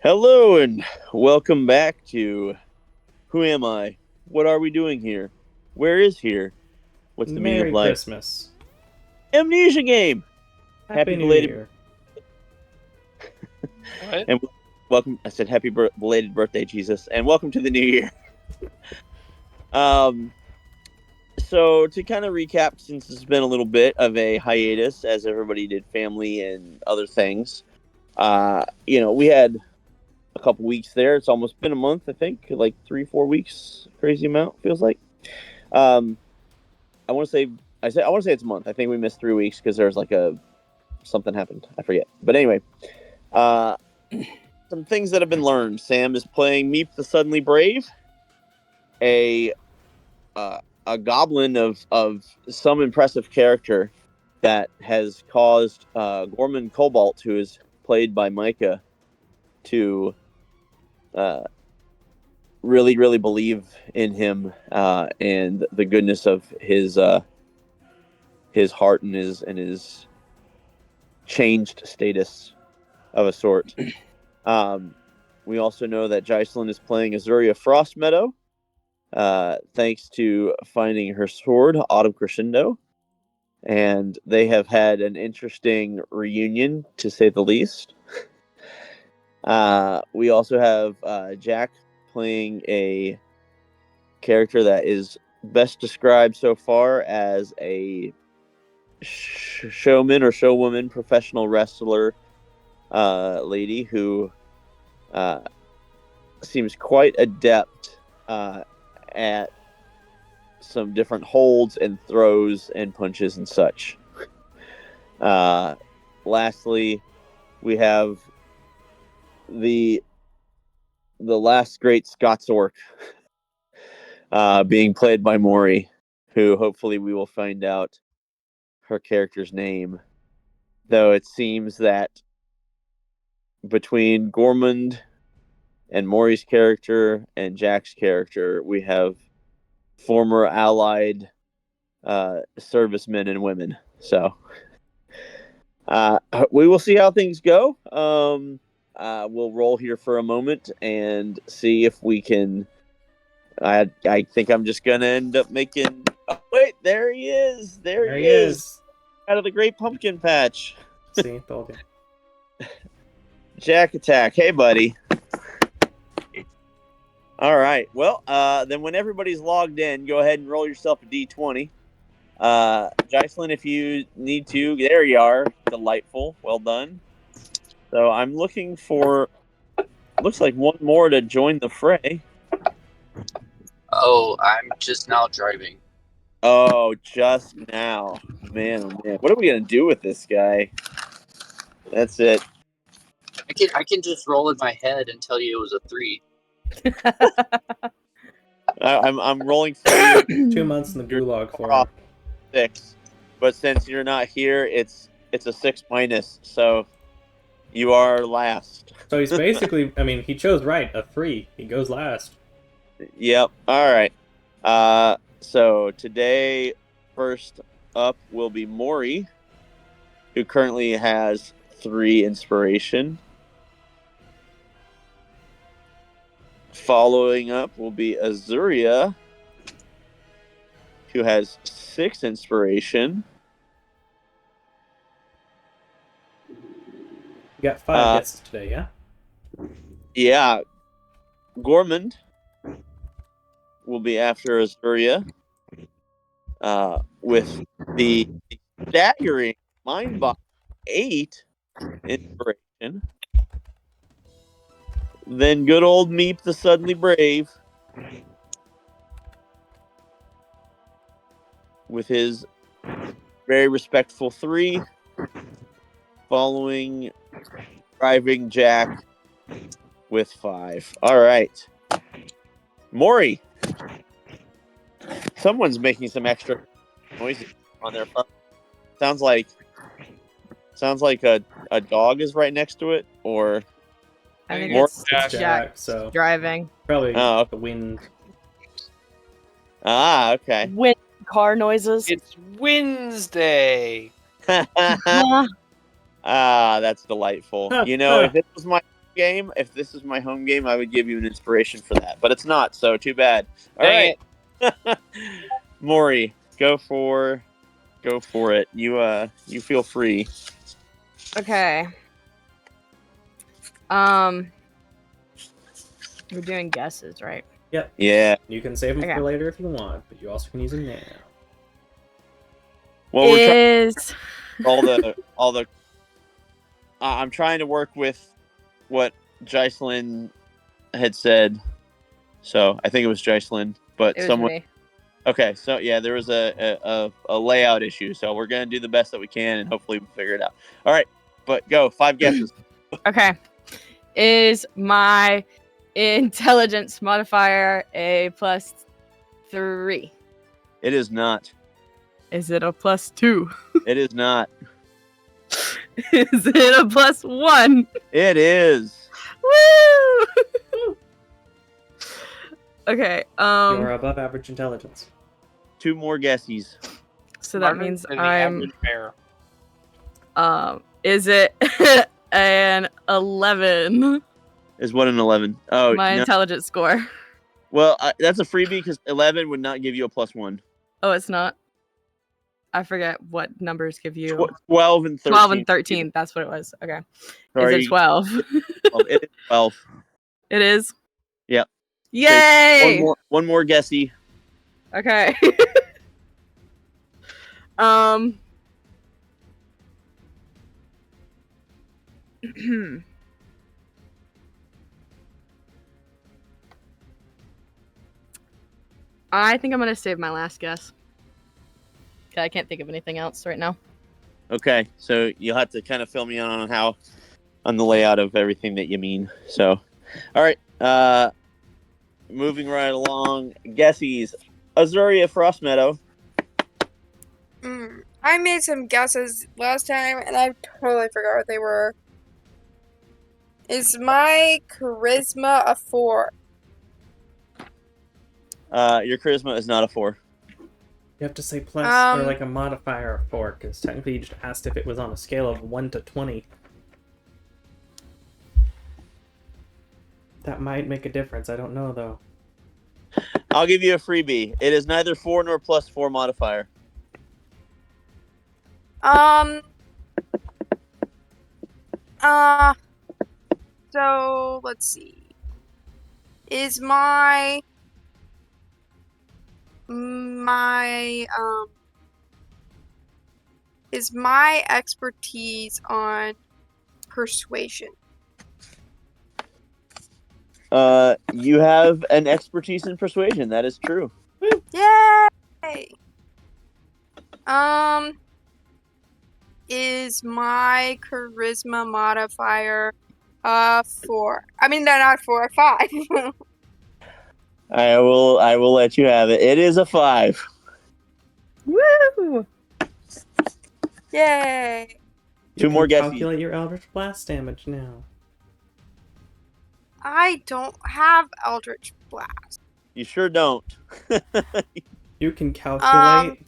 Hello and welcome back to Who Am I? What are we doing here? Where is here? What's the meaning of Merry life? Christmas. Amnesia game! Happy New belated Year. What? and welcome. I said belated birthday, Jesus, and welcome to the new year. Um, so to kind of recap, since it's been a little bit of a hiatus as everybody did family and other things, we had a couple weeks there. It's almost been a month, I think, like 3-4 weeks. Crazy amount feels like. Um, I want to say I want to say it's a month. I think we missed 3 weeks because there's like something happened. I forget. But anyway, uh, some things that have been learned. Sam is playing Meep the Suddenly Brave, a a goblin of some impressive character that has caused Gorman Cobalt, who is played by Micah, to really, really believe in him and the goodness of his heart and his changed status of a sort. We also know that Jocelyn is playing Azuria Frostmeadow, thanks to finding her sword, Autumn Crescendo, and they have had an interesting reunion, to say the least. We also have Jack playing a character that is best described so far as a showman or showwoman, professional wrestler lady who seems quite adept at some different holds and throws and punches and such. Lastly, we have the last great Scots orc being played by Maury, who hopefully we will find out her character's name. Though it seems that between Gormund and Maury's character and Jack's character, we have former allied servicemen and women. So we will see how things go. We'll roll here for a moment and see if we can. I think I'm just gonna end up making. Oh, wait, there he is. There he is. Out of the Great Pumpkin Patch. See, told you. Jack Attack. Hey, buddy. All right. Well, then when everybody's logged in, go ahead and roll yourself a d20. Jocelyn, if you need to, there you are. Delightful. Well done. So I'm looking for, looks like one more to join the fray. Oh, I'm just now driving. Oh, just now. Man, oh man. What are we going to do with this guy? That's it. I can just roll in my head and tell you it was a 3. I'm rolling for you. 2 months in the gulag for him. 6. But since you're not here, it's a 6 minus. So you are last. So he's basically, he chose right, a 3. He goes last. Yep. All right. So today, first up will be Maury, who currently has 3 inspiration. Following up will be Azuria, who has 6 inspiration. You got 5 guesses today, yeah? Yeah. Gormund will be after Azuria with the staggering mind-boggling 8 inspiration. Then good old Meep the Suddenly Brave with his very respectful 3, following driving Jack with 5. All right. Maury. Someone's making some extra noises on their phone. Sounds like a dog is right next to it, or I think More it's Jack, Jack so driving. probably Oh. the wind. okay. Wind car noises. It's Wednesday. Yeah. That's delightful. If it was my game, if this is my home game, I would give you an inspiration for that, but it's not. So too bad. All Dang right, Maury, go for it. You feel free. Okay. We're doing guesses, right? Yep. Yeah. You can save them Okay. for later if you want, but you also can use them now. Well, we're trying Is all the. I'm trying to work with what Jocelyn had said. So I think it was Jocelyn, but it was someone. me. Okay, so yeah, there was a layout issue. So we're gonna do the best that we can, and hopefully we'll figure it out. All right, but go 5 guesses. Okay. Is my intelligence modifier a +3? It is not. Is it a +2? It is not. Is it a +1? It is. Woo! Okay. You are above average intelligence. 2 more guesses. So that Smarter means than the I'm. average bear. Is it an 11? Is what an 11? Oh My no. intelligence score. Well, that's a freebie because 11 would not give you a +1. Oh, it's not. I forget what numbers give you. 12 and 13. 12 and 13. That's what it was. Okay. Sorry, Is it 12? 12. It is 12. It is. Yep. Yay! One more guessy. Okay. I think I'm gonna save my last guess. 'Kay, I can't think of anything else right now. Okay, so you'll have to kind of fill me in on the layout of everything that you mean. So, all right. Moving right along. Guessies. Azuria Frostmeadow. I made some guesses last time, and I totally forgot what they were. Is my charisma a 4? Your charisma is not a 4. You have to say plus or like a modifier of 4, because technically you just asked if it was on a scale of 1 to 20. That might make a difference. I don't know, though. I'll give you a freebie. It is neither 4 nor +4 modifier. So let's see. Is my expertise on persuasion? You have an expertise in persuasion. That is true. Yay! Is my charisma modifier 4? I mean, no, not 4, 5. I will let you have it. It is a 5. Woo! Yay! Two more guesses. Calculate your Eldritch Blast damage now. I don't have Eldritch Blast. You sure don't. You can calculate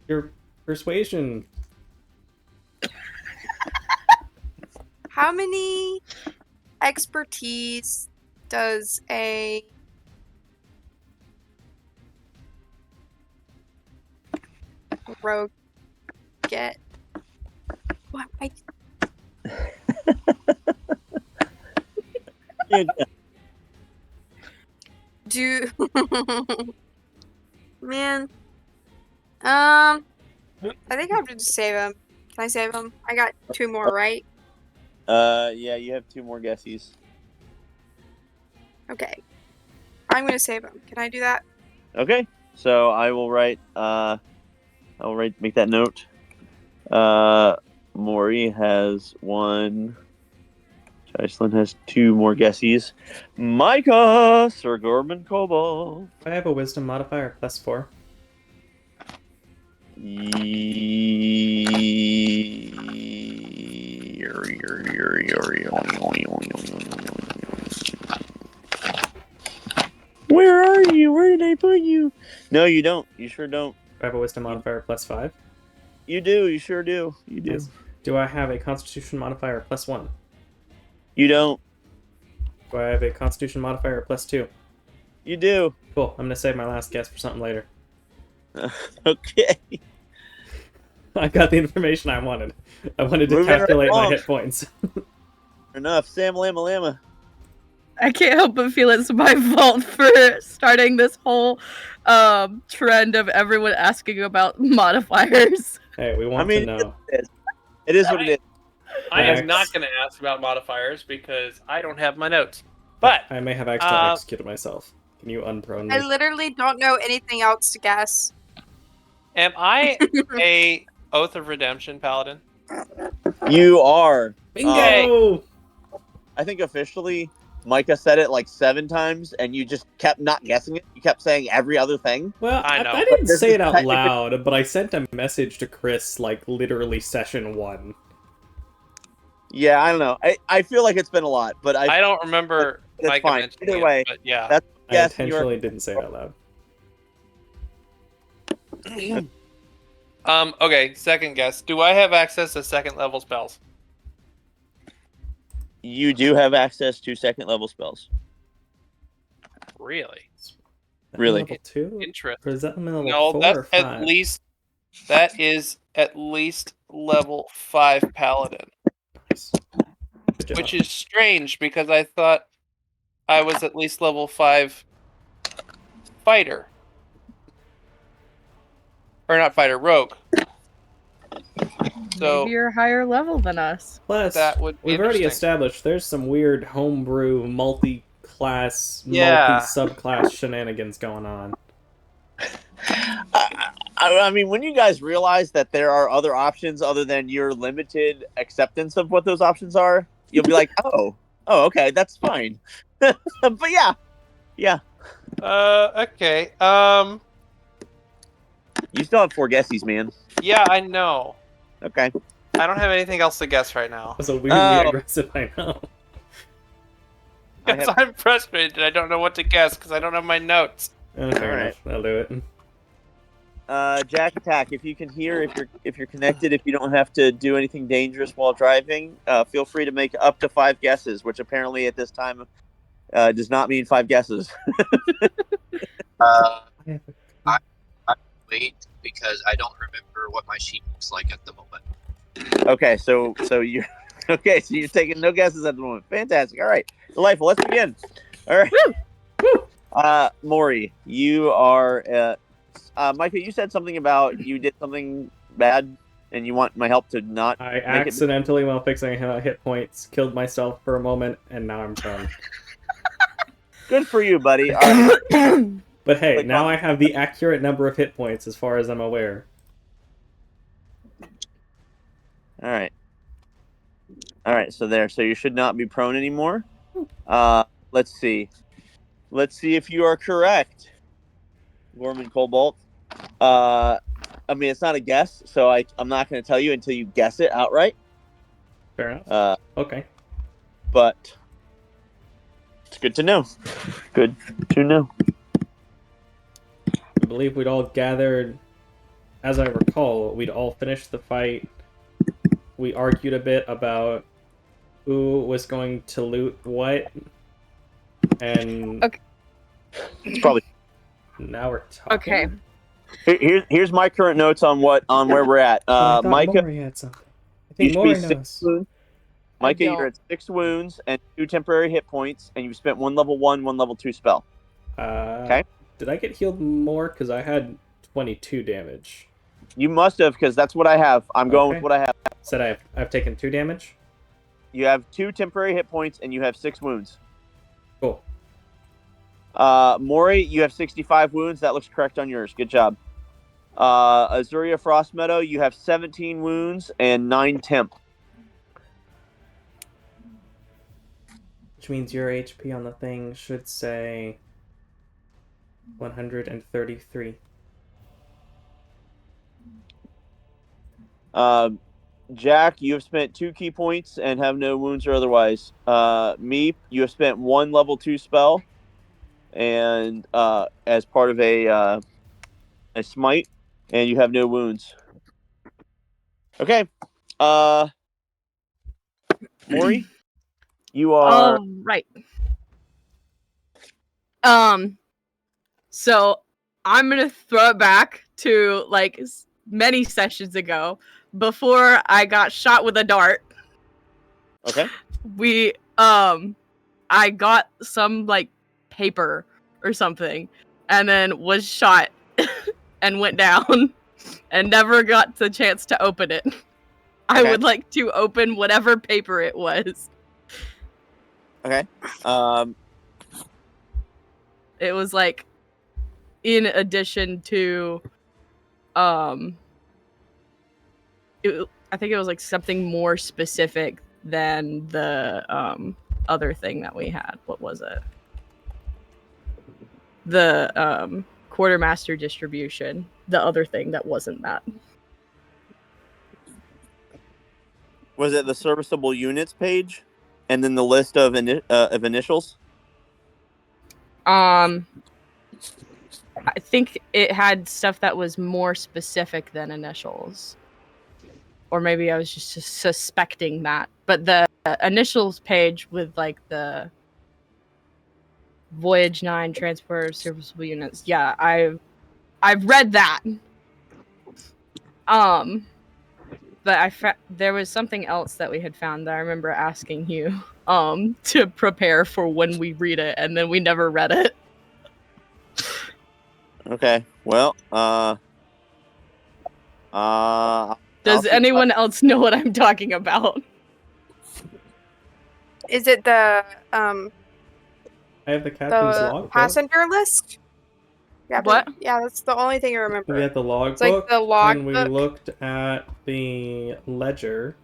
your persuasion. How many expertise does a rogue get? What? Do man? I think I have to just save him. Can I save him? I got 2 more, right? Yeah, you have 2 more guesses. Okay. I'm gonna save him. Can I do that? Okay, so I will write. Make that note. Maury has 1. Jocelyn has 2 more guesses. Micah, Sir Gorman Cobalt. I have a wisdom modifier plus 4. Where are you? Where did I put you? No, you don't. You sure don't. I have a wisdom modifier plus 5. You do. You sure do. You do. Yes. Do I have a constitution modifier plus 1? You don't. Do I have a Constitution modifier of +2? You do. Cool. I'm gonna save my last guess for something later. Okay. I got the information I wanted. I wanted to Moving right calculate my along. hit points. Enough. Sam Lama Lama. I can't help but feel it's my fault for starting this whole trend of everyone asking about modifiers. Hey, we want I mean, to know. it is what it is. I am Max. not going to ask about modifiers because I don't have my notes. But I may have accidentally executed myself. Can you unprone me? I literally don't know anything else to guess. am I a Oath of Redemption paladin? You are. Bingo! I think officially, Micah said it like 7 times, and you just kept not guessing it. You kept saying every other thing. Well, I I know. didn't This say is it out technically- loud, but I sent a message to Chris, like, literally session 1. Yeah, I don't know. I feel like it's been a lot, but I don't remember That's Micah fine. mentioning Either it, way, but yeah. that's I yes. intentionally didn't say it out loud. Okay, second guess. Do I have access to second level spells? You do have access to second level spells. Really? Really? Level 2? Interesting. Or is that level No, 4 that's or 5? that is at least level 5 paladin. Nice. Good job. Which is strange because I thought I was at least level 5 fighter. Or not fighter, rogue. So Maybe you're higher level than us. Plus, that would be we've already interesting. established there's some weird homebrew, multi-class, Yeah. multi-subclass shenanigans going on. I mean, when you guys realize that there are other options other than your limited acceptance of what those options are, you'll be like, oh, okay, that's fine. But yeah, Okay. you still have 4 guesses, man. Yeah, I know. Okay. I don't have anything else to guess right now. That was a weirdly Oh. aggressive, I know. I Because have- I'm frustrated. I don't know what to guess because I don't have my notes. Fair Alright. enough. I'll do it. Jack Attack, if you can hear, if you're connected, if you don't have to do anything dangerous while driving, feel free to make up to 5 guesses, which apparently at this time does not mean 5 guesses. Wait, because I don't remember what my sheet looks like at the moment. Okay, so you're okay. So you're taking no guesses at the moment. Fantastic. All right, delightful. Let's begin. All right. Maury, you are. Micah, you said something about you did something bad, and you want my help to not. I make accidentally, while fixing hit points, killed myself for a moment, and now I'm prone. Good for you, buddy. All right. But hey, Like, now I have the accurate number of hit points as far as I'm aware. All right. So there. So you should not be prone anymore. Let's see. Let's see if you are correct, Gorman Cobalt. I mean, it's not a guess, so I'm not going to tell you until you guess it outright. Fair enough. Okay. But it's good to know. Good to know. I believe we'd all gathered, as I recall, we'd all finished the fight. We argued a bit about who was going to loot what. And Okay. It's probably now we're talking. Okay. here's my current notes on where we're at. I thought Micah, Maury had something. I you think should be Maury 6 knows. wounds. Micah, don't. you're at 6 wounds and 2 temporary hit points, and you've spent 1 level 1, 1 level 2 spell. Okay. Did I get healed more? Because I had 22 damage. You must have, because that's what I have. I'm going Okay. with what I have. Said I've taken 2 damage? You have 2 temporary hit points, and you have 6 wounds. Cool. Maury, you have 65 wounds. That looks correct on yours. Good job. Azuria Frostmeadow, you have 17 wounds and 9 temp. Which means your HP on the thing should say 133. Jack, you have spent 2 key points and have no wounds or otherwise. Meep, you have spent 1 level 2 spell, and as part of a smite, and you have no wounds. Okay. Maury, You are. Oh, right. So I'm gonna throw it back to like many sessions ago, before I got shot with a dart. Okay. I got some like paper or something, and then was shot and went down, and never got the chance to open it. I Okay. would like to open whatever paper it was. Okay. It was like in addition to I think it was like something more specific than the other thing that we had. What was it? The quartermaster distribution. The other thing that wasn't that. Was it the serviceable units page, and then the list of initials? I think it had stuff that was more specific than initials. Or maybe I was just suspecting that. But the initials page with like the Voyage 9 transport serviceable units. Yeah, I've read that. But there was something else that we had found that I remember asking you to prepare for when we read it, and then we never read it. Okay. Well, Does anyone else know what I'm talking about? Is it the I have the captain's logbook. passenger list? Yeah, What? Yeah, that's the only thing I remember. We had the logbook, like the and we logbook. looked at the ledger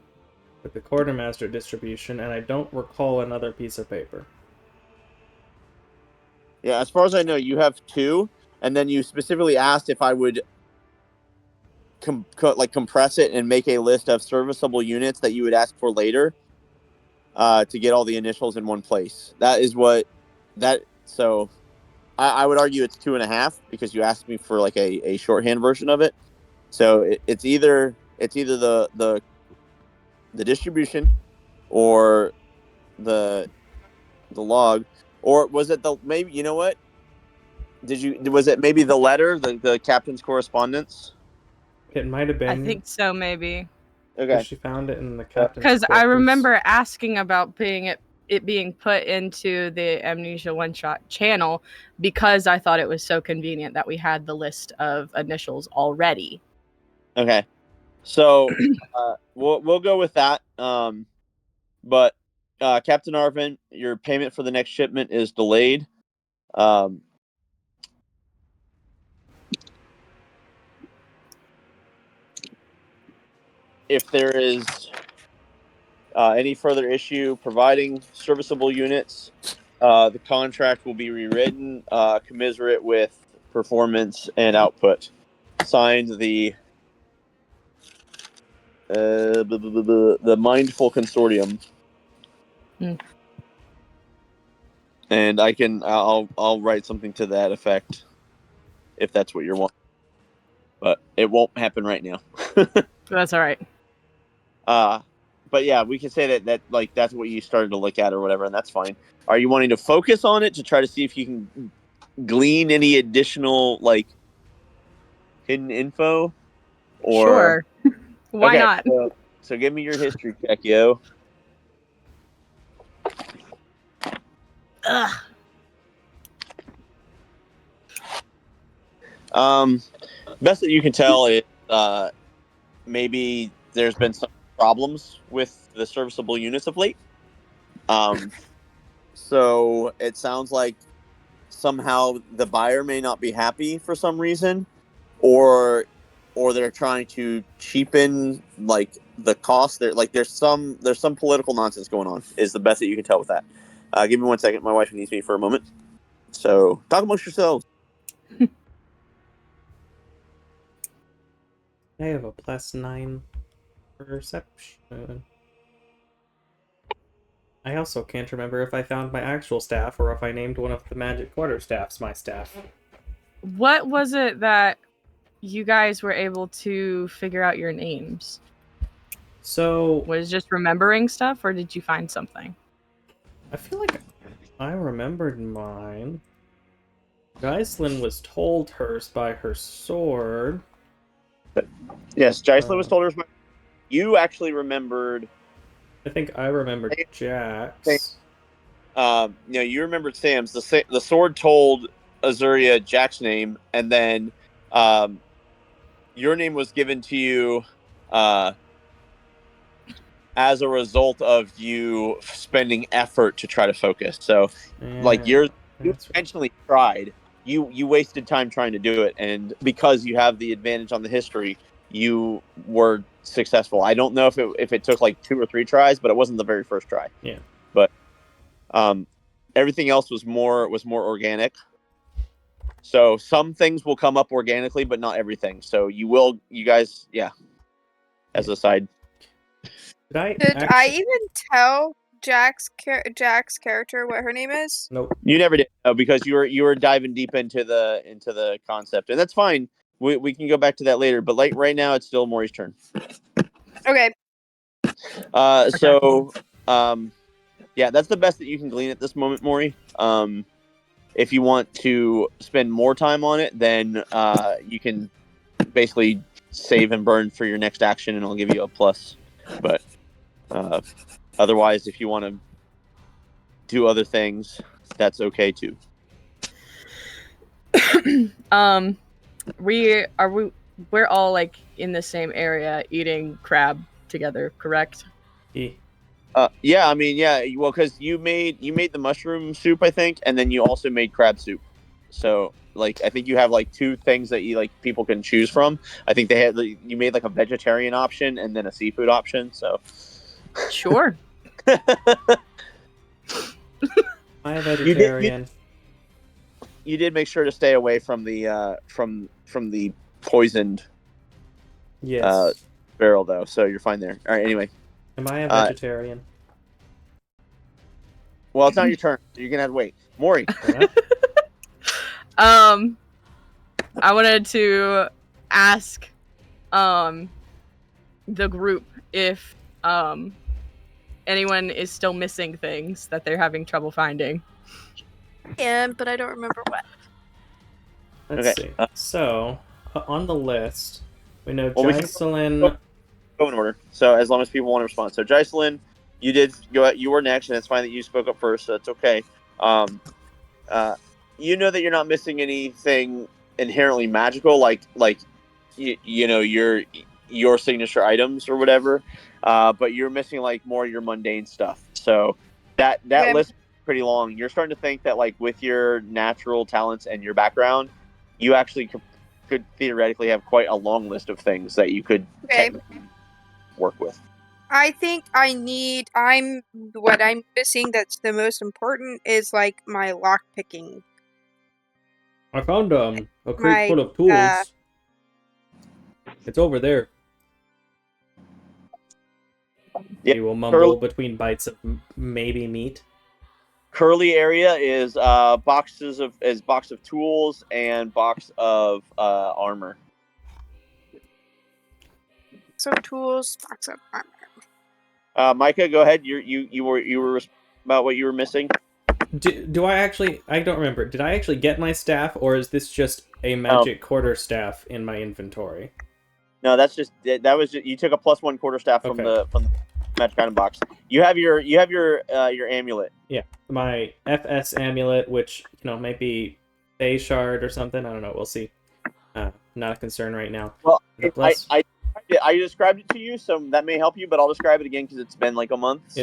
with the quartermaster distribution, and I don't recall another piece of paper. Yeah, as far as I know, you have 2, and then you specifically asked if I would compress it and make a list of serviceable units that you would ask for later, to get all the initials in one place. That is what that. So, I would argue it's 2.5 because you asked me for like a shorthand version of it. So it's either the distribution or the log, or was it maybe, you know what? Was it maybe the letter, the captain's correspondence? It might have been. I think so, maybe. Okay. She found it in the captain's Because I quarters. remember asking about it being put into the Amnesia One Shot channel because I thought it was so convenient that we had the list of initials already. Okay. So we'll go with that. But Captain Arvin, your payment for the next shipment is delayed. If there is any further issue providing serviceable units, the contract will be rewritten, commiserate with performance and output. Signed, the Mindful Consortium. And I'll write something to that effect if that's what you're wanting. But it won't happen right now. That's all right. But yeah, we can say that like that's what you started to look at or whatever, and that's fine. Are you wanting to focus on it to try to see if you can glean any additional like hidden info? Or Sure. Why okay, not? So give me your history check, yo. Ugh. Best that you can tell is maybe there's been some problems with the serviceable units of late. So it sounds like somehow the buyer may not be happy for some reason, or they're trying to cheapen like the cost. There's some political nonsense going on. Is the best that you can tell with that. Give me 1 second. My wife needs me for a moment. So talk amongst yourselves. I have a +9 perception. I also can't remember if I found my actual staff or if I named one of the magic quarterstaffs my staff. What was it that you guys were able to figure out your names? So Was it just remembering stuff, or did you find something? I feel like I remembered mine. Geislin was told hers by her sword. Yes, Jocelyn was told her. You actually remembered. I think I remembered Jack's. You remembered Sam's. The sword told Azuria Jack's name, and then your name was given to you as a result of you spending effort to try to focus. So, like you That's right. intentionally tried. You wasted time trying to do it, and because you have the advantage on the history, you were successful. I don't know if it took like 2 or 3 tries, but it wasn't the very first try. Yeah. But everything else was more organic. So some things will come up organically, but not everything. So you guys, yeah. As a side, Did I even tell Jack's character what her name is? Nope. you never did, no, because you were diving deep into the concept, and that's fine. We can go back to that later, but like right now, it's still Maury's turn. Okay. So, yeah, that's the best that you can glean at this moment, Maury. If you want to spend more time on it, then you can basically save and burn for your next action, and I'll give you a plus. But otherwise, if you want to do other things, that's okay too. We're all like in the same area eating crab together, correct? Yeah, I mean, yeah, well, because you made the mushroom soup, I think, and then you also made crab soup. So, like, I think you have like 2 things that you like people can choose from. I think you made like a vegetarian option and then a seafood option. So, Sure. I'm a vegetarian. You did make sure to stay away from the from the poisoned barrel, though, so you're fine there. All right. Anyway, am I a vegetarian? Well, it's not your turn. So you're gonna have to wait. Maury. I wanted to ask the group if anyone is still missing things that they're having trouble finding. Yeah, but I don't remember what. Let's see. So, on the list, we know Well, Jocelyn. Go in order. So, as long as people want to respond. So, Jocelyn, you did go. You were next, and it's fine that you spoke up first. So it's okay. You know that you're not missing anything inherently magical, like you know your signature items or whatever. But you're missing like more of your mundane stuff. So that list is pretty long. You're starting to think that like with your natural talents and your background, you actually could theoretically have quite a long list of things that you could work with. I think what I'm missing that's the most important is like my lock picking. I found a crate full of tools. It's over there. Yeah, he will mumble between bites of maybe meat. Curly area is box of tools and box of armor. So tools, box of armor. Micah, go ahead. You were about what you were missing. Do I actually? I don't remember. Did I actually get my staff, or is this just a magic quarter staff in my inventory? No, that was just, you took a +1 quarter staff from the magic item box. You have your amulet. Yeah, my FS amulet, which might be a shard or something. I don't know. We'll see. Not a concern right now. Well, I described it to you, so that may help you. But I'll describe it again because it's been like a month.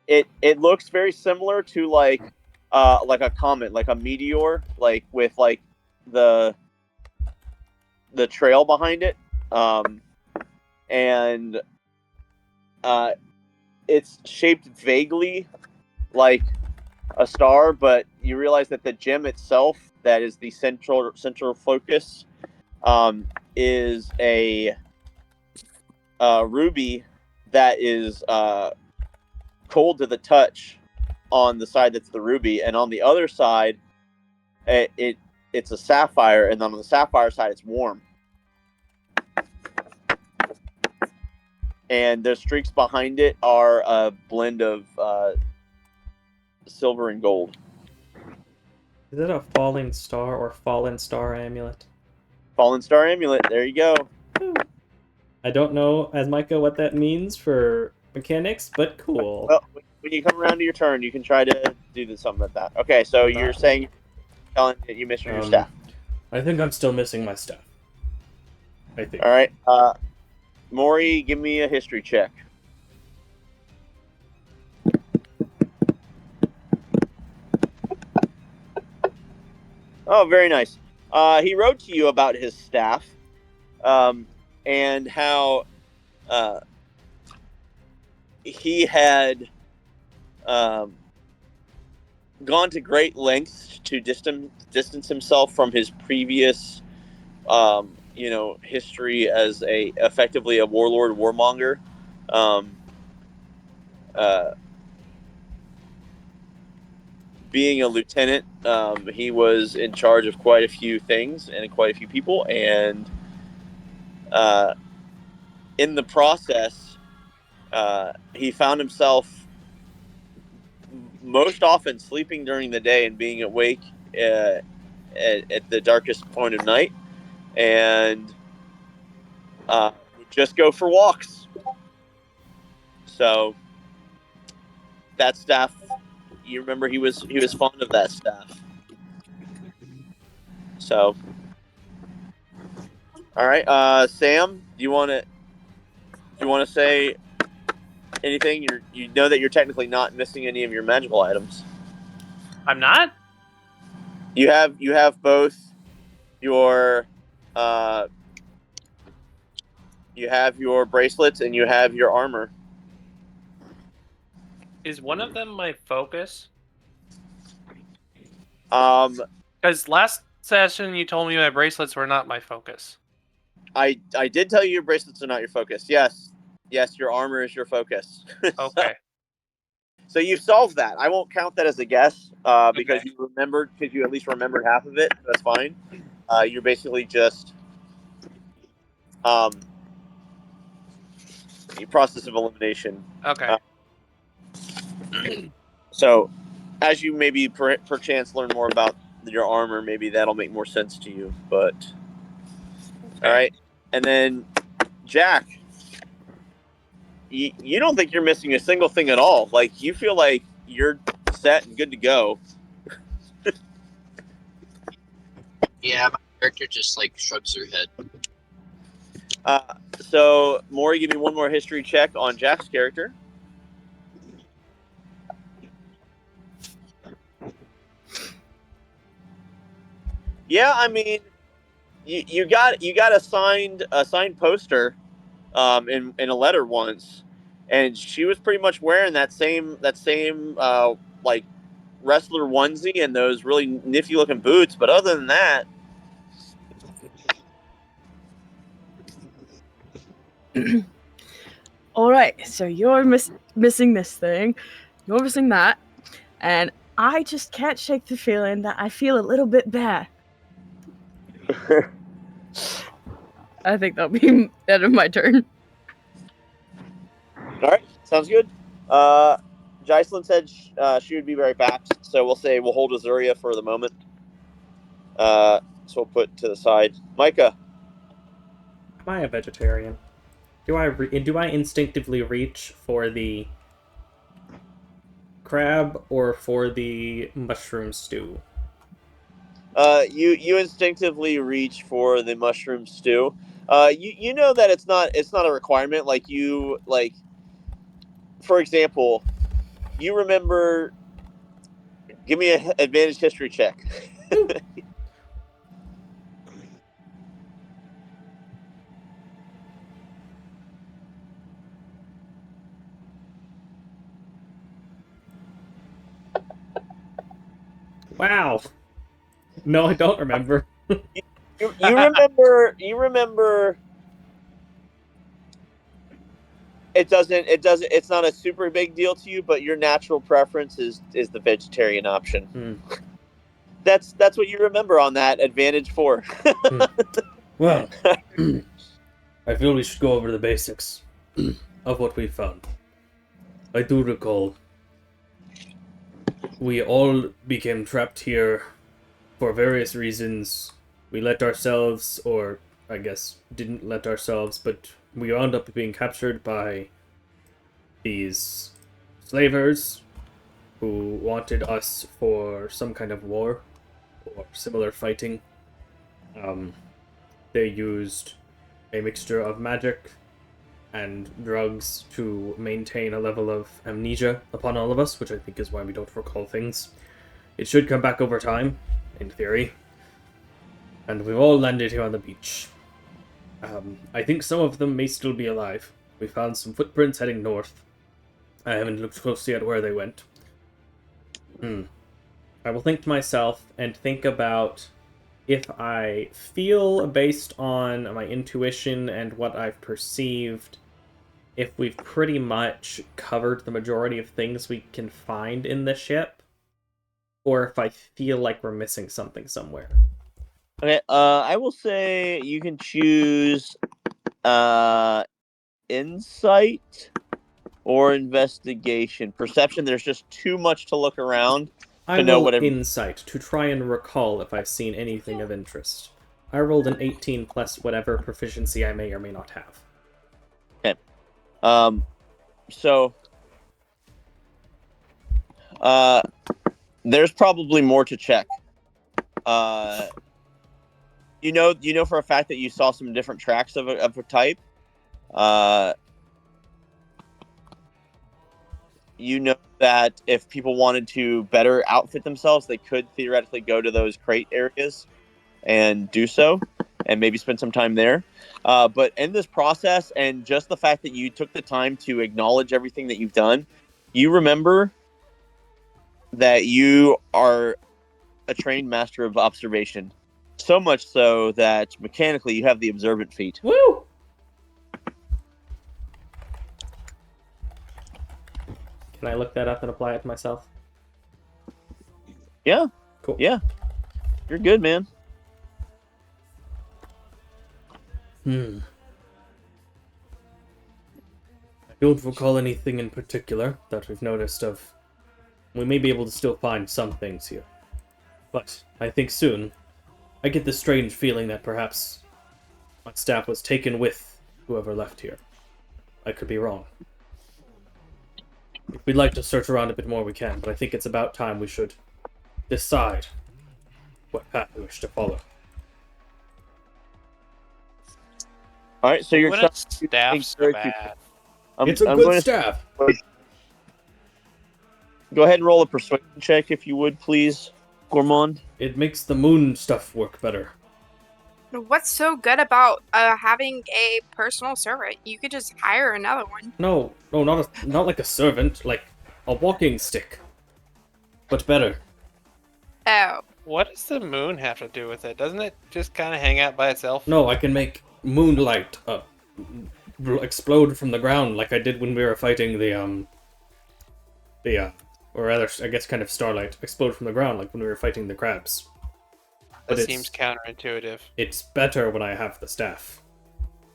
It looks very similar to like a comet, like a meteor, like with like the trail behind it, and it's shaped vaguely like a star, but you realize that the gem itself, that is the central focus, is a ruby that is cold to the touch on the side that's the ruby, and on the other side, it's a sapphire, and on the sapphire side, it's warm. And the streaks behind it are a blend of silver and gold. Is it a falling star or fallen star amulet? Fallen Star Amulet. There you go. I don't know, as Micah, what that means for mechanics, but cool. Well, when you come around to your turn, you can try to do something like that. Okay, so you're saying, telling that you missed your staff. I think I'm still missing my stuff. I think. All right. Maury, give me a history check. Oh, very nice. He wrote to you about his staff, and how he had gone to great lengths to distance himself from his previous, history as effectively a warlord, warmonger. Being a lieutenant, he was in charge of quite a few things and quite a few people, and in the process, he found himself most often sleeping during the day and being awake at the darkest point of night, and would just go for walks. So that staff, you remember, he was fond of that staff. So, all right, Sam, do you want to say anything? You know that you're technically not missing any of your magical items. I'm not? You have both your you have your bracelets and you have your armor. Is one of them my focus? Because last session you told me my bracelets were not my focus. I did tell you your bracelets are not your focus. Yes, your armor is your focus. Okay. So you've solved that. I won't count that as a guess because Okay. you at least remembered half of it. That's fine. You're basically just process of elimination. Okay. So as you maybe perchance learn more about your armor, maybe that'll make more sense to you. But all right, and then Jack, you don't think you're missing a single thing at all. Like, you feel like you're set and good to go. Yeah, my character just like shrugs her head. So Maury, give me one more history check on Jack's character. Yeah, I mean, you got a signed poster in a letter once, and she was pretty much wearing that same like wrestler onesie and those really nifty looking boots. But other than that, All right, so you're missing this thing, you're missing that, and I just can't shake the feeling that I feel a little bit bad. I think that'll be the end of my turn. all right, sounds good. Jaislyn said she would be right back, so we'll hold Azuria for the moment. So we'll put to the side. Micah. Am I a vegetarian? Do I instinctively reach for the crab or for the mushroom stew? You instinctively reach for the mushroom stew. You know that it's not a requirement. Like, for example, you remember. Give me an advantage history check. Wow. No, I don't remember. You remember. It's not a super big deal to you, but your natural preference is the vegetarian option. That's what you remember on that advantage 4. Well, I feel we should go over the basics of what we found. I do recall We all became trapped here for various reasons. We let ourselves, or I guess didn't let ourselves, but we wound up being captured by these slavers who wanted us for some kind of war or similar fighting. They used a mixture of magic and drugs to maintain a level of amnesia upon all of us, which I think is why we don't recall things. It should come back over time, in theory. And we've all landed here on the beach. I think some of them may still be alive. We found some footprints heading north. I haven't looked closely at where they went. I will think to myself and think about if I feel, based on my intuition and what I've perceived, if we've pretty much covered the majority of things we can find in the ship, or if I feel like we're missing something somewhere. Okay, I will say you can choose insight or investigation. Perception, there's just too much to look around I to know roll whatever. insight to try and recall if I've seen anything of interest. I rolled an 18 plus whatever proficiency I may or may not have. Okay. So there's probably more to check. You know for a fact that you saw some different tracks of a type. You know that if people wanted to better outfit themselves, they could theoretically go to those crate areas and do so, and maybe spend some time there. But in this process, and just the fact that you took the time to acknowledge everything that you've done, you remember that you are a trained master of observation. So much so that mechanically you have the observant feat. Woo! Can I look that up and apply it to myself? Yeah. Cool. Yeah. You're good, man. I don't recall anything in particular that we've noticed of. We may be able to still find some things here. But I think soon, I get the strange feeling that perhaps my staff was taken with whoever left here. I could be wrong. If we'd like to search around a bit more, we can, but I think it's about time we should decide what path we wish to follow. All right, so you're When trying it's to staff think so very bad. It's a I'm good going to staff! go ahead and roll a persuasion check, if you would, please, Gourmand. It makes the moon stuff work better. What's so good about having a personal servant? You could just hire another one. No, not like a servant, like a walking stick. But better. Oh. What does the moon have to do with it? Doesn't it just kind of hang out by itself? No, I can make moonlight explode from the ground like I did when we were fighting or rather, I guess kind of starlight explode from the ground like when we were fighting the crabs. That But seems counterintuitive. It's better when I have the staff.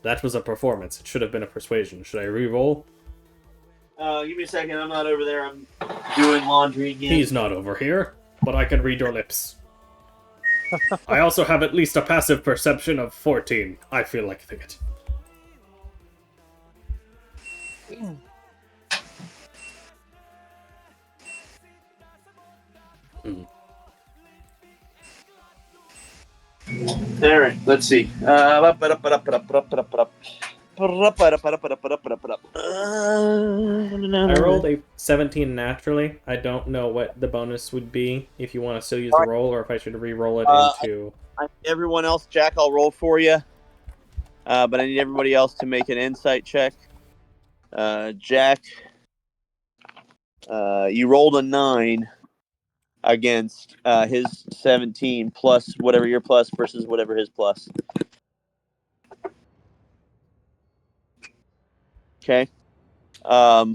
That was a performance. It should have been a persuasion. Should I re-roll? Give me a second. I'm not over there. I'm doing laundry again. He's not over here, but I can read your lips. I also have at least a passive perception of 14. I feel like it. All right, let's see. I I rolled a 17 naturally. I don't know what the bonus would be if you want to still use the roll or if I should re-roll it into... Everyone else, Jack, I'll roll for you. But I need everybody else to make an insight check. Jack, you rolled a 9 against his 17 plus whatever your plus versus whatever his plus. Okay. All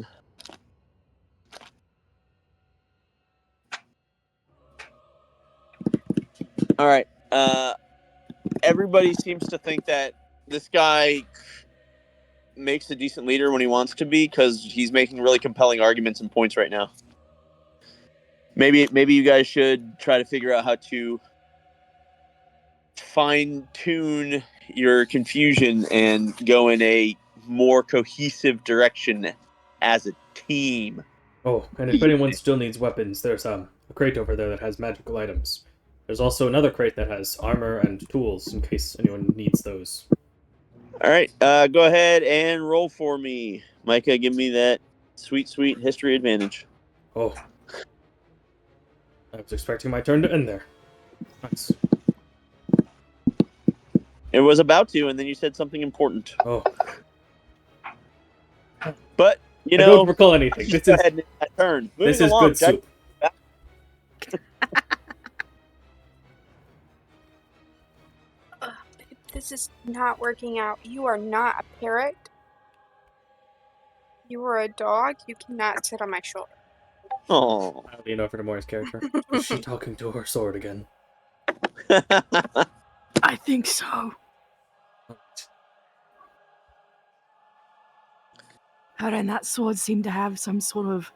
right. Everybody seems to think that this guy makes a decent leader when he wants to be because he's making really compelling arguments and points right now. maybe you guys should try to figure out how to fine tune your confusion and go in a more cohesive direction as a team. Oh, and if anyone still needs weapons, there's a crate over there that has magical items. There's also another crate that has armor and tools in case anyone needs those. All right, go ahead and roll for me, Micah. Give me that sweet history advantage. Oh. I was expecting my turn to end there. Nice. It was about to, and then you said something important. Oh. But you I know, don't recall anything. go ahead and end that turn. Moving This is along, good soup. This is not working out. You are not a parrot. You are a dog. You cannot sit on my shoulder. Oh. I'll lean over to Mori's character. Is she talking to her sword again? I think so. Her and that sword seem to have some sort of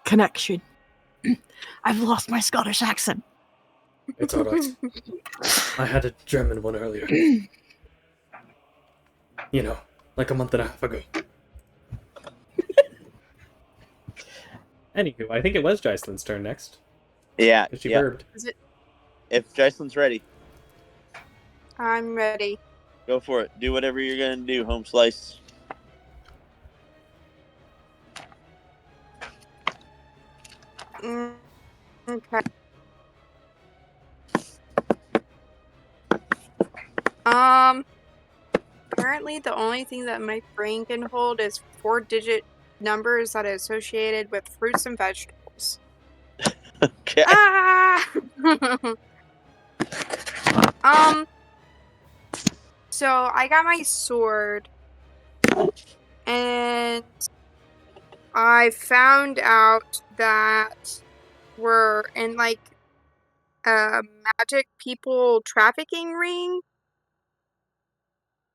connection. I've lost my Scottish accent. It's alright. I had a German one earlier. You know, like a month and a half ago. Anywho, I think it was Jocelyn's turn next. Yeah. She yeah. burped. Is it? If Jocelyn's ready, I'm ready. go for it. Do whatever you're gonna do, home slice. Okay. Apparently the only thing that my brain can hold is 4-digit numbers that are associated with fruits and vegetables. Okay. Ah! So I got my sword, and I found out that we're in like a magic people trafficking ring,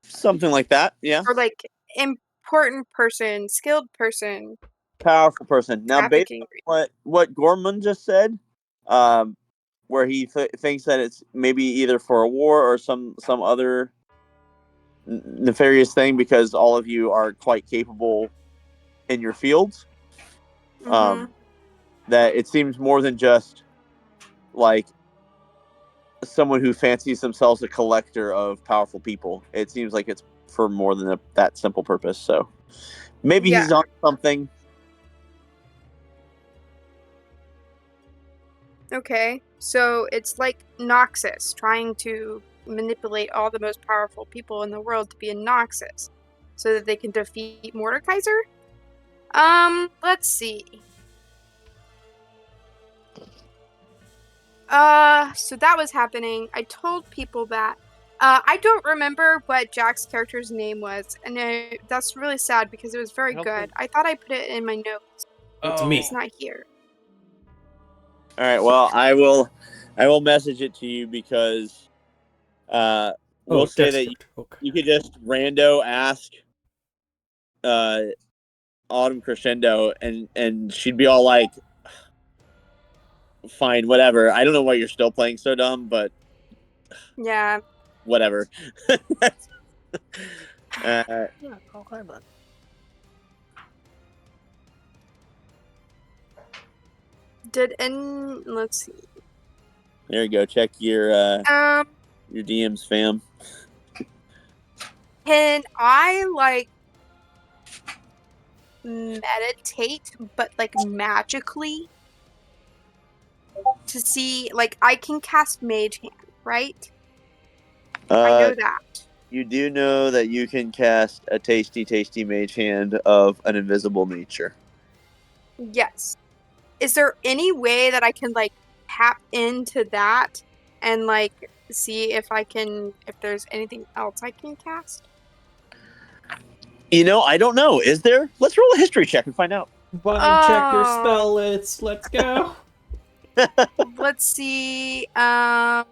Something like that. Yeah. or like important person, skilled person Powerful person. Now, based trafficking on ring. what Gorman just said, where he thinks that it's maybe either for a war or some other nefarious thing, because all of you are quite capable in your fields. Mhm. That it seems more than just like someone who fancies themselves a collector of powerful people. It seems like it's for more than that simple purpose. So maybe Yeah. he's on something. Okay, so it's like Noxus trying to manipulate all the most powerful people in the world to be in Noxus so that they can defeat Mordekaiser? Let's see. So that was happening. I told people that. I don't remember what Jack's character's name was, and that's really sad because it was very don't good. think- I thought I put it in my notes. It's Oh. me. It's not here. All right. Well, I will message it to you because we'll say that desperate. Okay. you could just rando ask Autumn Crescendo, and she'd be all like, "Fine, whatever." I don't know why you're still playing so dumb, but Yeah. whatever. Let's see. There you go. Check your DMs, fam. Can I like meditate, but like magically, to see, like, I can cast Mage Hand, right? I know that. You do know that you can cast a tasty mage hand of an invisible nature. Yes. Is there any way that I can like tap into that and like see if there's anything else I can cast? You know, I don't know. Is there? Let's roll a history check and find out. Vibe check your Oh. spell lists. Let's go. Let's see. I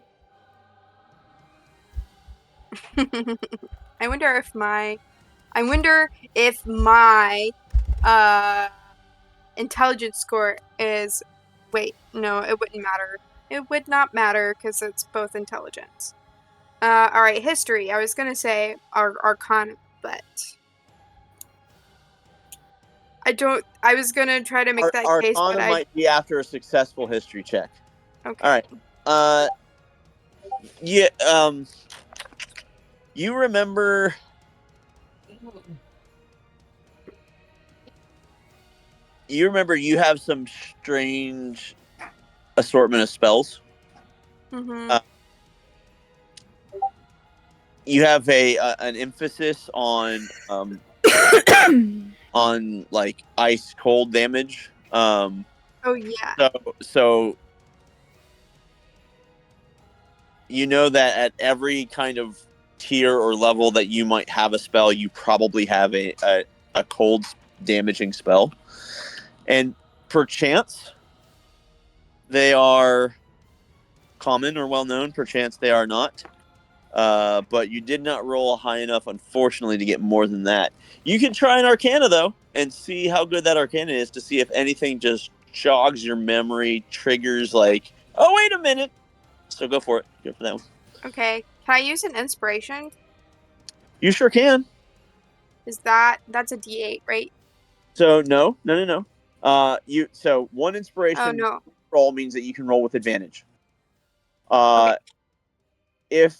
wonder if my intelligence score is Wait, no, it wouldn't matter. It would not matter because it's both intelligence. All right, history. I was gonna say Arcana, but I don't. I was gonna try to make that case, but Arcana might be after a successful history check. Okay. All right. Yeah. You remember? You have some strange assortment of spells. Mm-hmm. You have an emphasis on like ice cold damage. Oh yeah. So you know that at every kind of tier or level that you might have a spell, you probably have a cold damaging spell, and perchance they are common or well known. Perchance they are not. But you did not roll high enough, unfortunately, to get more than that. You can try an Arcana, though, and see how good that Arcana is to see if anything just jogs your memory, triggers like, oh, wait a minute. So go for it. Go for that one. Okay. Can I use an inspiration? You sure can. That's a D8, right? So no. So one Oh inspiration no. roll means that you can roll with advantage. Okay. If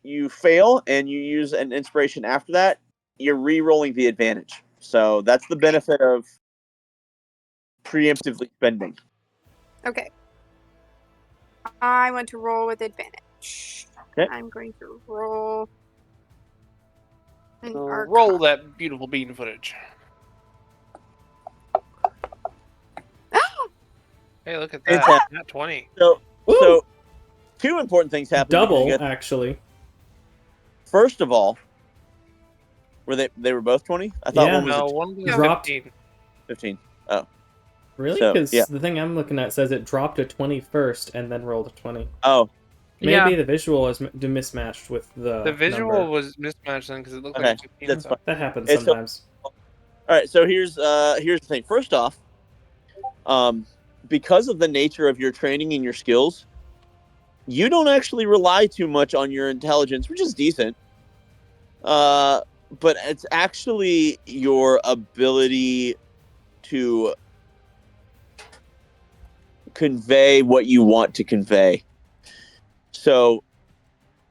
you fail and you use an inspiration after that, you're re-rolling the advantage. So that's the benefit of preemptively spending. Okay. I want to roll with advantage. Okay. I'm going to roll an Roll Arcana. that beautiful bean footage. Hey, look at that. Fantastic. Not 20. So two important things happen. Double, actually. First of all, were they were both 20? I thought Yeah. one was No, a one was Dropped. 15. 15. Oh. Really? So, Because yeah. the thing I'm looking at says it dropped a 20 first and then rolled a 20. Oh. Maybe Yeah. the visual is mismatched with the visual number. was mismatched then because it looked Okay, like 15. that's fine. That happens It's sometimes. All right, so here's the thing. First off, because of the nature of your training and your skills, you don't actually rely too much on your intelligence, which is decent. But it's actually your ability to convey what you want to convey. So,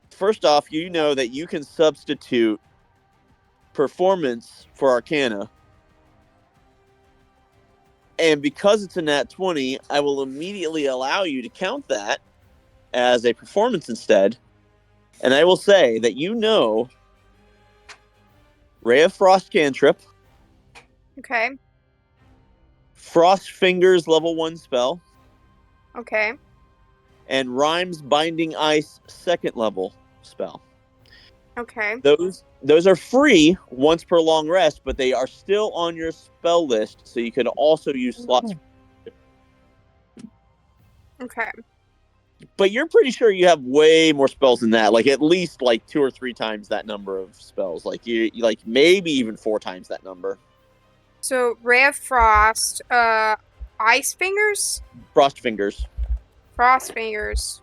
first off, you know that you can substitute performance for Arcana. And because it's a nat 20, I will immediately allow you to count that as a performance instead. And I will say that you know Ray of Frost cantrip, Okay. Frost Fingers level 1 spell, Okay. and Rhymes Binding Ice 2nd level spell. Okay. Those are free once per long rest, but they are still on your spell list, so you could also use slots. Okay. But you're pretty sure you have way more spells than that, like at least like 2 or 3 times that number of spells, like you like maybe even 4 times that number. So Ray of Frost, Ice Fingers, Frost Fingers, Frost Fingers,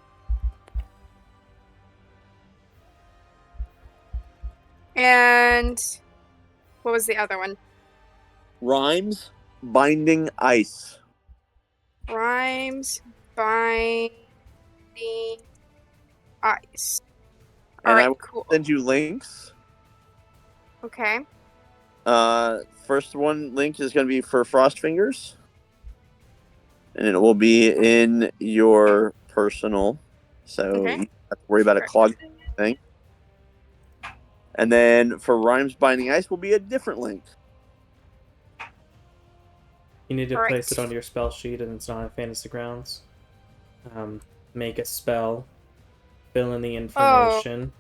and what was the other one? Rhymes Binding Ice. Rhymes Binding Ice. And Alright, I will cool. send you links. Okay. First one link is going to be for Frost Fingers, and it will be in your personal, so Okay. you don't have to worry about a clog thing. And then for Rhymes Binding Ice will be a different link. You need to Alright. place it on your spell sheet, and it's not in Fantasy Grounds. Make a spell, fill in the information,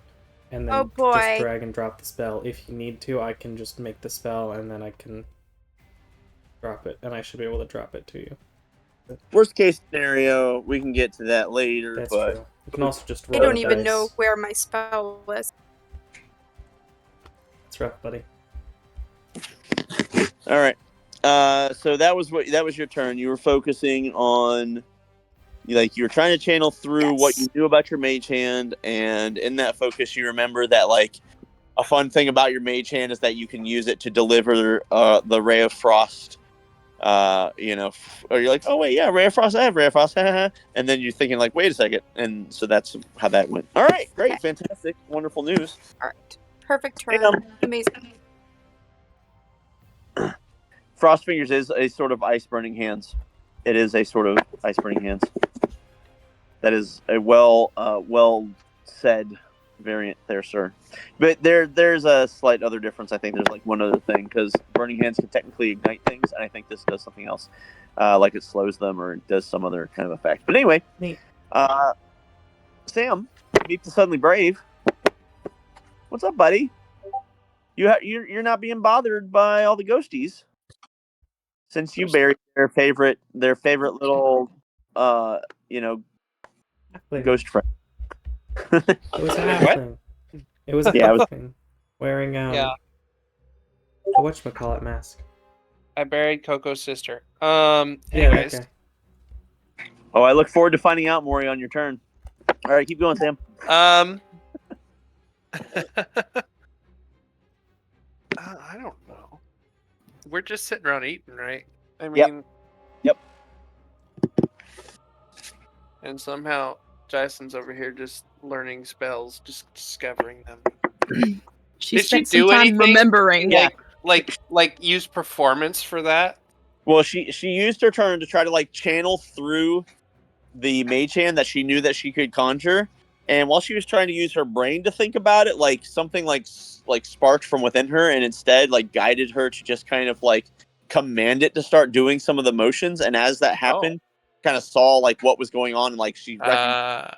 and then Oh, boy. just drag and drop the spell. If you need to, I can just make the spell, and then I can drop it, and I should be able to drop it to you. Worst case scenario, we can get to that later. That's but true. You can also just roll I don't the even dice. know where my spell is. It's rough, buddy. All right. So that was your turn. You were focusing on, like, you were trying to channel through what you Yes. knew about your mage hand, and in that focus, you remember that, like, a fun thing about your mage hand is that you can use it to deliver the ray of frost. Or you're like, oh wait, yeah, ray of frost. I have ray of frost, and then you're thinking like, wait a second, and so that's how that went. All right, great, fantastic, wonderful news. All right. Perfect turn. Sam. Amazing. Frost fingers is a sort of ice burning hands. It is a sort of ice burning hands. That is a well said variant there, sir. But there's a slight other difference. I think there's like one other thing, because burning hands can technically ignite things, and I think this does something else, like it slows them or it does some other kind of effect. But anyway, Neat. Sam, meet the suddenly brave. What's up, buddy? You're not being bothered by all the ghosties since you buried their favorite little Halfling. ghost friend. It was a Wait, what? halfling. It was a Yeah, halfling wearing Yeah. a whatchamacallit mask. I buried Coco's sister. Yeah, Anyways, that guy. Oh, I look forward to finding out, Maury, on your turn. All right, keep going, Sam. I don't know. We're just sitting around eating, right? I mean, Yep. And somehow Jason's over here just learning spells, just discovering them. She Did she spent some do time anything? remembering. Yeah. Like use performance for that? Well, she used her turn to try to like channel through the mage hand that she knew that she could conjure, and while she was trying to use her brain to think about it, like something like sparked from within her, and instead like guided her to just kind of like command it to start doing some of the motions. And as that happened, kind of saw like what was going on, and like she recognized.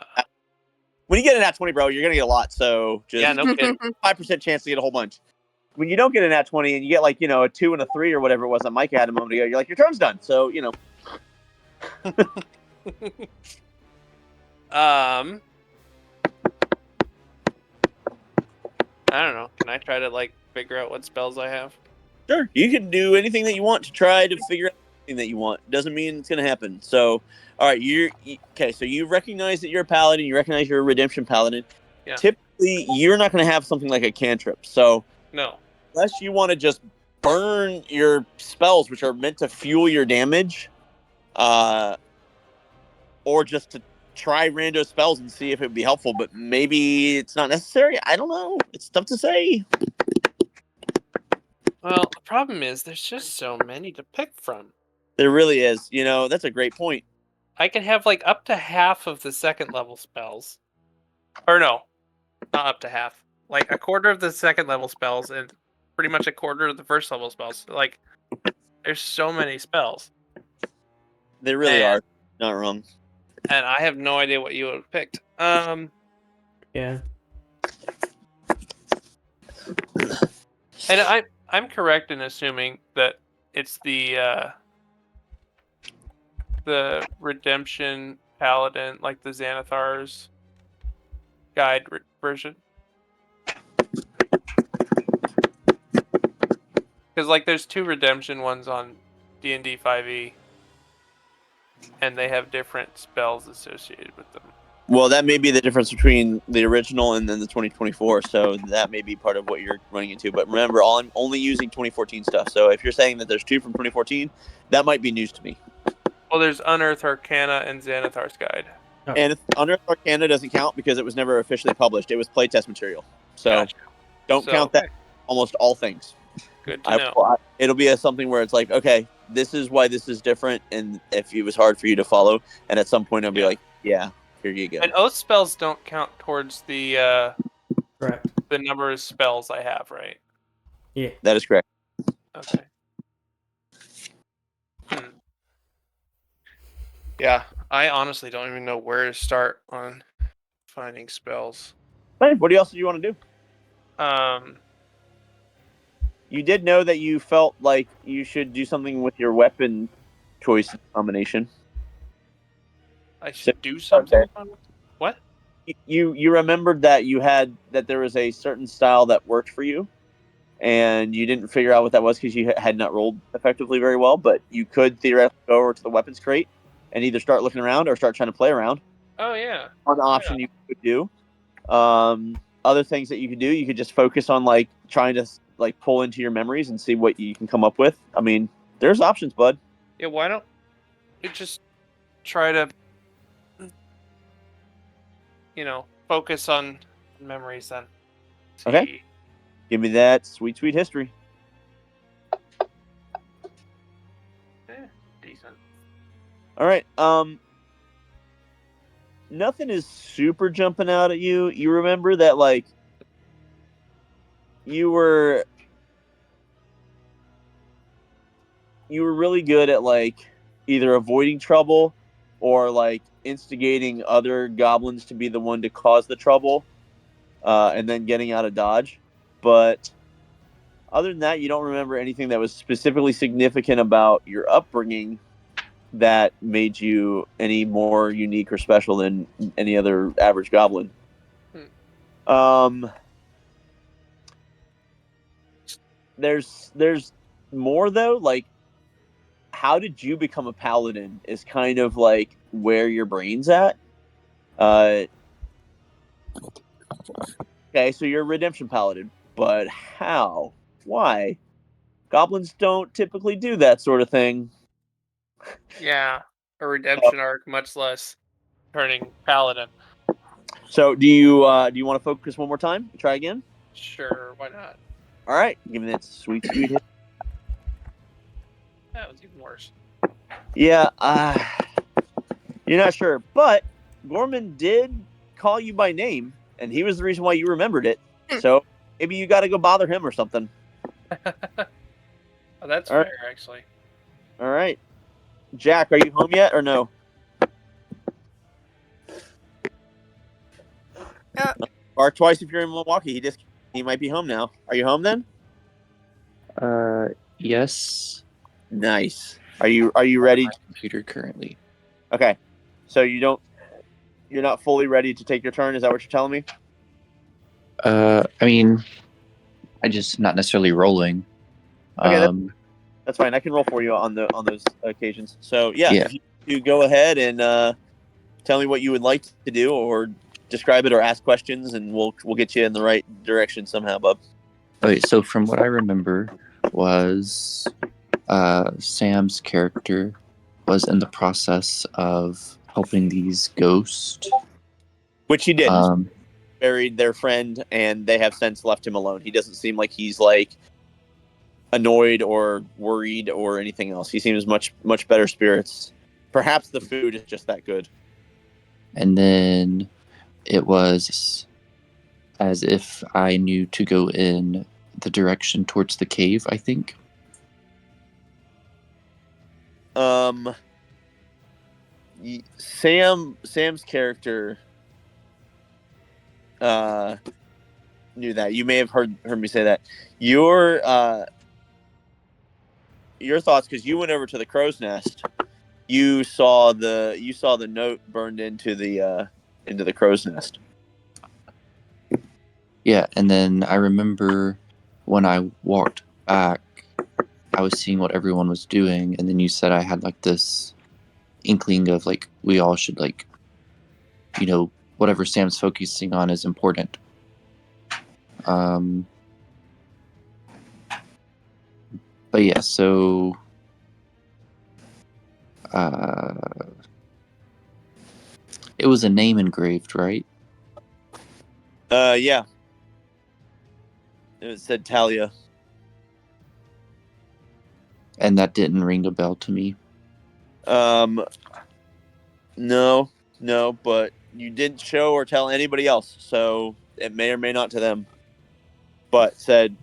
When you get an nat 20, bro, you're gonna get a lot. So just Yeah, no kidding. 5% chance to get a whole bunch. When you don't get a nat 20 and you get like, a 2 and a 3 or whatever it was that Mike had a moment ago, you're like, your turn's done. So, I don't know. Can I try to like figure out what spells I have? sure, you can do anything that you want to try to figure out anything that you want. Doesn't mean it's going to happen. So, all right, okay. So you recognize that you're a paladin. You recognize you're a redemption paladin. Yeah. Typically, you're not going to have something like a cantrip. So No. unless you want to just burn your spells, which are meant to fuel your damage, or just to try rando spells and see if it would be helpful, but maybe it's not necessary. I don't know. It's tough to say. Well, the problem is there's just so many to pick from. There really is. That's a great point. I can have like up to half of the second level spells. Or no, not up to half. Like a quarter of the second level spells and pretty much a quarter of the first level spells. Like, there's so many spells. They really are. Not wrong. And I have no idea what you would have picked. Yeah. And I'm correct in assuming that it's the Redemption Paladin, like the Xanathar's guide version. Because like there's 2 Redemption ones on D&D 5e, and they have different spells associated with them. Well, that may be the difference between the original and then the 2024. So that may be part of what you're running into. But remember, I'm only using 2014 stuff. So if you're saying that there's 2 from 2014, that might be news to me. Well, there's Unearthed Arcana and Xanathar's Guide. Oh. And Unearthed Arcana doesn't count because it was never officially published. It was playtest material. So Gotcha. don't count that. Almost all things. Good to know. It'll be something where it's like, okay, this is why this is different, and if it was hard for you to follow, and at some point I'll be like, yeah, here you go. And oath spells don't count towards the Correct. the number of spells I have, right? Yeah. That is correct. Okay. Yeah, I honestly don't even know where to start on finding spells. Hey, what else do you want to do? You did know that you felt like you should do something with your weapon choice combination. I should do something. What? You remembered that there was a certain style that worked for you, and you didn't figure out what that was because you had not rolled effectively very well, but you could theoretically go over to the weapons crate and either start looking around or start trying to play around. Oh yeah. One option you could do. Other things that you could do, you could just focus on like trying to like pull into your memories and see what you can come up with. I mean, there's options, bud. Yeah. Why don't you just try to, focus on memories then? Okay. See. Give me that sweet, sweet history. Decent. All right. Nothing is super jumping out at you. You remember that like you were really good at like either avoiding trouble or like instigating other goblins to be the one to cause the trouble, and then getting out of dodge. But other than that, you don't remember anything that was specifically significant about your upbringing that made you any more unique or special than any other average goblin. There's more though. Like, how did you become a paladin is kind of like where your brain's at. Okay, so you're a redemption paladin, but how? Why? Goblins don't typically do that sort of thing. Yeah. A redemption arc, much less turning paladin. So do you want to focus one more time? Try again. Sure. Why not? All right, give me that sweet, sweet hit. That was even worse. Yeah, you're not sure, but Gorman did call you by name, and he was the reason why you remembered it. So maybe you got to go bother him or something. Oh, that's All right. fair, actually. All right, Jack, are you home yet or no? Bark twice if you're in Milwaukee. He might be home now. Are you home then? Yes. Nice. Are you ready? My computer currently. Okay, so you're not fully ready to take your turn. Is that what you're telling me? I mean, I just not necessarily rolling. Okay, that's fine. I can roll for you on those occasions. So yeah. Yeah. If you go ahead and tell me what you would like to do, or describe it, or ask questions, and we'll get you in the right direction somehow, bub. Okay, so from what I remember was Sam's character was in the process of helping these ghosts. Which he did. Um, Buried their friend, and they have since left him alone. He doesn't seem like he's like annoyed or worried or anything else. He seems much better spirits. Perhaps the food is just that good. and then it was as if I knew to go in the direction towards the cave, I think. Sam's character knew that. You may have heard me say that. Your thoughts, because you went over to the crow's nest. You saw the note burned into the crow's nest. Yeah, and then I remember when I walked back, I was seeing what everyone was doing, and then you said I had like this inkling of like we all should like, whatever Sam's focusing on is important. But yeah, so it was a name engraved, right? Yeah. It said Talia. And that didn't ring a bell to me. No, but you didn't show or tell anybody else, so it may or may not to them. But said,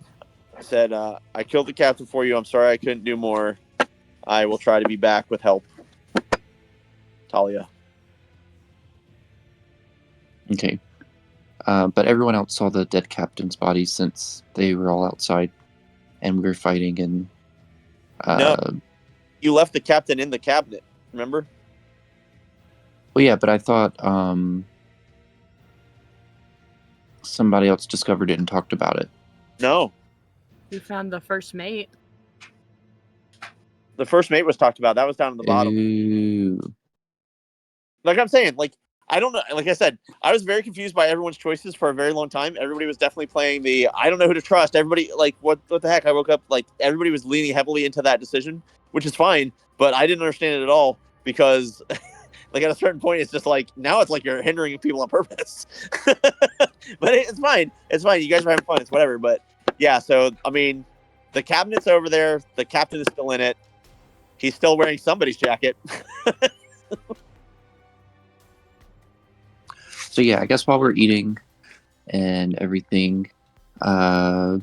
I killed the captain for you. I'm sorry I couldn't do more. I will try to be back with help. Talia. Okay. But everyone else saw the dead captain's body since they were all outside and we were fighting and No. You left the captain in the cabinet, remember? Well, yeah, but I thought somebody else discovered it and talked about it. No. You found the first mate. The first mate was talked about. That was down at the bottom. Ooh. Like I'm saying, like I don't know. Like I said, I was very confused by everyone's choices for a very long time. Everybody was definitely playing the I don't know who to trust. Everybody like what the heck? I woke up like everybody was leaning heavily into that decision, which is fine. But I didn't understand it at all because like at a certain point, it's just like now it's like you're hindering people on purpose. But it's fine. It's fine. You guys are having fun. It's whatever. But yeah. So I mean, the cabinet's over there. The captain is still in it. He's still wearing somebody's jacket. So yeah, I guess while we're eating and everything, so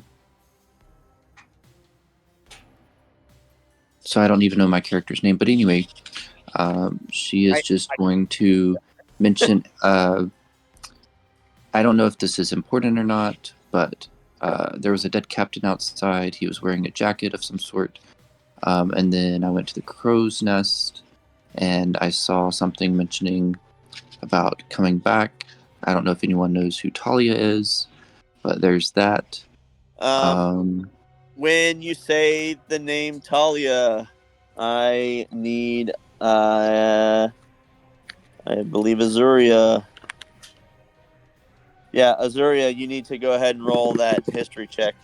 I don't even know my character's name, but anyway, she is just going to mention. I don't know if this is important or not, but there was a dead captain outside. He was wearing a jacket of some sort, and then I went to the crow's nest, and I saw something mentioning about coming back. I don't know if anyone knows who Talia is, but there's that. When you say the name Talia, I need, I believe Azuria. Yeah, Azuria, you need to go ahead and roll that history check.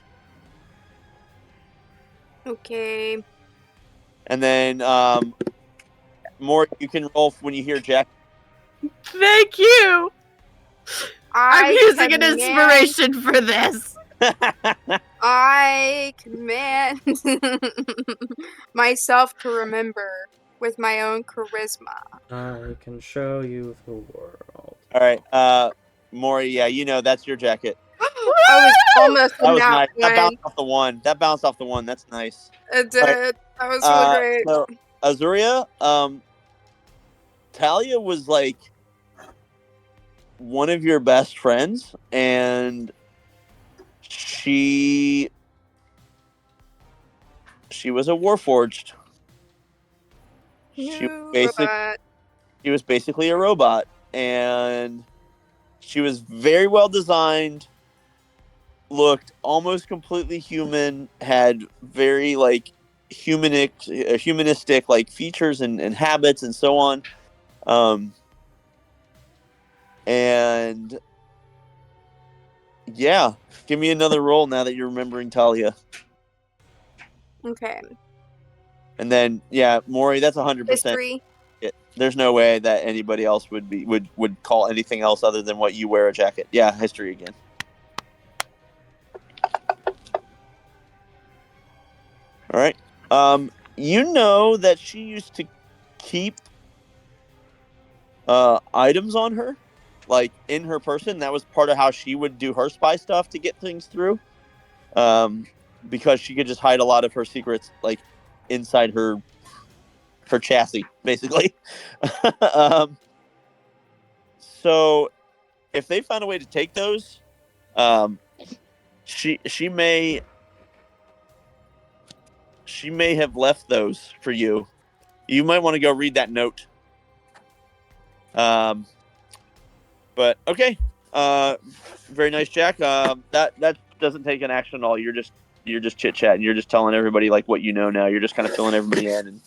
Okay. And then, more you can roll when you hear Jack. Thank you. I'm using an command- inspiration for this. I command myself to remember with my own charisma. I can show you the world. All right, Maury, yeah, you know that's your jacket. I was almost That in was that nice. That one. bounced off the one. That bounced off the one. That's nice. It did. All right. That was really great. So Azuria, Talia was like one of your best friends, and she was a warforged. She was basically a robot, and she was very well designed, looked almost completely human, had very like humanistic like features and habits and so on. And yeah, give me another roll now that you're remembering Talia. Okay. And then yeah, Maury, that's 100%. History. There's no way that anybody else would call anything else other than what you wear a jacket. Yeah, history again. All right. You know that she used to keep items on her, like in her person. That was part of how she would do her spy stuff to get things through. Because she could just hide a lot of her secrets, like inside her chassis, basically. So if they found a way to take those, she may have left those for you. You might want to go read that note. But okay. Very nice, Jack. That doesn't take an action at all. You're just chit chatting. You're just telling everybody like what you know now. You're just kind of filling everybody in and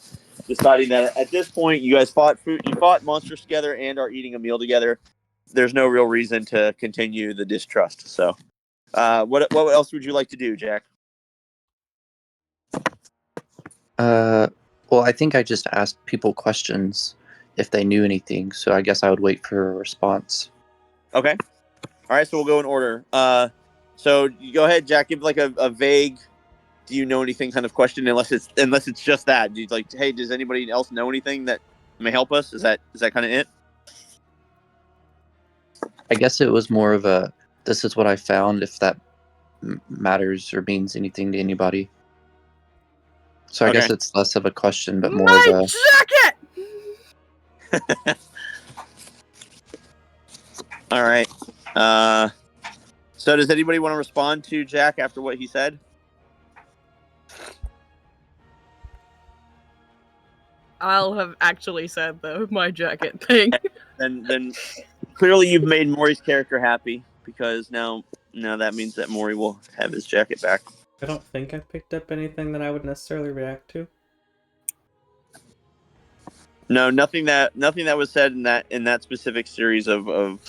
deciding that at this point you guys fought monsters together and are eating a meal together. There's no real reason to continue the distrust. So, what else would you like to do, Jack? Well, I think I just asked people questions if they knew anything, so I guess I would wait for a response. Okay. All right, so we'll go in order. So you go ahead, Jack. Give like a vague, do you know anything kind of question, unless it's just that. Do you like, hey, does anybody else know anything that may help us? Is that kind of it? I guess it was more of a, this is what I found, if that matters or means anything to anybody. So I guess it's less of a question, but more of a... jacket! All right. So does anybody want to respond to Jack after what he said? I'll have actually said my jacket thing. Then clearly you've made Maury's character happy, because now that means that Maury will have his jacket back. I don't think I picked up anything that I would necessarily react to. No, nothing that was said in that specific series of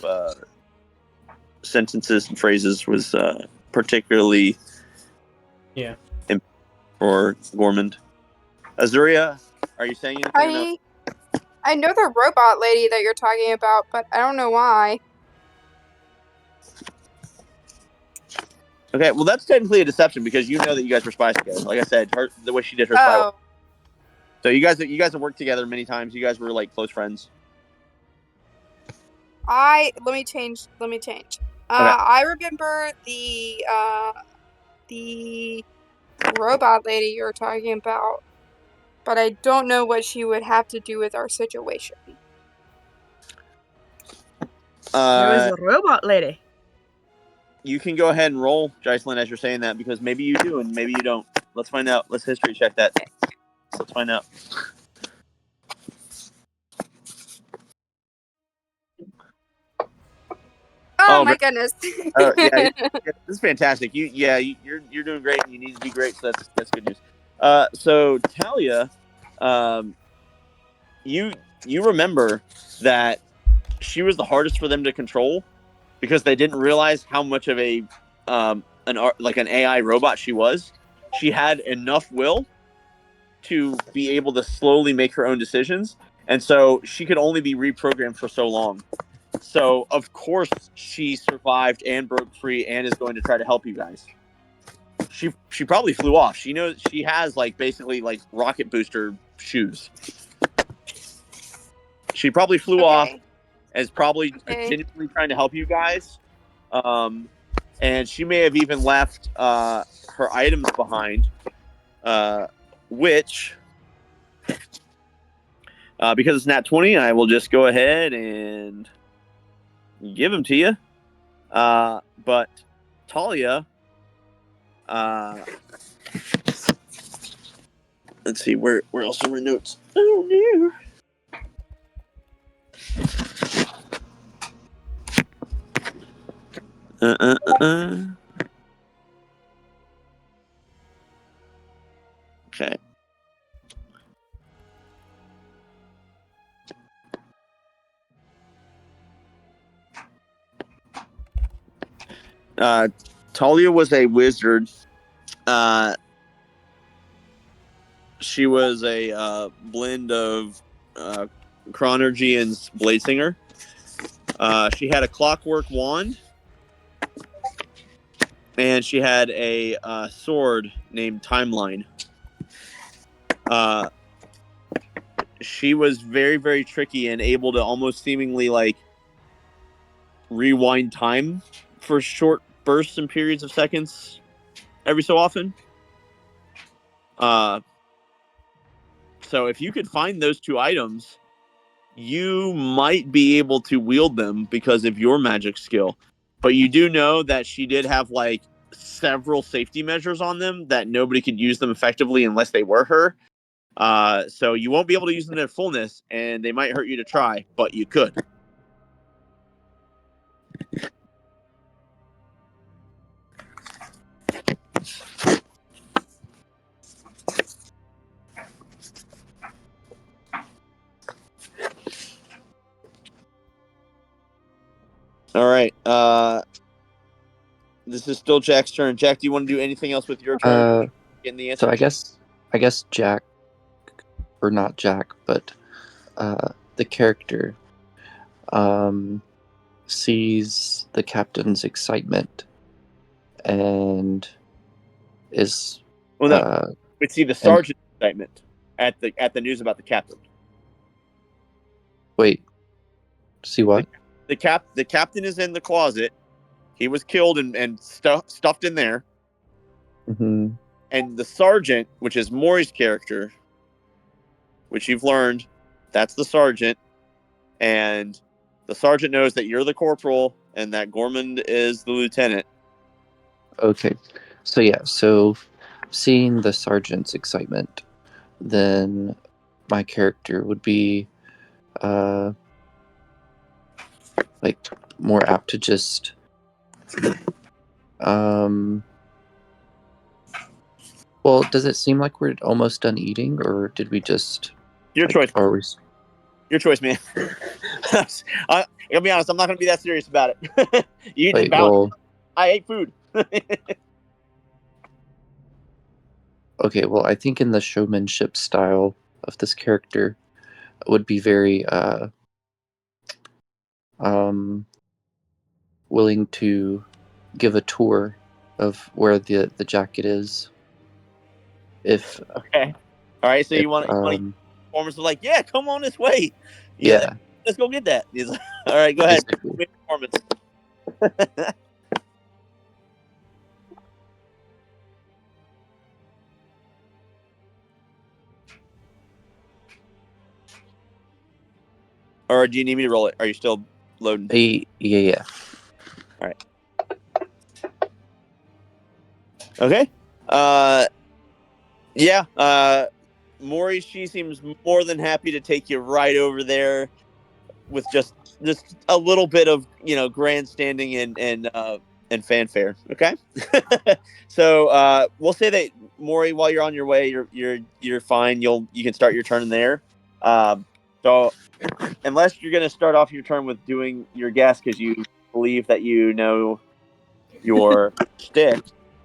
sentences and phrases was particularly Yeah. for Gormand. Azuria, are you saying anything? I know the robot lady that you're talking about, but I don't know why. Okay, well that's technically a deception because you know that you guys were spies together. Like I said, the way she did her spy. Oh, So you guys have worked together many times. You guys were like close friends. let me change. Okay. I remember the robot lady you're talking about, but I don't know what she would have to do with our situation. Who is Uh, the robot lady? you can go ahead and roll, Jocelyn, as you're saying that because maybe you do and maybe you don't. Let's find out. Let's history check that. Let's find out. Oh Oh, my goodness. yeah, this is fantastic. You're doing great, and you need to be great. So that's good news. So Talia, um, you remember that she was the hardest for them to control because they didn't realize how much of an AI robot she was. She had enough will to be able to slowly make her own decisions, and so she could only be reprogrammed for so long. So of course she survived and broke free and is going to try to help you guys. She probably flew off. She knows she has like basically like rocket booster shoes. She probably flew off Okay. and is probably Okay. genuinely trying to help you guys. And she may have even left her items behind, which because it's nat 20, I will just go ahead and give them to you. But Talia, let's see where else are my notes. Oh no. Okay. Talia was a wizard. She was a blend of Chronergy and Bladesinger. She had a clockwork wand, and she had a sword named Timeline. She was very, very tricky and able to almost seemingly like rewind time for short bursts and periods of seconds every so often. So if you could find those two items, you might be able to wield them because of your magic skill. But you do know that she did have like several safety measures on them that nobody could use them effectively unless they were her. So you won't be able to use them in their fullness, and they might hurt you to try, but you could. All right. This is still Jack's turn. Jack, do you want to do anything else with your turn? Getting the answer. So I guess Jack, or not Jack, but the character sees the captain's excitement and is Well, no. We see the and sergeant's excitement at the news about the captain. wait, see what? The captain is in the closet. He was killed and stuffed in there. Mm-hmm. And the sergeant, which is Maury's character, which you've learned, that's the sergeant. And the sergeant knows that you're the corporal and that Gormand is the lieutenant. Okay, so yeah, so seeing the sergeant's excitement, then my character would be like more apt to just Well, does it seem like we're almost done eating, or did we just? Your choice. Are we? Your choice, man. I'll be honest. I'm not going to be that serious about it. You eat Wait, in balance. well, I ate food. okay. Well, I think in the showmanship style of this character would be very willing to give a tour of where the jacket is. If Okay. All right. So if you want performance like, yeah, come on this way. yeah, Let's go get that. He's like, all right, go ahead. basically. Performance. Or do you need me to roll it? Are you still loading? Yeah. All right. Okay. Yeah. Maury, she seems more than happy to take you right over there with just a little bit of grandstanding and fanfare. Okay. So we'll say that Maury, while you're on your way, you're fine. You can start your turn there. So unless you're gonna start off your turn with doing your guess because you believe that you know your stick,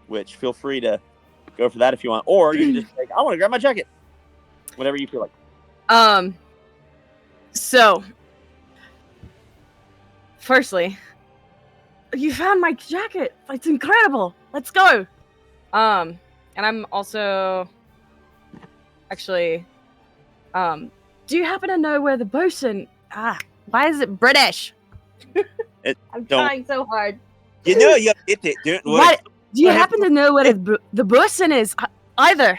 which feel free to go for that if you want, or you can just say, I want to grab my jacket. Whatever you feel like. So, firstly, you found my jacket. It's incredible. Let's go. And I'm also actually, do you happen to know where the bosun? Why is it British? I'm trying so hard. You know you get it, dude. What? Do you happen to know where the bosun is? Either.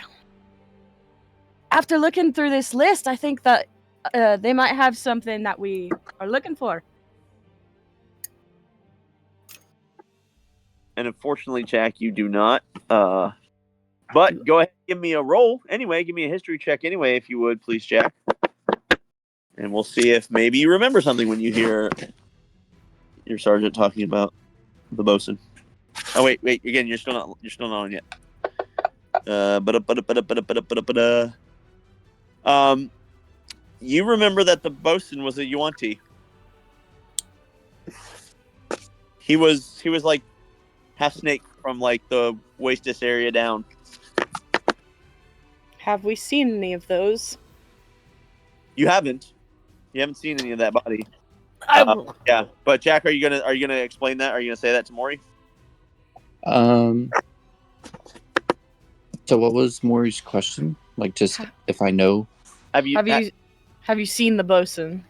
After looking through this list, I think that they might have something that we are looking for. And unfortunately, Jack, you do not. But go ahead, give me a roll anyway. Give me a history check anyway, if you would, please, Jack. And we'll see if maybe you remember something when you hear your sergeant talking about the bosun. Oh wait, again, you're still not on yet. You remember that the bosun was a Yuan-Ti. He was like half snake from like the waist area down. Have we seen any of those? You haven't seen any of that body. I will. Yeah, but Jack, are you gonna explain that? Are you gonna say that to Maury? So what was Maury's question? Like, just if I know. Have you seen the bosun?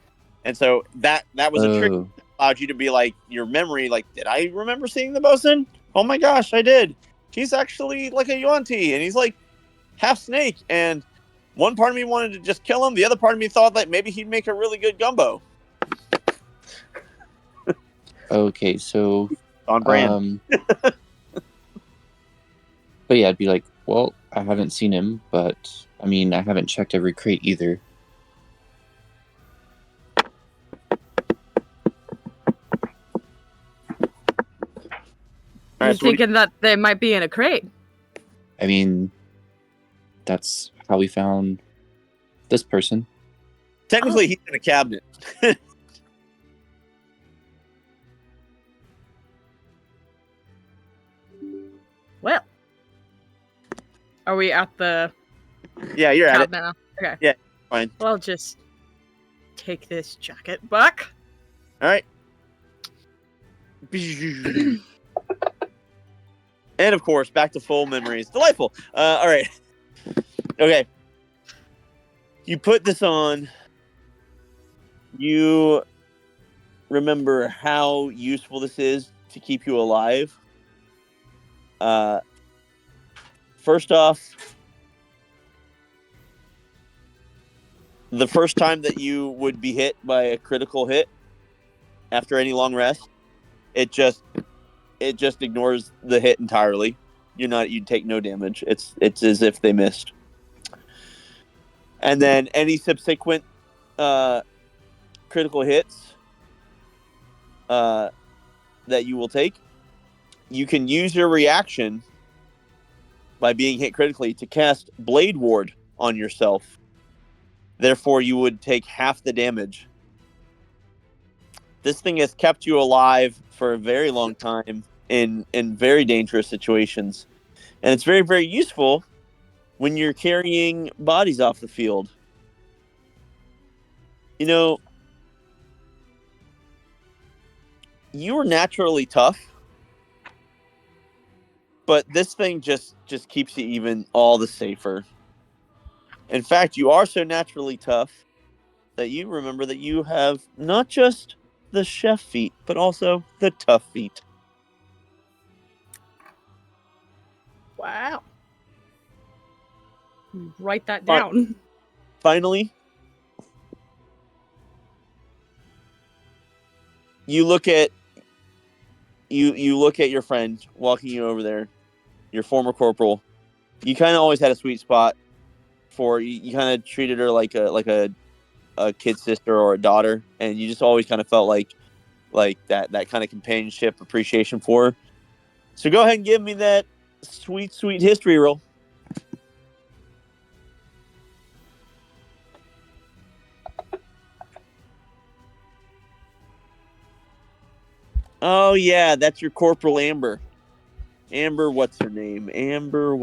And so that was a trick that allowed you to be like your memory. Like, did I remember seeing the bosun? Oh my gosh, I did. He's actually like a Yuan-Ti, and he's like half snake. And one part of me wanted to just kill him. The other part of me thought that maybe he'd make a really good gumbo. Okay, so on brand. But yeah, I'd be like, well, I haven't seen him, but I mean, I haven't checked every crate either. You're thinking that they might be in a crate? I mean, that's how we found this person. Technically, he's in a cabinet. Well, are we at the? Yeah, you're at it now. Okay. Yeah, fine. Well, just take this jacket back. All right. And of course, back to full memories. Delightful. All right. Okay. You put this on. You remember how useful this is to keep you alive. First off, the first time that you would be hit by a critical hit after any long rest, it just ignores the hit entirely. You take no damage. It's as if they missed. And then any subsequent critical hits that you will take, you can use your reaction by being hit critically to cast Blade Ward on yourself. Therefore, you would take half the damage. This thing has kept you alive for a very long time in very dangerous situations. And it's very, very useful when you're carrying bodies off the field. You know, you are naturally tough, but this thing just keeps you even all the safer. In fact, you are so naturally tough that you remember that you have not just the chef feat, but also the tough feat. Wow. Write that down. Finally, you look at your friend walking you over there, your former corporal. You kind of always had a sweet spot for you. Kind of treated her like a kid sister or a daughter, and you just always kind of felt like that kind of companionship, appreciation for her. So go ahead and give me that sweet history roll. Oh yeah, that's your Corporal Amber. Amber, what's her name? Amber.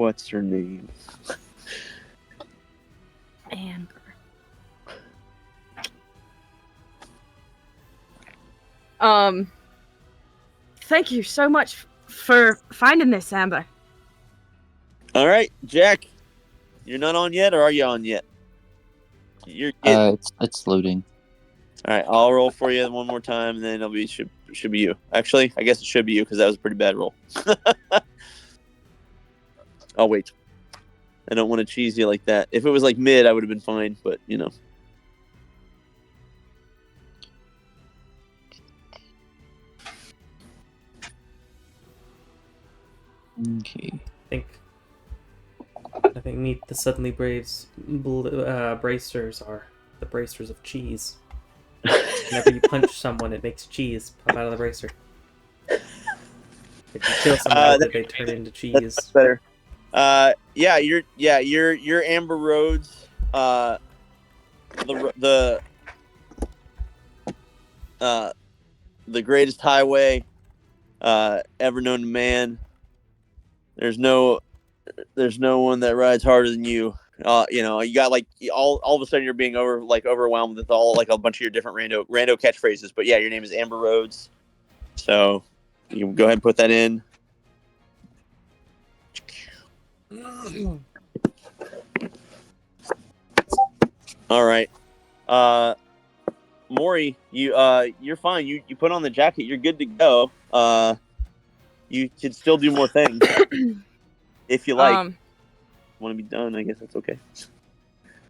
Thank you so much for finding this, Amber. All right, Jack, you're not on yet, or are you on yet? You're It's loading. All right, I'll roll for you one more time, and then should be you. Actually, I guess it should be you because that was a pretty bad roll. I'll wait. I don't want to cheese you like that. If it was like mid, I would have been fine, but you know. Okay. I think Meet the Suddenly Braves bracers are the bracers of cheese. Whenever you punch someone, it makes cheese pop out of the bracer. If you kill someone, they turn into cheese. That's better. You're Amber Rhodes. The greatest highway ever known to man. There's no one that rides harder than you. You got like all of a sudden you're being overwhelmed with all like a bunch of your different rando catchphrases. But yeah, your name is Amber Rhodes. So you can go ahead and put that in. All right. Maury, you're fine. You put on the jacket, you're good to go. You could still do more things if you like. Want to be done, I guess that's okay.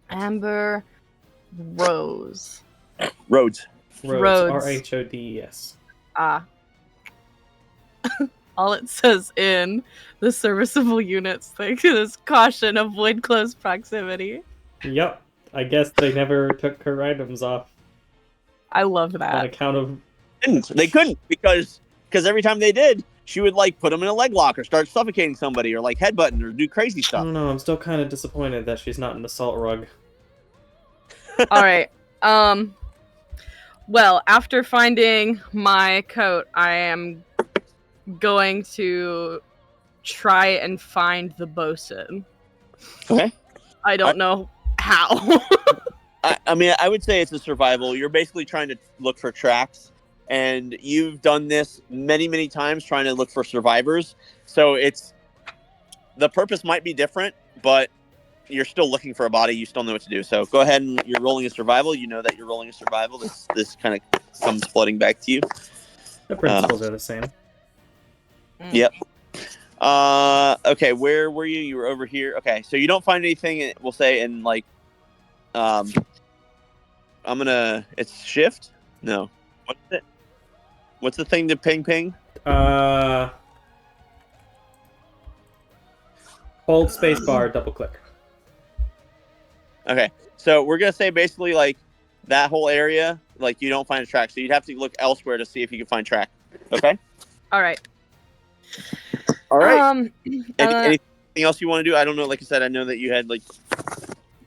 Amber Rose. Rhodes. Rhodes. RHODES. All it says in the serviceable units thing is caution, avoid close proximity. Yep. I guess they never took her items off. I love On that. account of... They couldn't because every time they did, she would like put them in a leg lock or start suffocating somebody or like headbutting or do crazy I stuff. don't know, I'm still kind of disappointed that she's not an assault rug. All right. Well, after finding my coat, I am going to try and find the bosun. Okay. I don't know how. I mean, I would say it's a survival. You're basically trying to look for tracks, and you've done this many, many times trying to look for survivors. So the purpose might be different, but you're still looking for a body. You still know what to do. So go ahead and you're rolling a survival. You know that you're rolling a survival. This kind of comes flooding back to you. The principles are the same. Yep. Okay, where were you? You were over here. Okay, so you don't find anything, we'll say, in like, it's shift? No. What's it? What's the thing to ping? Hold space bar, double click. Okay, so we're going to say basically like that whole area, like you don't find a track. So you'd have to look elsewhere to see if you can find track. Okay? All right. All right. Anything else you want to do? I don't know. Like I said, I know that you had like.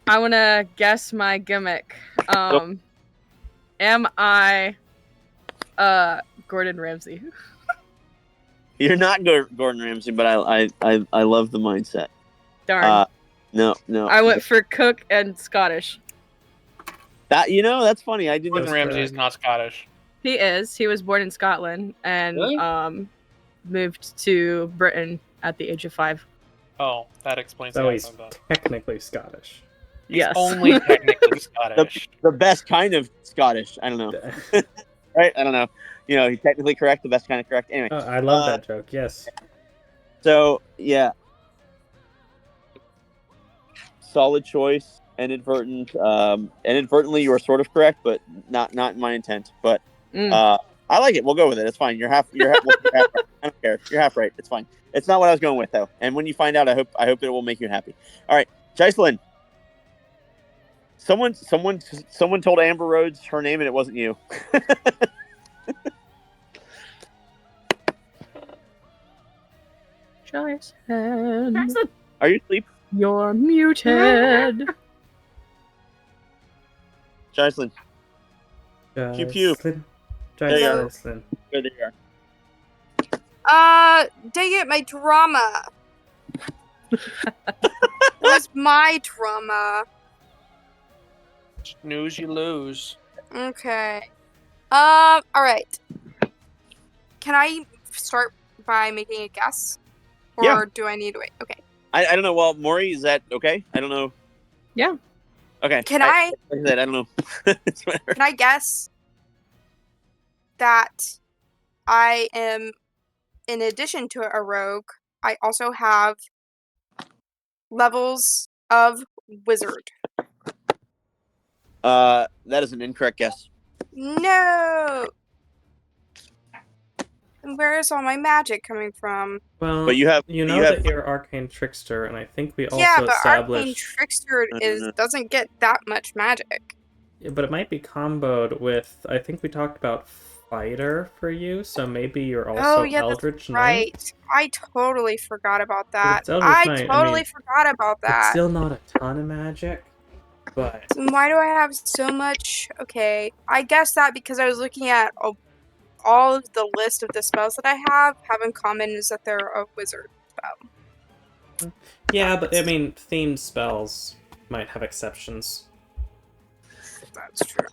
I want to guess my gimmick. Am I Gordon Ramsay? You're not Gordon Ramsay, but I love the mindset. Darn. No. I went for cook and Scottish. That that's funny. I didn't. Gordon Ramsay is not Scottish. He is. He was born in Scotland and Really? moved to Britain at the age of 5. Oh, that explains So the he's accent then. technically Scottish. He's Yes. only technically Scottish. The best kind of Scottish. I don't know. Right? I don't know. He's technically correct. The best kind of correct. Anyway. Oh, I love that joke. Yes. So yeah. Solid choice. Inadvertently, you were sort of correct, but not in my intent. But I like it. We'll go with it. It's fine. You're half right. I don't care. You're half right. It's fine. It's not what I was going with though. And when you find out, I hope that it will make you happy. All right, Jocelyn. Someone told Amber Rhodes her name and it wasn't you. Jason, Are you asleep, you're muted. Jocelyn? Pew pew. There you are. Jocelyn. There you are. Dang it, my drama. It was my drama. Snooze, you lose. Okay. Alright. Can I start by making a guess? Or Yeah. do I need to wait? Okay. I don't know. Well, Maury, is that okay? I don't know. Yeah. Okay. Can I Like I said, I don't know. It's whatever. can I guess that I am, in addition to a rogue, I also have levels of wizard? That is an incorrect guess. No! And where is all my magic coming from? Well, But you have- that you're Arcane Trickster, and I think we also Yeah, but Arcane established. Trickster doesn't get that much magic. Yeah, but it might be comboed with. I think we talked about Fighter for you, so maybe you're also Eldritch Knight. Right. I totally forgot about that. it's Eldritch I Knight, I totally mean, forgot about It's that. still not a ton of magic, but So why do I have so much? Okay, I guess that because I was looking at all of the list of the spells that I have in common is that they're a wizard spell. yeah, but I mean, themed spells might have exceptions. That's true.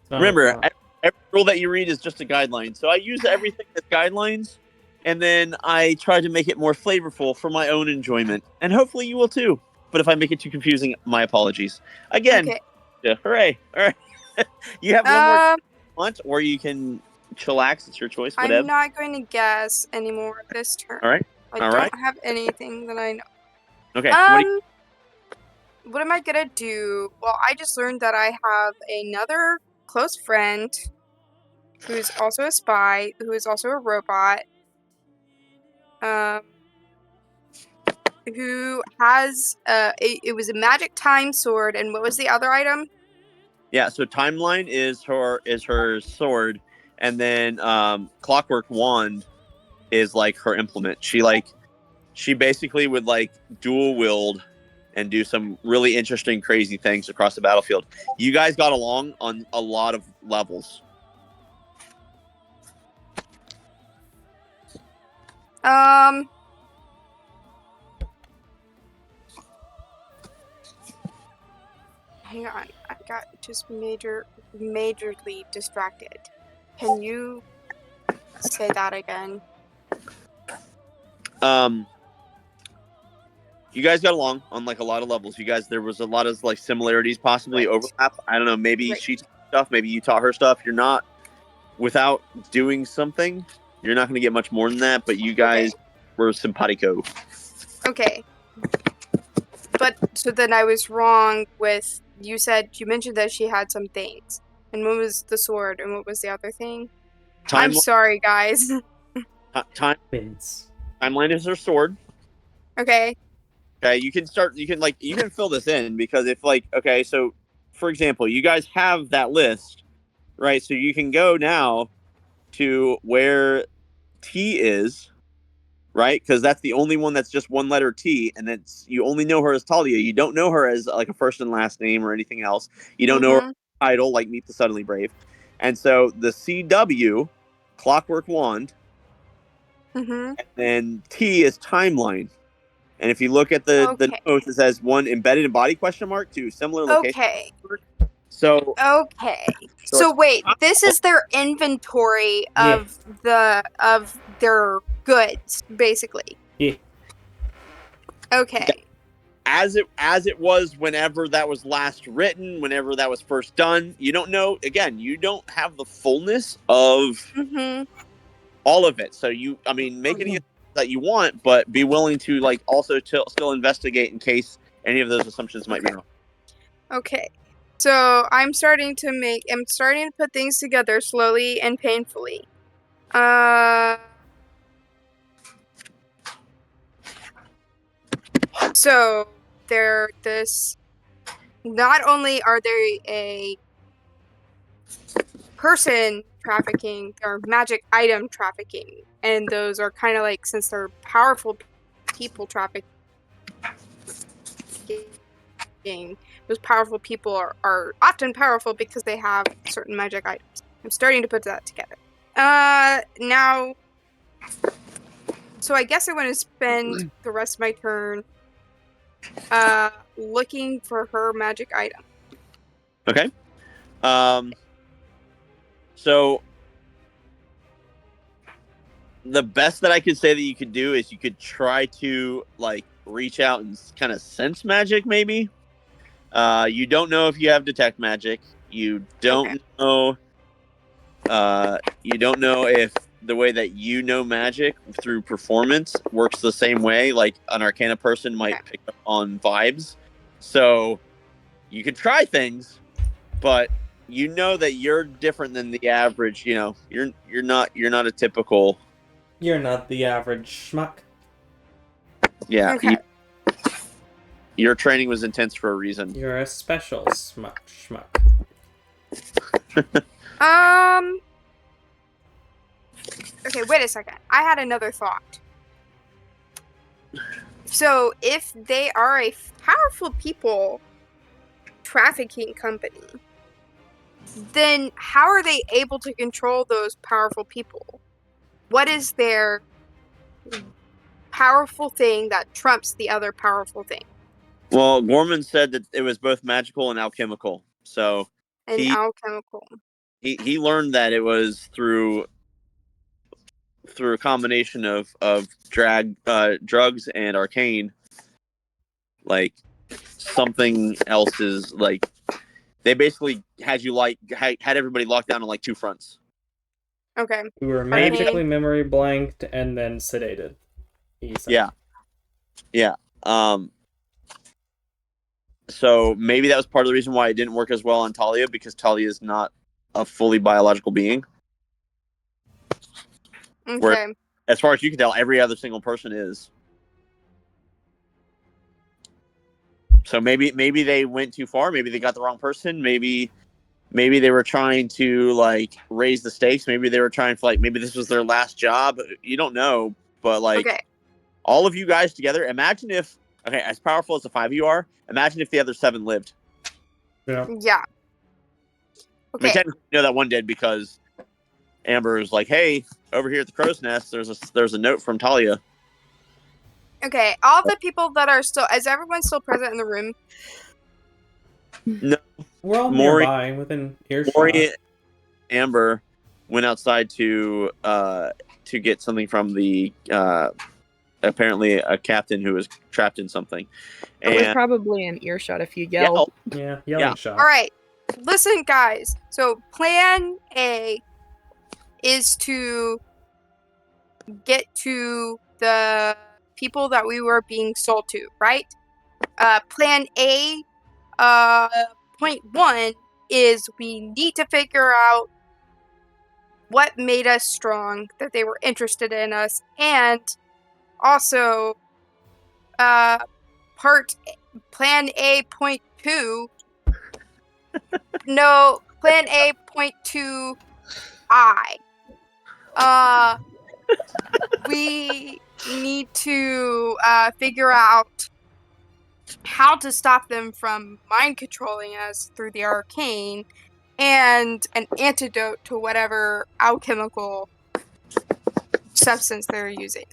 So, Remember, every rule that you read is just a guideline. So I use everything as guidelines, and then I try to make it more flavorful for my own enjoyment. And hopefully you will too. But if I make it too confusing, my apologies. Again, Okay. yeah, hooray. All right. You have one more month, or you can chillax. It's your choice, whatever. I'm not going to guess anymore this turn. All right. I All don't right. have anything that I know. Okay. What am I gonna do? Well, I just learned that I have another close friend who is also a spy, who is also a robot, who has it was a magic time sword, and what was the other item? Yeah, so Timeline is her sword, and then Clockwork Wand is like her implement. She basically would like dual wield and do some really interesting, crazy things across the battlefield. You guys got along on a lot of levels. Hang on, I got just majorly distracted. Can you say that again? You guys got along on like a lot of levels. There was a lot of like similarities, possibly overlap. I don't know. Maybe she taught stuff. Maybe you taught her stuff. You're not, without doing something, you're not going to get much more than that. But you guys were simpatico. Okay. But so then I was wrong with you mentioned that she had some things. And what was the sword and what was the other thing? I'm sorry, guys. Timeline is her sword. Okay. Okay, you can fill this in because if so for example, you guys have that list, right? So you can go now to where T is, right? Because that's the only one that's just one letter T, and that's you only know her as Talia. You don't know her as like a first and last name or anything else. You don't know her title like Meet the Suddenly Brave. And so the CW, Clockwork Wand, Mm-hmm. and then T is timeline. And if you look at the Okay. notes, it says one embedded in body question mark, two similar location. Okay. So Okay. So So it's wait, this is their inventory of their goods, basically. Yeah. Okay. as it was whenever that was last written, whenever that was first done. You don't know. Again, you don't have the fullness of Mm-hmm. all of it. So make any that you want, but be willing to like also still investigate in case any of those assumptions might be wrong. Okay. So I'm starting to put things together slowly and painfully. So they're this. Not only are they a person trafficking, they're magic item trafficking, and those are kind of like, since they're powerful people trafficking, those powerful people are often powerful because they have certain magic items. I'm starting to put that together. Now, so I guess I want to spend the rest of my turn looking for her magic item. Okay. So the best that I could say that you could do is you could try to like reach out and kind of sense magic, maybe. You don't know if you have detect magic. You don't know. You don't know if the way that you know magic through performance works the same way. Like an Arcana person might pick up on vibes. So you could try things, but you know that you're different than the average. You know, you're not a typical. You're not the average schmuck. Yeah. Okay. Your training was intense for a reason. You're a special schmuck. Okay, wait a second. I had another thought. So, if they are a powerful people trafficking company, then how are they able to control those powerful people? What is their powerful thing that trumps the other powerful thing? Well, Gorman said that it was both magical and alchemical. So An alchemical. he learned that it was through a combination of drugs and arcane. Like something else is like they basically had you like had everybody locked down on like two fronts. Okay. We were magically memory blanked and then sedated. Yeah. So maybe that was part of the reason why it didn't work as well on Talia, because Talia is not a fully biological being. Okay. Where, as far as you can tell, every other single person is. So maybe they went too far. Maybe they got the wrong person. Maybe they were trying to like raise the stakes. Maybe they were trying to like maybe this was their last job. You don't know, but like all of you guys together. Imagine if as powerful as the 5 of you are. Imagine if the other 7 lived. Yeah. Okay. I mean, technically, you know that one did because Amber is like, "Hey, over here at the crow's nest, there's a note from Talia." Okay, all the people that are still, is everyone still present in the room? No, we're all nearby within earshot. Maury and Amber went outside to get something from the apparently a captain who was trapped in something. And we're probably in earshot if you yell. Yelling shot. All right, listen, guys. So plan A is to get to the people that we were being sold to, right? Plan A, point 1 is we need to figure out what made us strong, that they were interested in us, and also, plan A point 2. No, plan A point 2. We need to figure out how to stop them from mind controlling us through the arcane, and an antidote to whatever alchemical substance they're using.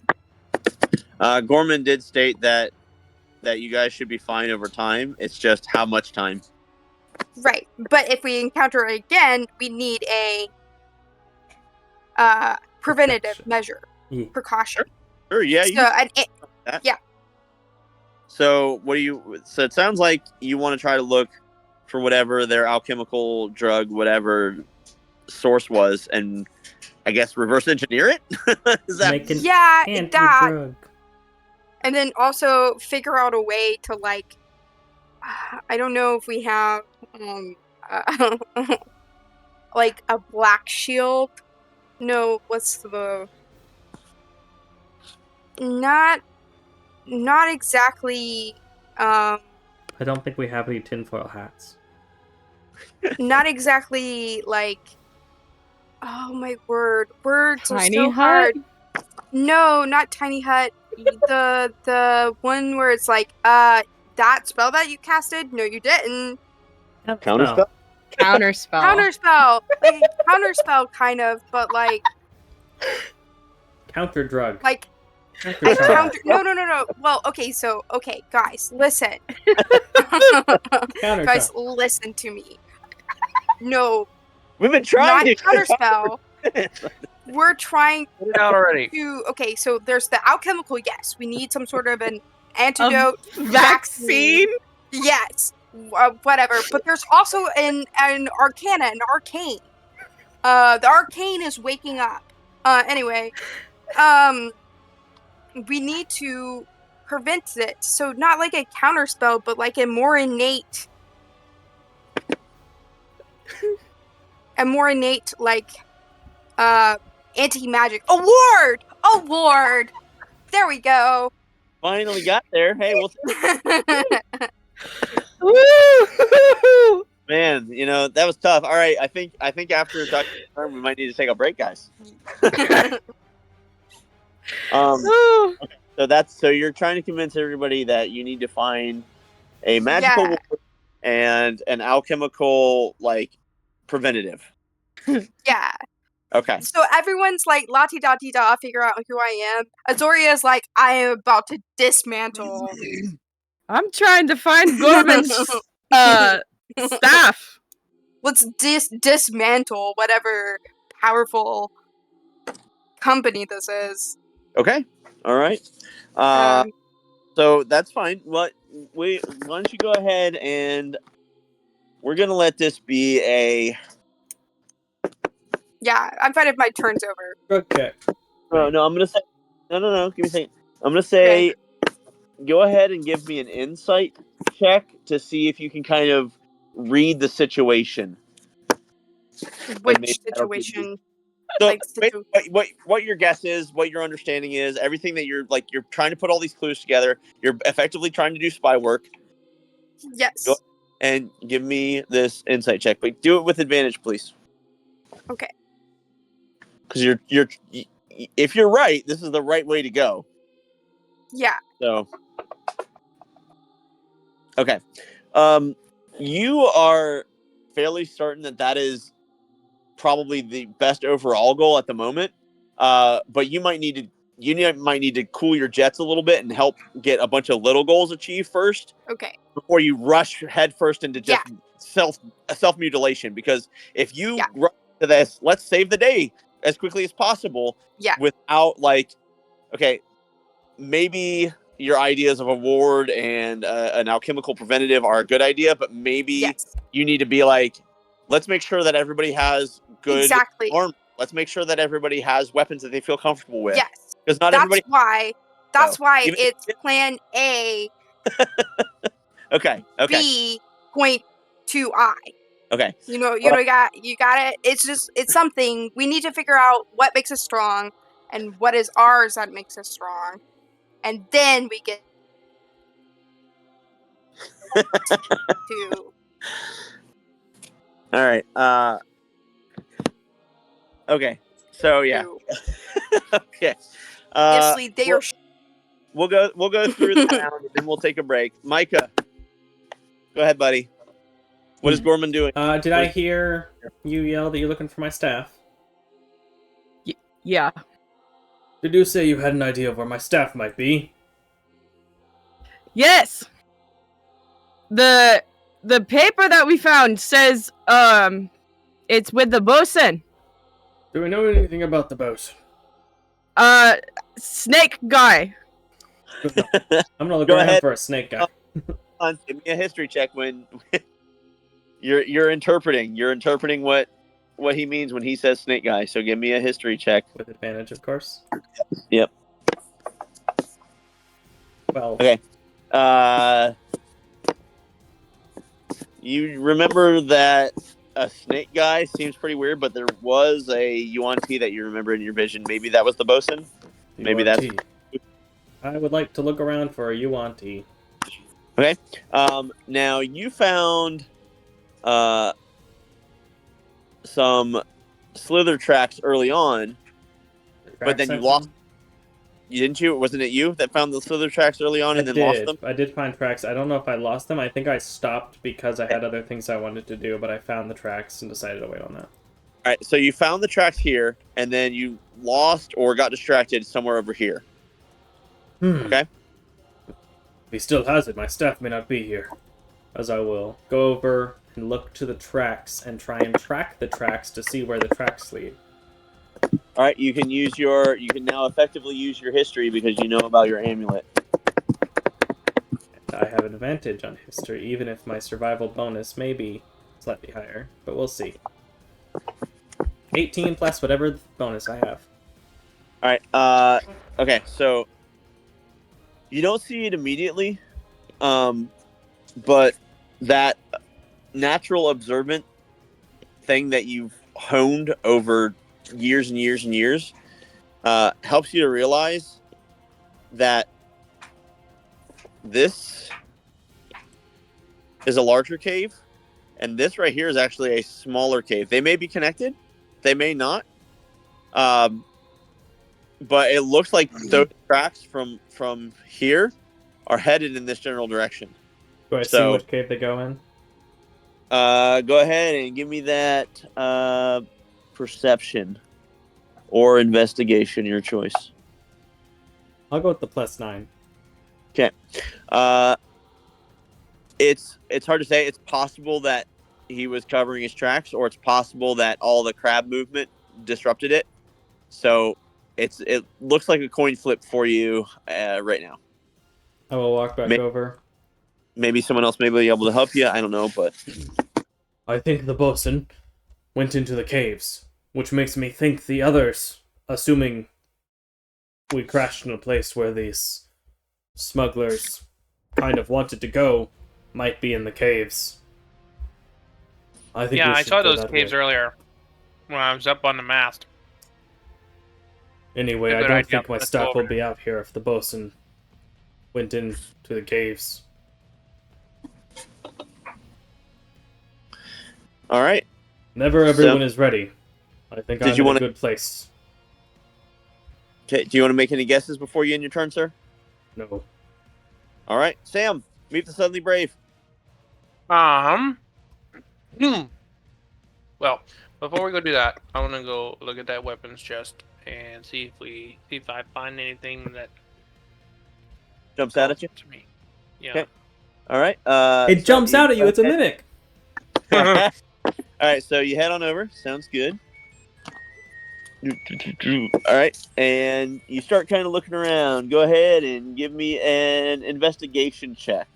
Gorman did state that you guys should be fine over time. It's just how much time. Right, but if we encounter it again, we need a preventative Protection. measure, Yeah. precaution. Sure, yeah. So, That. yeah. So what do you? So it sounds like you want to try to look for whatever their alchemical drug, whatever source was, and I guess reverse engineer it. Is that? Make an Yeah, that. anti-drug. And then also figure out a way to, like, I don't know if we have like a black shield. No, what's the not exactly I don't think we have any tinfoil hats. not exactly like, oh my word, words Tiny are so hut? hard. No, not tiny hut. The one where it's like that spell that you casted. No, you didn't. Counterspell? Counterspell. Counterspell, like a counterspell kind of, but like Counter drug. like Counter a charge. counter. No. Well, okay, guys, listen. Counter Guys, charge. listen to me. No, We've been trying not to counterspell. We're trying Put it out already. to. Okay, so there's the alchemical. Yes, we need some sort of an antidote. Vaccine? Yes, whatever. But there's also an arcana, an arcane. The arcane is waking up. Anyway, we need to prevent it. So not like a counterspell, but like a more innate, like, anti-magic. Award! There we go. Finally got there. Hey, well, Woo! man, that was tough. All right, I think after Dr. Turn, we might need to take a break, guys. Woo! So you're trying to convince everybody that you need to find a magical Yeah. ward and an alchemical, like, preventative. Yeah. Okay. So everyone's like, la-ti-da-ti-da, figure out who I am. Azoria's like, I am about to dismantle. I'm trying to find Gorman's staff. Let's dismantle whatever powerful company this is. Okay. All right. So that's fine. Why don't you go ahead and we're gonna let this be a. Yeah, I'm fine if my turn's over. Drug check. No, I'm gonna say. No. Give me a second. I'm gonna say. Go ahead and give me an insight check to see if you can kind of read the situation. Which situation? So Like, what your guess is, what your understanding is, everything that you're trying to put all these clues together. You're effectively trying to do spy work. Yes. Go and give me this insight check, but do it with advantage, please. Okay. Because if you're right, this is the right way to go. Yeah. So, okay. You are fairly certain that is probably the best overall goal at the moment. But you might need to cool your jets a little bit and help get a bunch of little goals achieved first. Okay. Before you rush headfirst into just self mutilation, because if you rush to this, let's save the day as quickly as possible. Yeah. Without maybe your ideas of a ward and an alchemical preventative are a good idea, but maybe you need to be like, let's make sure that everybody has good armor. Let's make sure that everybody has weapons that they feel comfortable with. Yes. Because not everybody. That's why it's plan A. Okay. B point 2I. Okay. You got it. It's something we need to figure out what makes us strong and what is ours that makes us strong, and then we get to. All right. Okay. So yeah. Okay. Obviously, they are We'll go through the round and then we'll take a break. Micah, go ahead, buddy. What is Gorman doing? Did I hear you yell that you're looking for my staff? Yeah. Did you say you had an idea of where my staff might be? Yes. The paper that we found says it's with the bosun. Do we know anything about the boat? Snake guy. I'm gonna look Go around ahead. for a snake guy. Give me a history check when you're interpreting. You're interpreting what he means when he says snake guy. So give me a history check. With advantage, of course. Yep. 12. Okay. You remember that a snake guy seems pretty weird, but there was a Yuan-Ti that you remember in your vision. Maybe that was the bosun. Maybe that's Yuan-Ti. I would like to look around for a Yuan-Ti. okay. Now you found some slither tracks early on, but then you lost. Didn't you? Wasn't it you that found the slither tracks early on and then lost them? I did find tracks. I don't know if I lost them. I think I stopped because I had other things I wanted to do, but I found the tracks and decided to wait on that. All right, so you found the tracks here, and then you lost or got distracted somewhere over here. Okay. If he still has it, my staff may not be here. As I will go over and look to the tracks and try and track the tracks to see where the tracks lead. All right, you can now effectively use your history because you know about your amulet. I have an advantage on history, even if my survival bonus may be slightly higher, but we'll see. 18 plus whatever bonus I have. All right. Okay, so you don't see it immediately, but that natural observant thing that you've honed over years and years and years helps you to realize that this is a larger cave and this right here is actually a smaller cave. They may be connected, they may not, but it looks like those tracks from here are headed in this general direction. Do I see which cave they go in? Go ahead and give me that perception or investigation, your choice. I'll go with the +9. Okay. It's hard to say. It's possible that he was covering his tracks, or it's possible that all the crab movement disrupted it. So it looks like a coin flip for you right now. I will walk back over. Maybe someone else may be able to help you. I don't know, but I think the bosun went into the caves, which makes me think the others, assuming we crashed in a place where these smugglers kind of wanted to go, might be in the caves. I think I saw those caves earlier when I was up on the mast. Anyway, I don't think my staff will be out here if the bosun went into the caves. all right. Never everyone is ready. I think I'm in a good place. Okay, do you want to make any guesses before you end your turn, sir? No. All right, Sam, meet the suddenly brave. Well, before we go do that, I want to go look at that weapons chest and see if I find anything that Jumps out at you. to me. Yeah. Okay. All right. It jumps out at you. It's a mimic. All right, so you head on over. Sounds good. All right, and you start kind of looking around. Go ahead and give me an investigation check.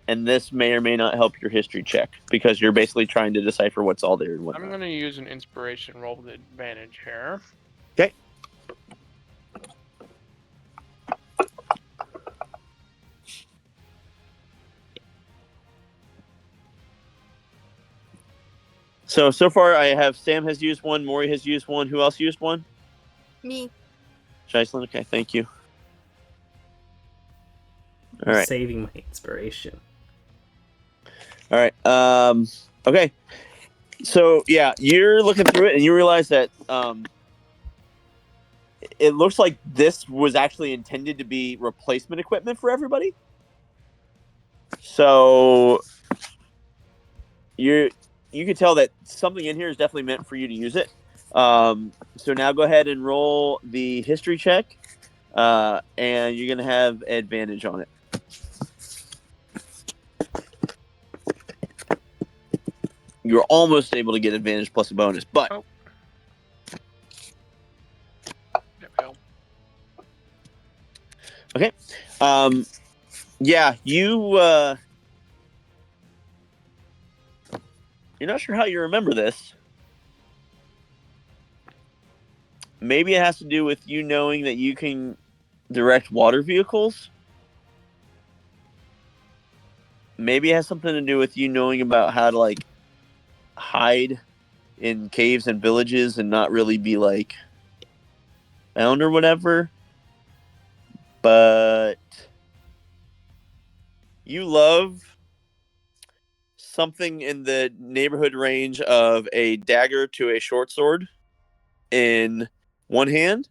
And this may or may not help your history check because you're basically trying to decipher what's all there and whatnot. I'm going to use an inspiration roll with advantage here. Okay. So far I have Sam has used one, Maury has used one. Who else used one? Me. Shicelin, okay, thank you. All right. Saving my inspiration. All right. Okay. So yeah, you're looking through it and you realize that it looks like this was actually intended to be replacement equipment for everybody. So you can tell that something in here is definitely meant for you to use it. So now go ahead and roll the history check, and you're gonna have advantage on it. You're almost able to get advantage plus a bonus, but Oh. okay. Yeah, you're not sure how you remember this. Maybe it has to do with you knowing that you can direct water vehicles. Maybe it has something to do with you knowing about how to like hide in caves and villages and not really be like found or whatever. But you love something in the neighborhood range of a dagger to a short sword in one hand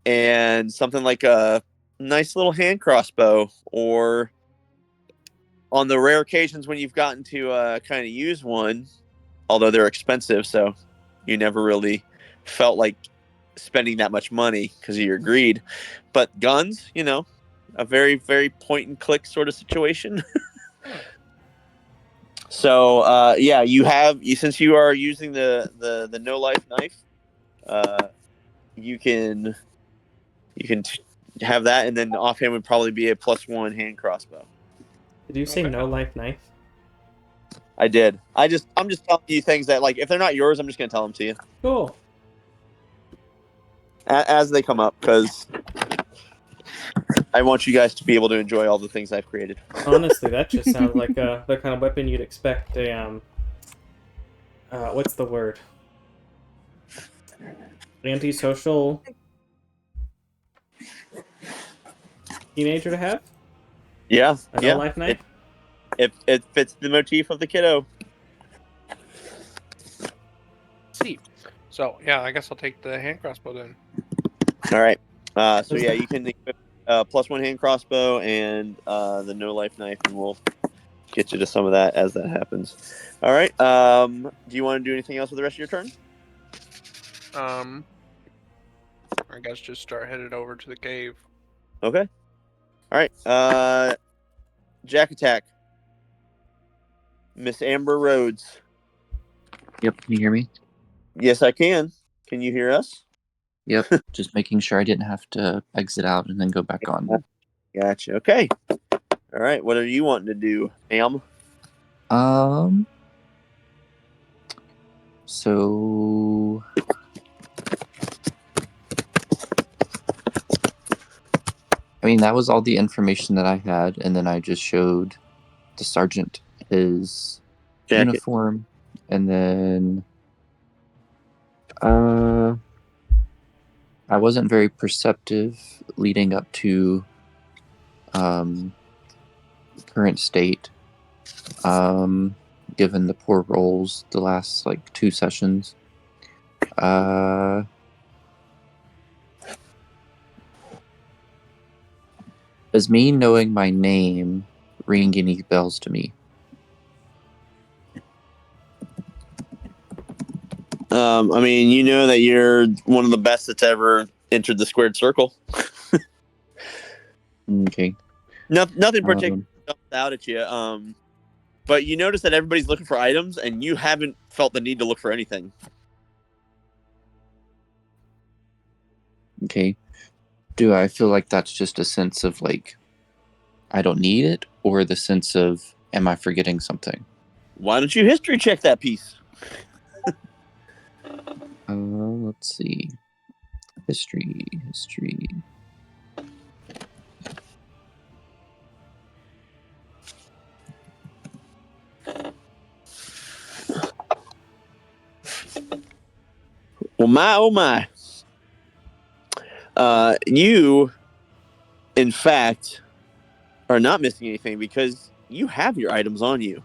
and something like a nice little hand crossbow, or on the rare occasions when you've gotten to kind of use one, although they're expensive, so you never really felt like spending that much money because of your greed. But guns, a very, very point and click sort of situation. So yeah, since you are using the no life knife, you can have that, and then offhand would probably be a +1 hand crossbow. Did you say Okay. no life knife? I did. I'm just telling you things that, like, if they're not yours, I'm just gonna tell them to you Cool. as they come up, because I want you guys to be able to enjoy all the things I've created. Honestly, that just sounds like the kind of weapon you'd expect a what's the word? Antisocial teenager to have? Yeah, A no yeah. life knife? It fits the motif of the kiddo. See. So yeah, I guess I'll take the hand crossbow then. All right. So Is yeah, that- you can equip +1 hand crossbow and the no life knife, and we'll get you to some of that as that happens. All right. Do you want to do anything else with the rest of your turn? I guess just start headed over to the cave. Okay. All right. Jack attack. Miss Amber Rhodes. Yep, can you hear me? Yes, I can. Can you hear us? Yep, just making sure I didn't have to exit out and then go back on. Gotcha. Okay. All right. What are you wanting to do, ma'am? So I mean, that was all the information that I had, and then I just showed the sergeant his Jacket. uniform, and then I wasn't very perceptive leading up to current state, given the poor rolls the last like 2 sessions. Does me knowing my name ring any bells to me? I mean, you know that you're one of the best that's ever entered the squared circle. Okay. Nothing particular jumps out at you. But you notice that everybody's looking for items, and you haven't felt the need to look for anything. Okay. Do I feel like that's just a sense of like I don't need it, or the sense of am I forgetting something? Why don't you history check that piece? Let's see. History. Well, my oh my. You, in fact, are not missing anything because you have your items on you.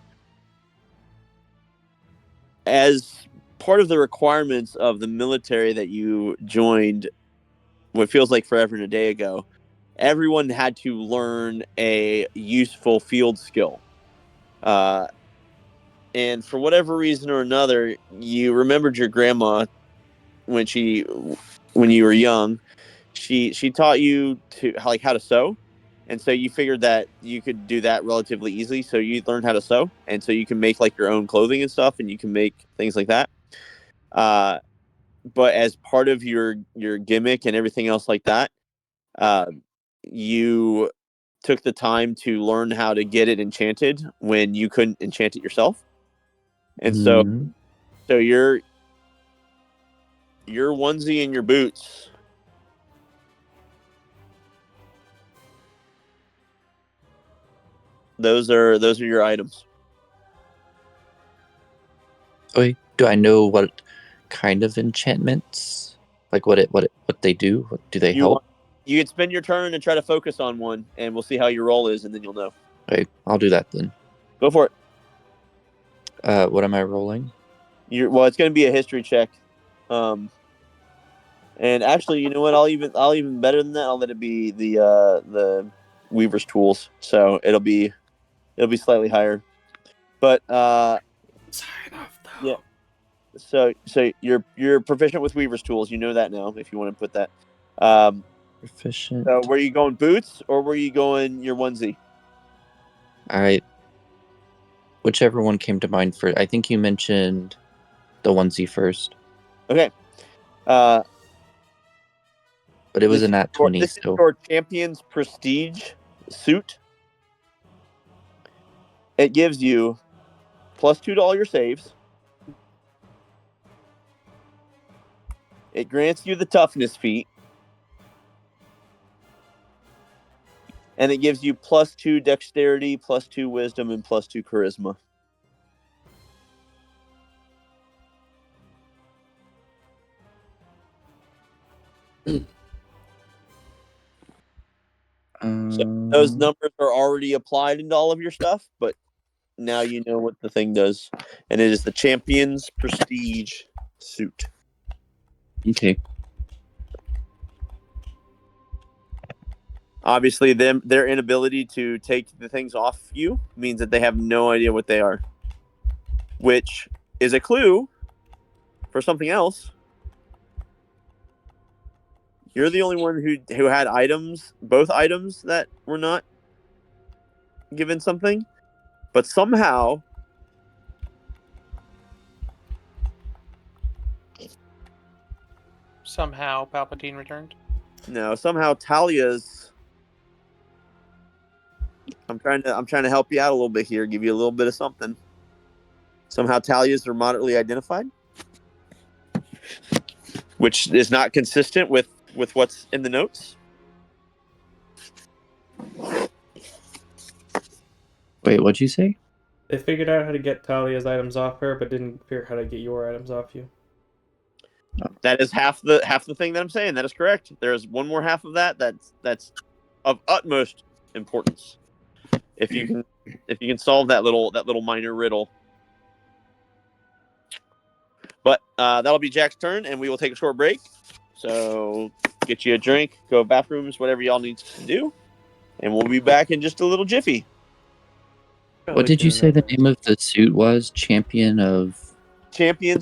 As part of the requirements of the military that you joined what feels like forever and a day ago, everyone had to learn a useful field skill. And for whatever reason or another, you remembered your grandma when you were young. She taught you how to sew, and so you figured that you could do that relatively easily. So you learned how to sew, and so you can make like your own clothing and stuff, and you can make things like that. But as part of your gimmick and everything else like that, uh, you took the time to learn how to get it enchanted when you couldn't enchant it yourself. And so Mhm. your onesie and your boots, those are your items. Okay. Do I know what kind of enchantments? Like what they do? What do they You help? you can spend your turn and try to focus on one, and we'll see how your roll is, and then you'll know. Okay, I'll do that then. Go for it. What am I rolling? It's going to be a history check. And actually, you know what? I'll even better than that. I'll let it be the Weaver's tools. So it'll be slightly higher. But It's high enough though. yeah. So you're proficient with Weaver's tools. You know that now. If you want to put that. Proficient. So were you going boots or were you going your onesie? Whichever one came to mind first. I think you mentioned the onesie first, Okay. but it was This a nat 20, this is so your champion's prestige suit. It gives you +2 to all your saves. It grants you the toughness feat. And it gives you +2 dexterity, +2 wisdom, and +2 charisma. So those numbers are already applied into all of your stuff, but now you know what the thing does. And it is the champion's prestige suit. okay. Obviously, their inability to take the things off you means that they have no idea what they are, which is a clue for something else. You're the only one who had both items that were not given something, but somehow Somehow Palpatine returned. Talia's. I'm trying to help you out a little bit here, give you a little bit of something. Somehow Talia's are moderately identified, which is not consistent with what's in the notes. Wait, what'd you say? They figured out how to get Talia's items off her, but didn't figure out how to get your items off you. That is half the thing that I'm saying. That is correct. There is one more half of that's of utmost importance. If you can solve that little minor riddle. But that'll be Jack's turn, and we will take a short break. So get you a drink, go to bathrooms, whatever y'all need to do, and we'll be back in just a little jiffy. What did you say the name of the suit was? Champion's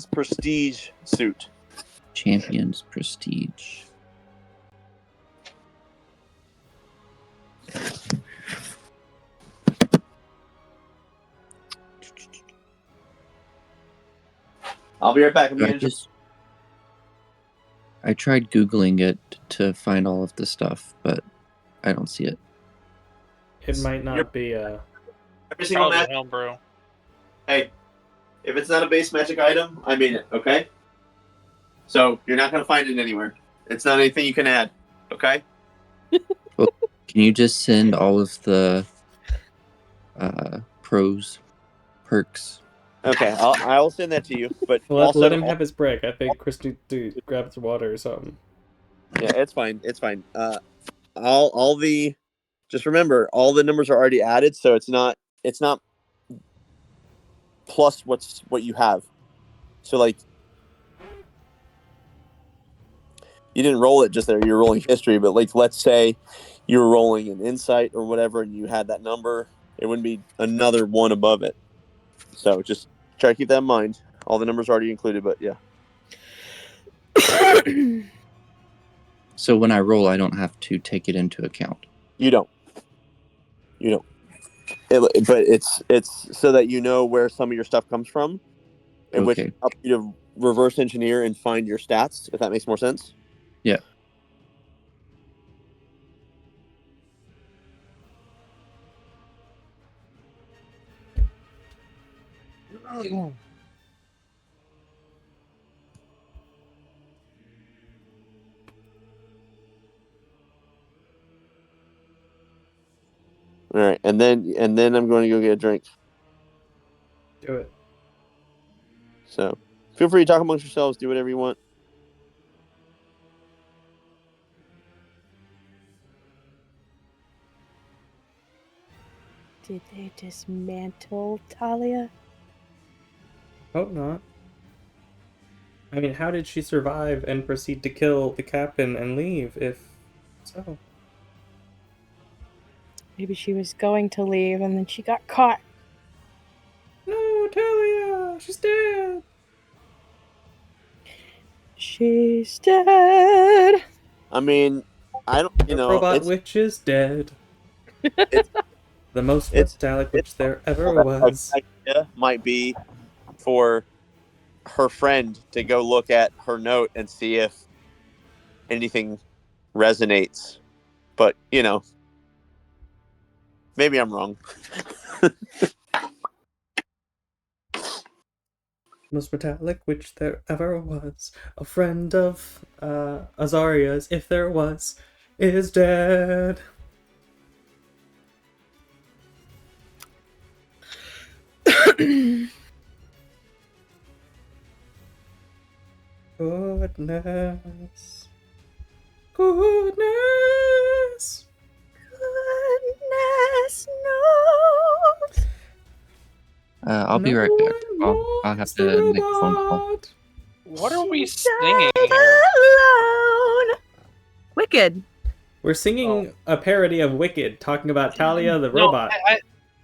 prestige suit. Champion's Prestige. I'll be right back. I'm getting I tried Googling it to find all of the stuff, but I don't see it. It might not be every single Probably magic. homebrew. Hey, if it's not a base magic item, I made it. Okay. So you're not gonna find it anywhere. It's not anything you can add. Okay. Well, can you just send all of the perks? Okay, I'll send that to you. But Let him have his break. I think Chris needs to grab some water or something. yeah, it's fine. It's fine. All the just remember all the numbers are already added, so it's not plus what you have. So like you didn't roll it just there. You're rolling history, but like let's say you were rolling an insight or whatever, and you had that number, it wouldn't be another one above it. So just try to keep that in mind. All the numbers are already included, but yeah. So when I roll, I don't have to take it into account. You don't. But it's so that you know where some of your stuff comes from, and which Okay. helps you to reverse engineer and find your stats. If that makes more sense. Yeah. All right, and then I'm going to go get a drink. Do it. So feel free to talk amongst yourselves. Do whatever you want. Did they dismantle Talia? Hope not. I mean, how did she survive and proceed to kill the captain and leave, if so? Maybe she was going to leave and then she got caught. No, Talia! She's dead! She's dead. I mean, I don't. You The know, robot witch is dead. it's The most it's- metallic witch it's there ever a was. idea might be for her friend to go look at her note and see if anything resonates. But you know, maybe I'm wrong. Most metallic witch there ever was. A friend of Azaria's, if there was, is dead. Goodness. Goodness. Goodness knows. I'll be right back. I'll have to make a phone call. What are we She singing died here? alone. Wicked. We're singing a parody of Wicked, talking about Talia the No, robot.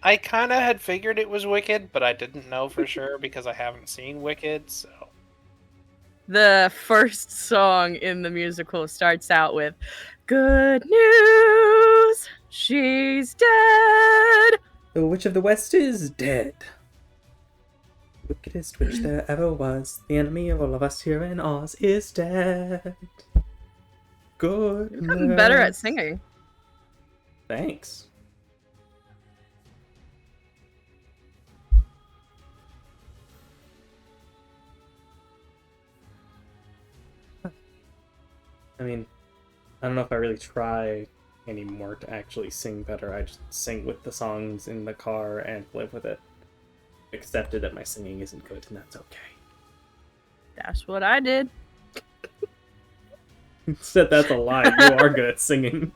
I kind of had figured it was Wicked, but I didn't know for sure because I haven't seen Wicked. So The first song in the musical starts out with "Good news, she's dead." The Witch of the West is dead. Wickedest witch there ever was. The enemy of all of us here in Oz is dead. Good. You've gotten better at singing. Thanks. I mean, I don't know if I really try anymore to actually sing better. I just sing with the songs in the car and live with it. Accepted that my singing isn't good, and that's okay. That's what I did. Said that's a lie. You are good at singing.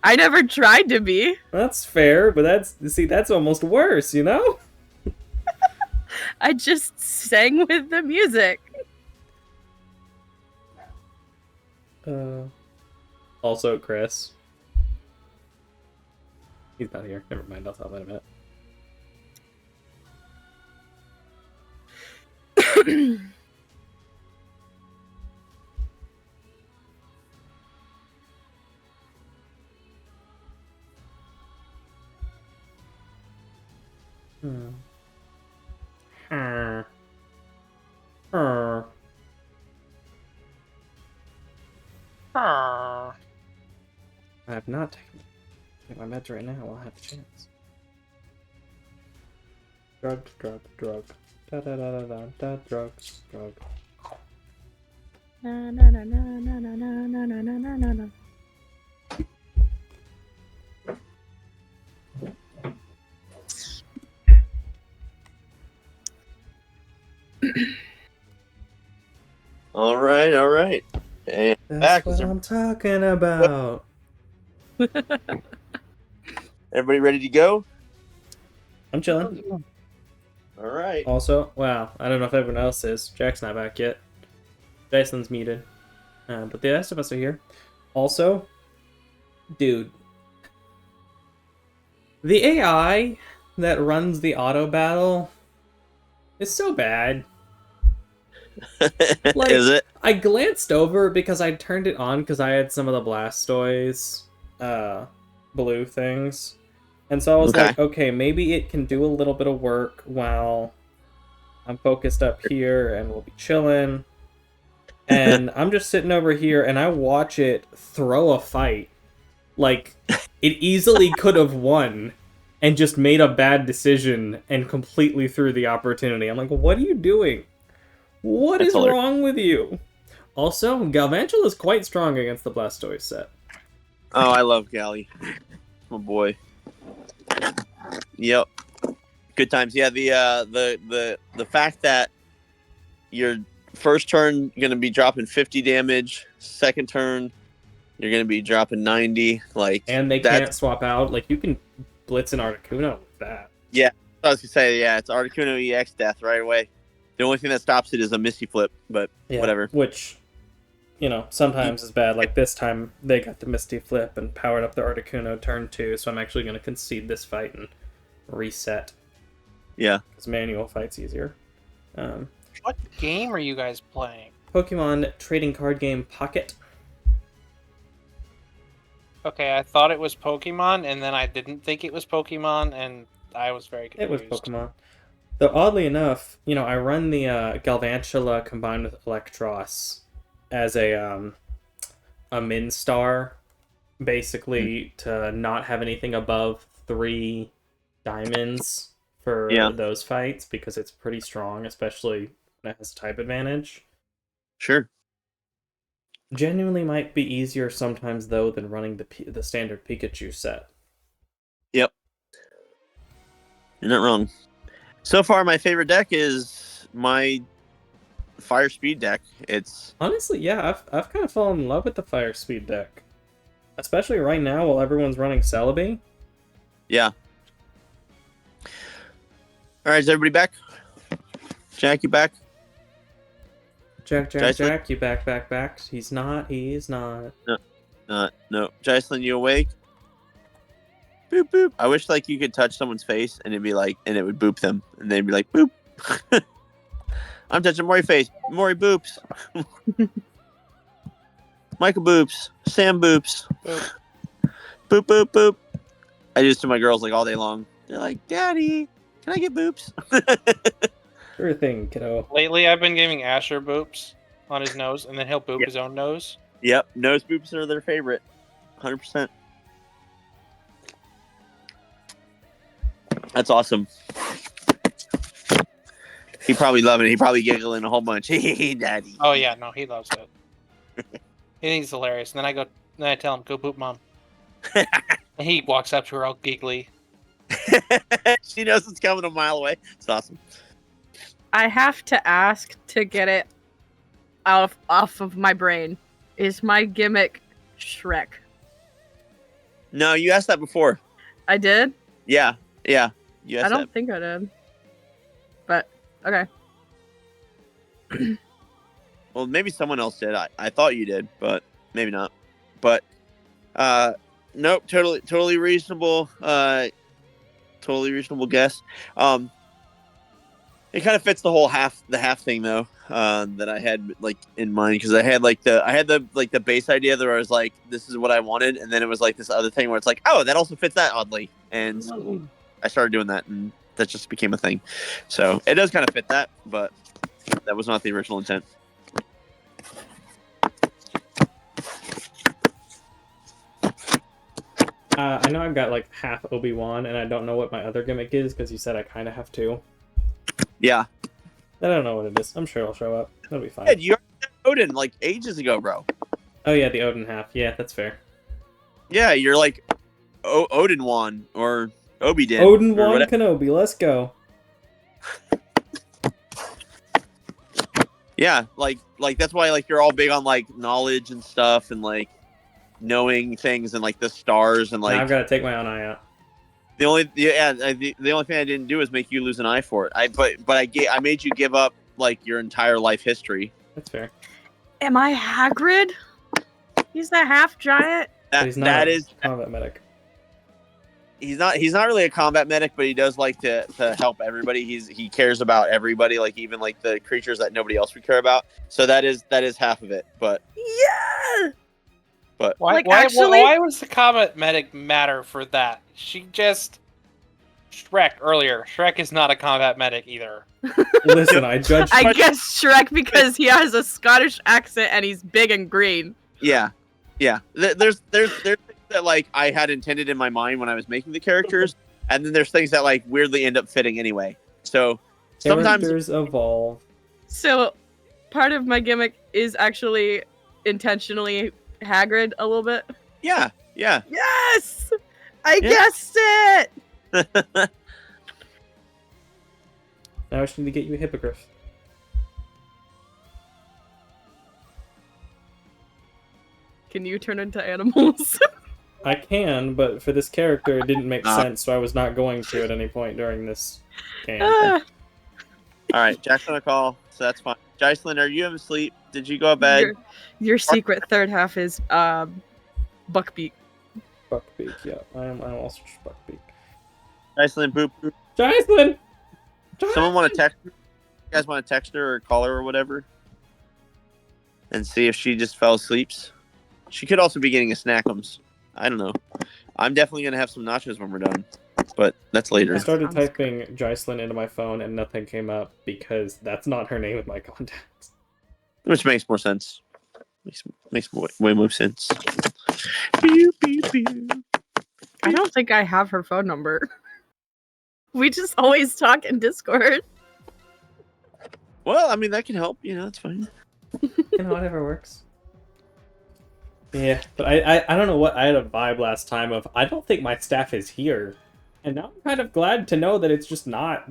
I never tried to be. That's fair, but that's almost worse, you know? I just sang with the music. Also, Chris. He's not here. Never mind. I'll tell him in a minute. I have not taken my meds right now. I'll have a chance. Drug. Da da da da da da. Drug. Na na na na na na na na na na na na. All right. And That's back. what I'm talking about. Everybody ready to go? I'm chilling. All right. Also, wow, I don't know if everyone else is. Jack's not back yet. Jason's muted. But the rest of us are here. Also, dude, the AI that runs the auto battle is so bad. Like, Is it? I glanced over because I turned it on because I had some of the Blastoise blue things. And so I was Okay. like, okay, maybe it can do a little bit of work while I'm focused up here and we'll be chilling. And I'm just sitting over here and I watch it throw a fight. Like, it easily could have won and just made a bad decision and completely threw the opportunity. I'm like, what are you doing? What That's is hilarious. wrong with you? Also, Galvantula is quite strong against the Blastoise set. Oh, I love Gally. My boy. Yep. Good times. Yeah, the fact that your first turn you're gonna be dropping 50 damage, second turn you're gonna be dropping 90. Like, And they that's, can't swap out. Like, you can blitz an Articuno with that. I was gonna say, yeah, it's Articuno EX death right away. The only thing that stops it is a Misty Flip, but Yeah, whatever. which, you know, sometimes is bad. Like, this time, they got the Misty Flip and powered up the Articuno turn 2, so I'm actually going to concede this fight and reset. Yeah. Because manual fight's easier. What game are you guys playing? Pokemon trading card game Pocket. Okay, I thought it was Pokemon, and then I didn't think it was Pokemon, and I was very It was confused. Pokemon. Though, oddly enough, you know, I run the Galvantula combined with Electros as a min star, basically to not have anything above 3 diamonds for those fights, because it's pretty strong, especially when it has type advantage. Sure. Genuinely might be easier sometimes, though, than running the standard Pikachu set. Yep. You're not wrong. So far, my favorite deck is my Fire Speed deck. It's Honestly, yeah, I've kind of fallen in love with the Fire Speed deck. Especially right now while everyone's running Celebi. yeah. All right, is everybody back? Jack, you back? Jack, Jason? you back. He's not. No. Jocelyn, you awake? Boop boop. I wish like you could touch someone's face and it'd be like, and it would boop them, and they'd be like, boop. I'm touching Maury's face. Maury boops. Michael boops. Sam boops. Boop. Boop boop boop. I do this to my girls like all day long. They're like, Daddy, can I get boops? Sure thing, kiddo. Lately, I've been giving Asher boops on his nose, and then he'll boop his own nose. Yep, nose boops are their favorite. 100%. That's awesome. He probably loving it. He probably giggling a whole bunch. Hey, Daddy. Oh yeah, no, he loves it. He thinks it's hilarious. And then I tell him, "Go poop, Mom." And he walks up to her all giggly. She knows it's coming a mile away. It's awesome. I have to ask to get it off of my brain. Is my gimmick Shrek? No, you asked that before. I did? Yeah. You asked I don't think I did. But, okay. Well, maybe someone else did. I thought you did, but maybe not. But nope, totally reasonable. Totally reasonable guess. It kind of fits the whole half thing though, that I had like in mind, because I had the base idea that I was like, this is what I wanted, and then it was like this other thing where it's like, oh, that also fits that oddly, and I started doing that, and that just became a thing. So it does kind of fit that, but that was not the original intent. I know I've got like half Obi-Wan, and I don't know what my other gimmick is, because you said I kind of have two. Yeah. I don't know what it is. I'm sure it'll show up. That'll be fine. Hey, you already said Odin like ages ago, bro. Oh yeah, the Odin half. Yeah, that's fair. Yeah, you're like Odin Wan or Obi did. Odin Wan Kenobi, let's go. Yeah, like that's why like you're all big on like knowledge and stuff and like knowing things and like the stars and like. Now I've got to take my own eye out. The only thing I didn't do is make you lose an eye for it. But I made you give up like your entire life history. That's fair. Am I Hagrid? He's the half giant. But he's not That a is, combat medic. he's not really a combat medic, but he does like to help everybody. He cares about everybody, like even like the creatures that nobody else would care about. So that is half of it. But Yeah. Why, Like, why, actually- why was the combat medic matter for that? She just Shrek earlier. Shrek is not a combat medic either. Listen, I judge. I guess Shrek because he has a Scottish accent and he's big and green. yeah. There's things that like I had intended in my mind when I was making the characters, and then there's things that like weirdly end up fitting anyway. So sometimes Characters evolve. So, part of my gimmick is actually intentionally Hagrid a little bit. yeah. Yes, I Yeah. guessed it. Now I just need to get you a hippogriff. Can you turn into animals? I can, but for this character, it didn't make Ah. sense, so I was not going to at any point during this game. All right, Jack's on a call, so that's fine. Jocelyn, are you asleep? Did you go to bed? Your secret third half is Buckbeak. Buckbeak, yeah. I'm also just Buckbeak. Jocelyn, boop, boop. Jocelyn! Someone want to text her? You guys want to text her or call her or whatever? And see if she just fell asleep. She could also be getting a snackums. I don't know. I'm definitely going to have some nachos when we're done. But that's later. I started Sounds typing Jocelyn into my phone and nothing came up because that's not her name in my contacts. Which makes more sense. Makes way more sense. Pew, pew, pew. I don't think I have her phone number. We just always talk in Discord. Well, I mean, that can help. You know, it's fine. Whatever works. Yeah, but I don't know what I had a vibe last time of I don't think my staff is here. And now I'm kind of glad to know that it's just not.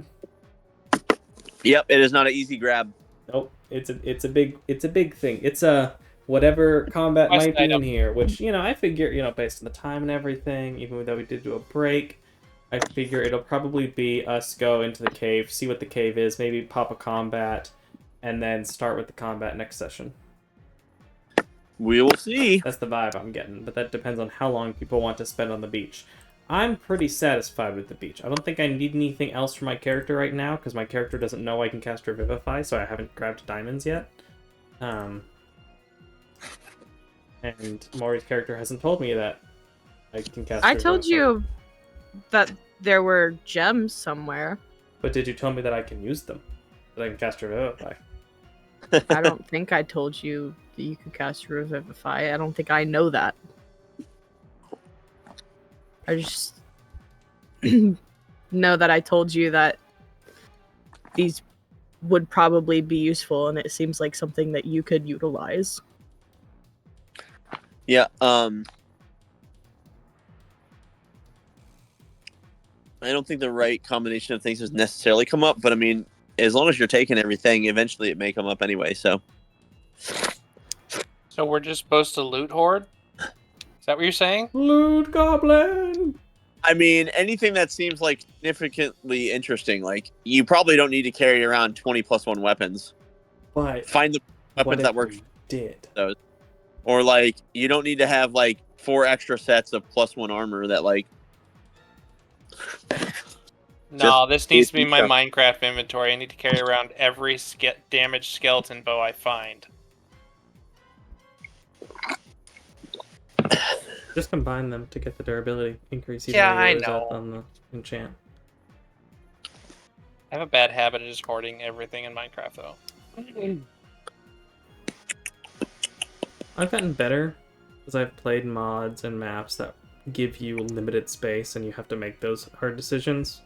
Yep, it is not an easy grab. Nope. It's a big thing. It's a whatever combat Quest might be item. in here, which, I figure, based on the time and everything, even though we did do a break, I figure it'll probably be us go into the cave, see what the cave is, maybe pop a combat, and then start with the combat next session. We will see. That's the vibe I'm getting, but that depends on how long people want to spend on the beach. I'm pretty satisfied with the beach. I don't think I need anything else for my character right now, because my character doesn't know I can cast Revivify, so I haven't grabbed diamonds yet. And Maury's character hasn't told me that I can cast I told Revivify. you that there were gems somewhere. But did you tell me that I can use them? That I can cast Revivify? I don't think I told you that you could cast Revivify. I don't think I know that. I just know that I told you that these would probably be useful, and it seems like something that you could utilize. Yeah. I don't think the right combination of things has necessarily come up, but I mean, as long as you're taking everything, eventually it may come up anyway. So. So we're just supposed to loot horde? Is that what you're saying? Loot Goblin! I mean, anything that seems like significantly interesting, like you probably don't need to carry around 20 plus 1 weapons. But Find the what weapons if that work, we did? or like you don't need to have like 4 extra sets of +1 armor that like. No, this needs to be my stuff. Minecraft inventory. I need to carry around every damaged skeleton bow I find. Just combine them to get the durability increase. Even Yeah, though I yours up know. on the enchant. I have a bad habit of just hoarding everything in Minecraft, though. I've gotten better as I've played mods and maps that give you limited space and you have to make those hard decisions.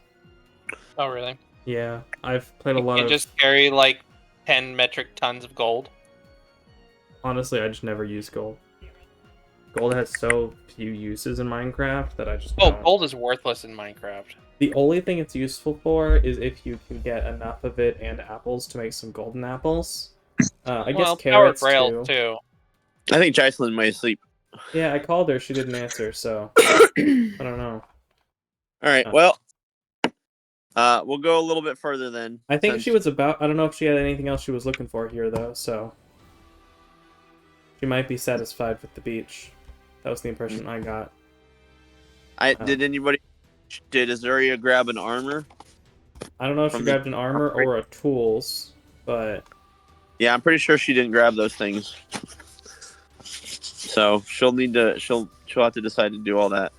Oh, really? Yeah, I've played a lot You of. just carry like 10 metric tons of gold. Honestly, I just never use gold. Gold has so few uses in Minecraft that I just. Oh, don't. gold is worthless in Minecraft. The only thing it's useful for is if you can get enough of it and apples to make some golden apples. I guess Well, carrots Braille too. I think Jocelyn might sleep. Yeah, I called her. She didn't answer, so I don't know. All right. Well, we'll go a little bit further then. I think since- she was about. I don't know if she had anything else she was looking for here though. So She might be satisfied with the beach. That was the impression I got. Did Azuria grab an armor? I don't know if she From the- grabbed an armor or a tools, but Yeah, I'm pretty sure she didn't grab those things. So she'll have to decide to do all that.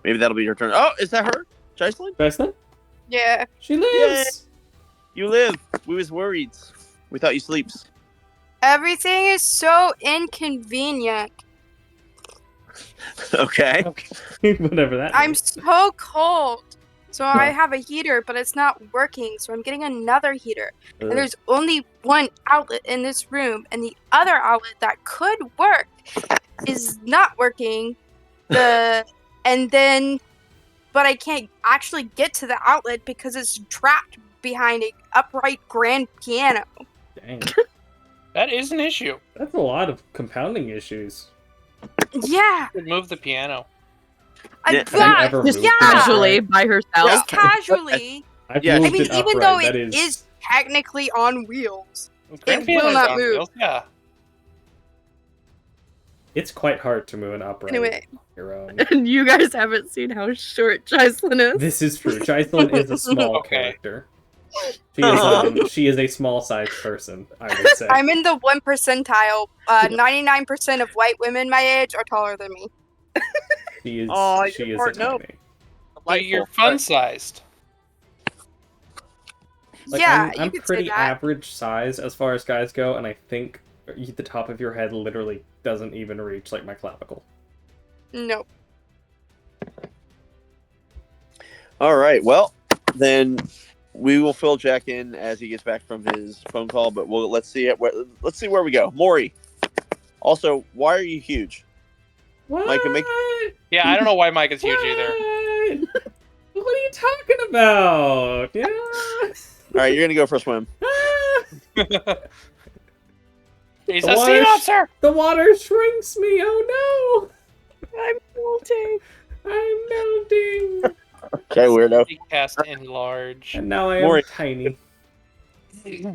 Maybe that'll be her turn. Oh, is that her? Jocelyn? Jocelyn? Yeah. She lives! You live. We was worried. We thought you sleeps. Everything is so inconvenient. Okay. Whatever that I'm means. so cold. So I Huh. have a heater, but it's not working. So I'm getting another heater. Ugh. And there's only one outlet in this room. And the other outlet that could work is not working. But I can't actually get to the outlet because it's trapped behind a upright grand piano. Dang. That is an issue. That's a lot of compounding issues. Yeah. You could move the piano. Yeah. Have you ever Just moved it casually upright? by herself. Just casually. I've Yeah, moved I mean, it upright. even though That it is technically on wheels. Grand It piano will is not on move. wheels, yeah. It's quite hard to move an upright Anyway. on your own. And you guys haven't seen how short Jocelyn is. This is true. Jocelyn is a small Okay. character. She is a small-sized person, I would say. I'm in the 1 percentile. 99% of white women my age are taller than me. She is. Oh, she you're is part- no. Like, you're fun-sized. Like, Yeah, I'm you could say pretty that. average size as far as guys go, and I think the top of your head literally doesn't even reach like my clavicle. Nope. All right. Well, then we will fill Jack in as he gets back from his phone call. But let's see where we go. Maury. Also, why are you huge? What? Micah, make- Yeah, I don't know why Mike is huge either. What? What are you talking about? Yeah. All right, you're gonna go for a swim. He's The a water sea monster! The water shrinks me. Oh no! I'm melting. I'm melting. Okay, weirdo. He cast enlarge. And now I am Maury. tiny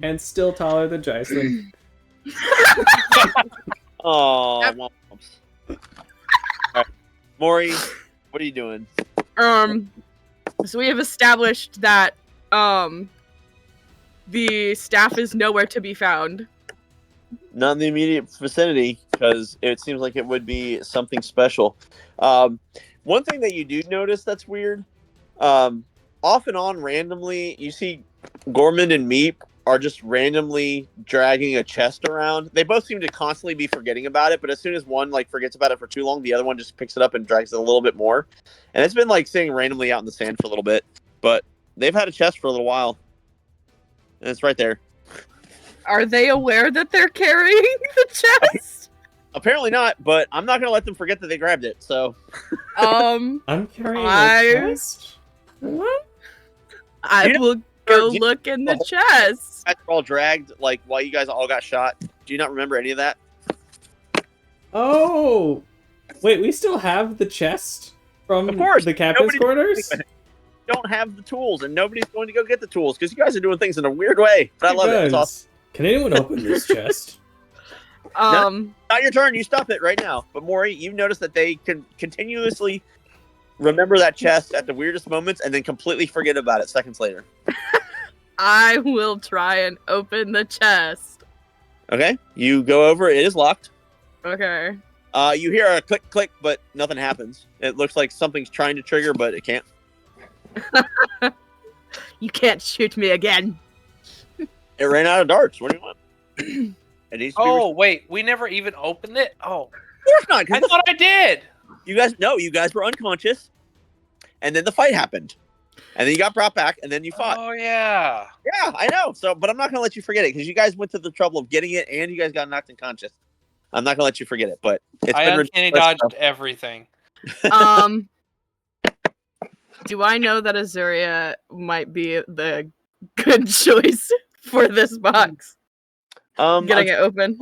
and still taller than Jason. Oh, Yep. All right. Maury, what are you doing? So we have established that the staff is nowhere to be found. Not in the immediate vicinity, because it seems like it would be something special. One thing that you do notice that's weird, off and on randomly, you see Gorman and Meep are just randomly dragging a chest around. They both seem to constantly be forgetting about it, but as soon as one forgets about it for too long, the other one just picks it up and drags it a little bit more. And it's been sitting randomly out in the sand for a little bit, but they've had a chest for a little while, and it's right there. Are they aware that they're carrying the chest? Apparently not, but I'm not gonna let them forget that they grabbed it. So Um, I'm carrying I- a chest. What? I You know- will go you- look in the chest. guys were all dragged while you guys all got shot. Do you not remember any of that? Oh, wait. We still have the chest from Of course, the captain's nobody- quarters. Don't have the tools, and nobody's going to go get the tools because you guys are doing things in a weird way. But I love it. It's awesome. Can anyone open this chest? Um, Not your turn. You stop it right now. But Maury, you've noticed that they can continuously remember that chest at the weirdest moments and then completely forget about it seconds later. I will try and open the chest. Okay, you go over. It is locked. Okay. You hear a click, click, but nothing happens. It looks like something's trying to trigger, but it can't. You can't shoot me again. It ran out of darts. What do you want? It needs to be Oh, wait, we never even opened it? Oh, Of course not. I 'Cause thought I did! you guys were unconscious, and then the fight happened, and then you got brought back, and then you fought. Oh, yeah. Yeah, I know. So, but I'm not gonna let you forget it because you guys went to the trouble of getting it, and you guys got knocked unconscious. I'm not gonna let you forget it. But it's I been uncanny ridiculous. dodged everything. Do I know that Azuria might be the good choice for this box? Getting it open.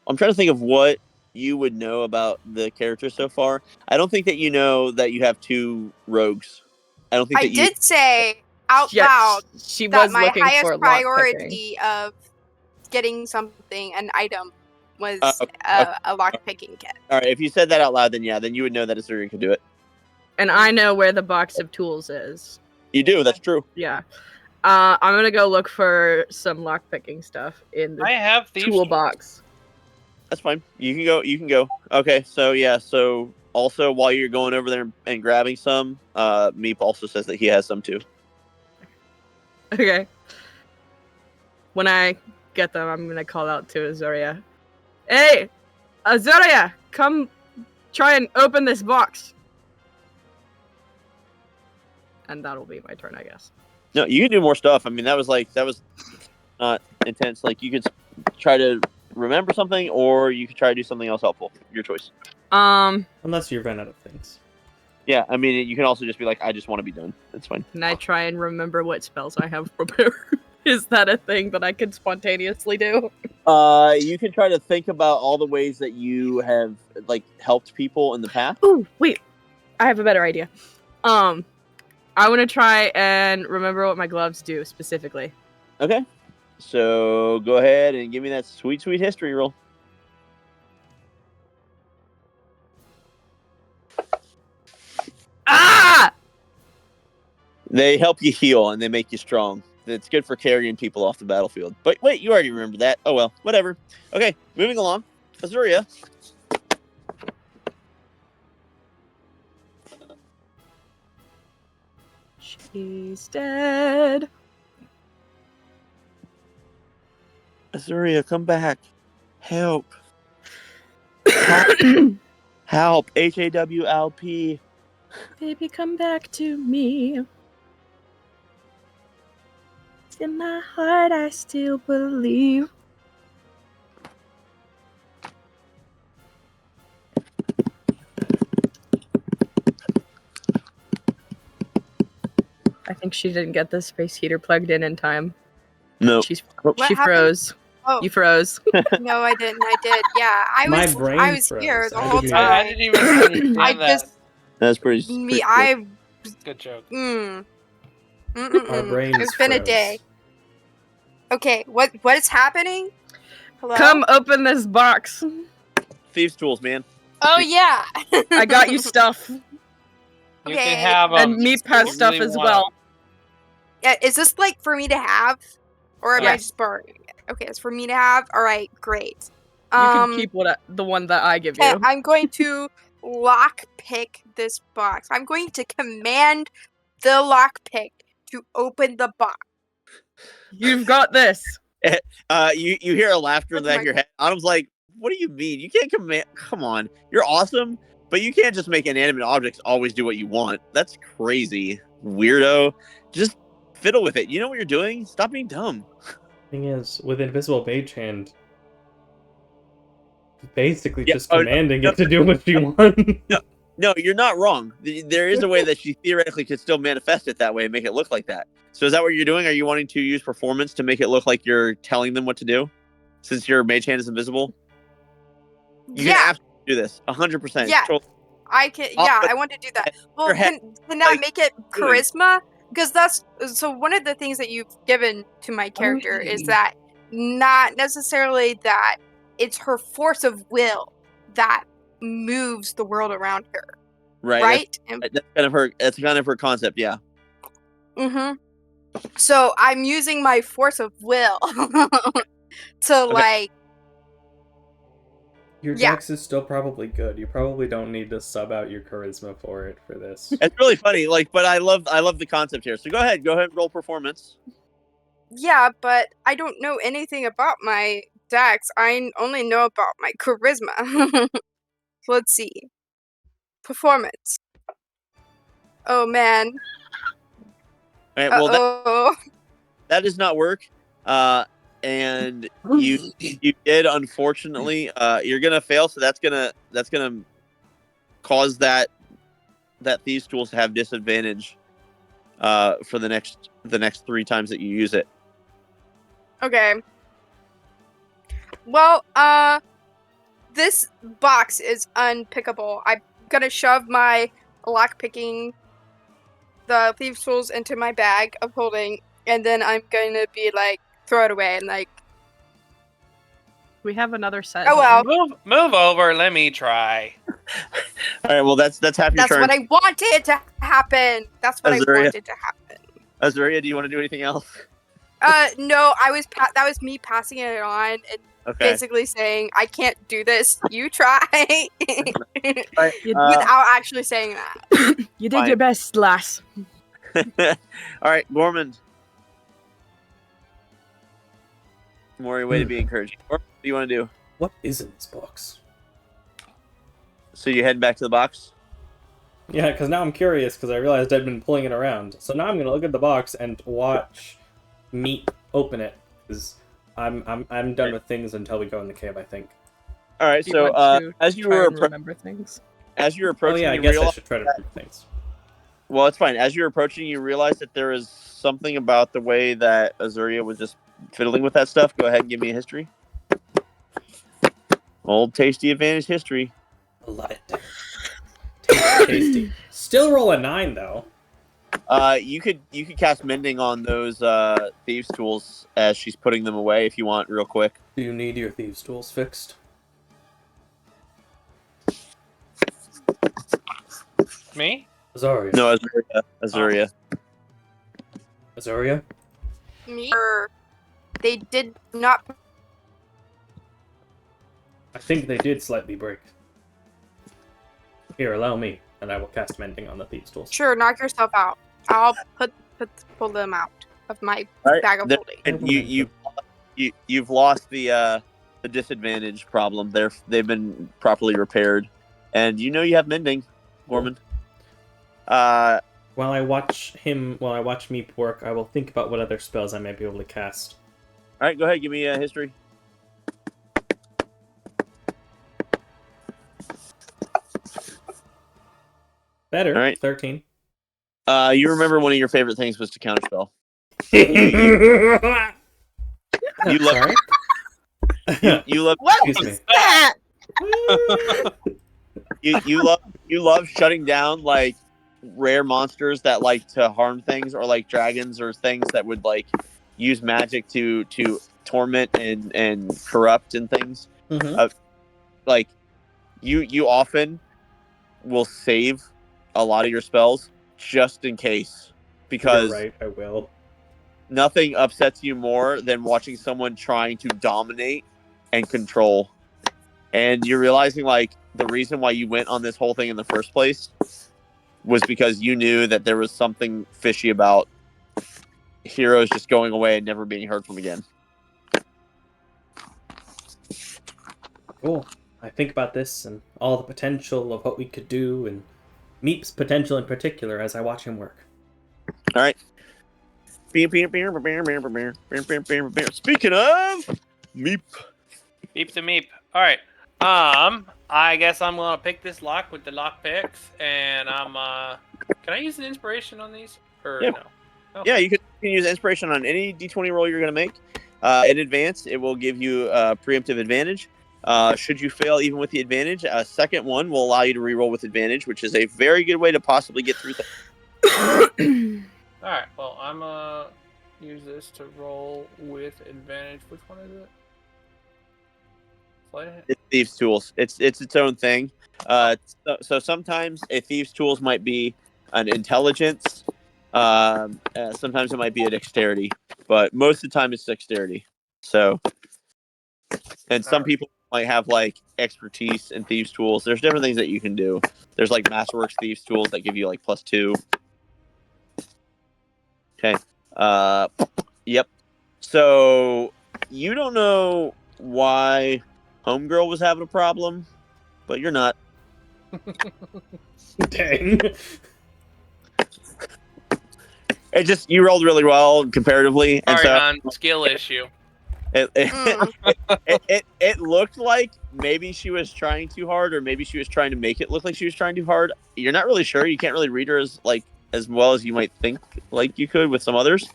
I'm trying to think of what you would know about the character so far. I don't think that you know that you have two rogues. I don't think I that you. did say out Yeah, loud she that was my looking highest for lockpicking. priority of getting something, an item, was okay. a lock picking kit. All right, if you said that out loud, then yeah, then you would know that Azurian could do it. And I know where the box of tools is. You do. That's true. Yeah. I'm gonna go look for some lockpicking stuff in the I have thieves' tools. toolbox. That's fine. You can go. You can go. Okay. So yeah. So also, while you're going over there and grabbing some, Meep also says that he has some too. Okay. When I get them, I'm gonna call out to Azuria. Hey, Azuria, come try and open this box. And that'll be my turn, I guess. No, you can do more stuff. I mean, that was not intense. Like you could try to remember something, or you could try to do something else helpful. Your choice. Unless you run out of things. Yeah, I mean, you can also just be like, I just want to be done. That's fine. Can I try and remember what spells I have prepared? Is that a thing that I can spontaneously do? You can try to think about all the ways that you have like helped people in the past. Oh, wait. I have a better idea. I want to try and remember what my gloves do specifically. Okay. So go ahead and give me that sweet, sweet history roll. Ah! They help you heal and they make you strong. It's good for carrying people off the battlefield. But wait, you already remembered that. Oh well, whatever. Okay, moving along. Azuria. She's dead. Azuria, come back. Help. Help. HAWLP. Baby, come back to me. In my heart, I still believe. I think she didn't get the space heater plugged in time. No. She What happened? froze. Oh, You froze. no, I didn't. I did. Yeah, I My was. brain I was froze. here the I whole didn't I time. didn't even understand I that. just That's pretty. me. pretty I. Good joke. Our brains It's been a froze. day. Okay, what is happening? Hello. Come open this box. Thieves' tools, man. Oh yeah. I got you stuff. You Okay. can have And them. Meep has stuff as well. Yeah, is this like for me to have, or am I Yes. just borrowing it? Okay, it's for me to have. All right, great. You can keep the one that I give Okay, you. I'm going to lock pick this box. I'm going to command the lock pick to open the box. You've got this. You hear a laughter in the That's back of your head. Autumn's like, what do you mean? You can't command. Come on, you're awesome, but you can't just make inanimate objects always do what you want. That's crazy, weirdo. Just fiddle with it. You know what you're doing. Stop being dumb. Thing is, with Invisible Mage Hand, basically Yeah, just oh, commanding no, it to do what you want. No, you're not wrong. There is a way that she theoretically could still manifest it that way and make it look like that. So is that what you're doing? Are you wanting to use performance to make it look like you're telling them what to do? Since your mage hand is invisible? You Yeah, can absolutely do this. 100%. Yeah. I can. Yeah, but I want to do that. Well, your head, can that like, make it doing. charisma? Because that's so. One of the things that you've given to my character is that not necessarily that it's her force of will that moves the world around her, Right. right? That's kind of her. That's kind of her concept. Yeah. Mm-hmm. So I'm using my force of will to like. Your Yeah. dex is still probably good. You probably don't need to sub out your charisma for this. It's really funny. Like, but I love the concept here. So go ahead, roll performance. Yeah, but I don't know anything about my dex. I only know about my charisma. Let's see. Performance. Oh man. All right. Well, Oh. that does not work. And you did, unfortunately. You're gonna fail, so that's gonna cause that thieves tools to have disadvantage for the next 3 times that you use it. Okay. Well, this box is unpickable. I'm gonna shove my lockpicking the thieves tools into my bag of holding, and then I'm gonna be like throw it away and like We have another set. Oh, don't well. we? Move over. Let me try. All right, well that's half your That's turn. what I wanted to happen. That's what I Azuria. wanted to happen. Azuria, do you want to do anything else? No, that was me passing it on and Okay. basically saying, I can't do this. You try. Right, Without actually saying that. You did Fine. your best, lass. all right, Gorman. Maury, way to be encouraging. Gorman, what do you want to do? What is in this box? So you heading back to the box? Yeah, because now I'm curious because I realized I'd been pulling it around. So now I'm gonna look at the box and watch Meat open it because I'm done with things until we go in the cave. I think. All right. Do you So want to as you try were and remember things. as you're Oh approaching, yeah, I you guess I realize. should try to remember things. Well, it's fine. As you're approaching, you realize that there is something about the way that Azuria was just fiddling with that stuff. Go ahead and give me a history. Old tasty advantage history. A lot. Tasty. Still roll a 9 though. You could cast mending on those thieves tools as she's putting them away if you want, real quick. Do you need your thieves' tools fixed? Me? Azaria. No, Azuria. Azaria? Me? They did not. I think they did slightly break. Here, allow me, and I will cast mending on the thieves' tools. Sure, knock yourself out. I'll pull them out of my Right. bag of There- holding. And you've lost the disadvantage problem. They've been properly repaired, and you know you have mending, Gorman. While I watch Meep work, I will think about what other spells I may be able to cast. All right, go ahead. Give me a history. Better. All right. 13. You remember one of your favorite things was to counterspell. You love- Sorry? You love What Excuse was me. that? you love shutting down like rare monsters that like to harm things, or like dragons or things that would like use magic to torment and corrupt and things. Mhm. Like you often will save a lot of your spells just in case, because You're right, I will. nothing upsets you more than watching someone trying to dominate and control. And you're realizing like the reason why you went on this whole thing in the first place was because you knew that there was something fishy about heroes just going away and never being heard from again. Cool. I think about this and all the potential of what we could do, and Meep's potential in particular as I watch him work. All right. Speaking of Meep. Beep to meep. All right. I guess I'm gonna pick this lock with the lock picks, and I'm Can I use an inspiration on these, or Yeah. no? Oh. Yeah, you can use inspiration on any d20 roll you're going to make. In advance, it will give you a preemptive advantage. Should you fail even with the advantage, a second one will allow you to reroll with advantage, which is a very good way to possibly get through things. All right. Well, I'm gonna use this to roll with advantage. Which one is it? Sleight of hand? It's thieves' tools. It's its own thing. So sometimes a thieves' tools might be an intelligence. Sometimes it might be a dexterity, but most of the time it's dexterity. So, and some Alright. people might have like expertise in thieves' tools. There's different things that you can do. There's like Masterworks thieves' tools that give you like +2. Okay. Yep. So you don't know why Homegirl was having a problem, but you're not. Dang. It just you rolled really well comparatively, and Sorry, so hon. Skill issue. it looked like maybe she was trying too hard, or maybe she was trying to make it look like she was trying too hard. You're not really sure. You can't really read her as well as you might think like you could with some others,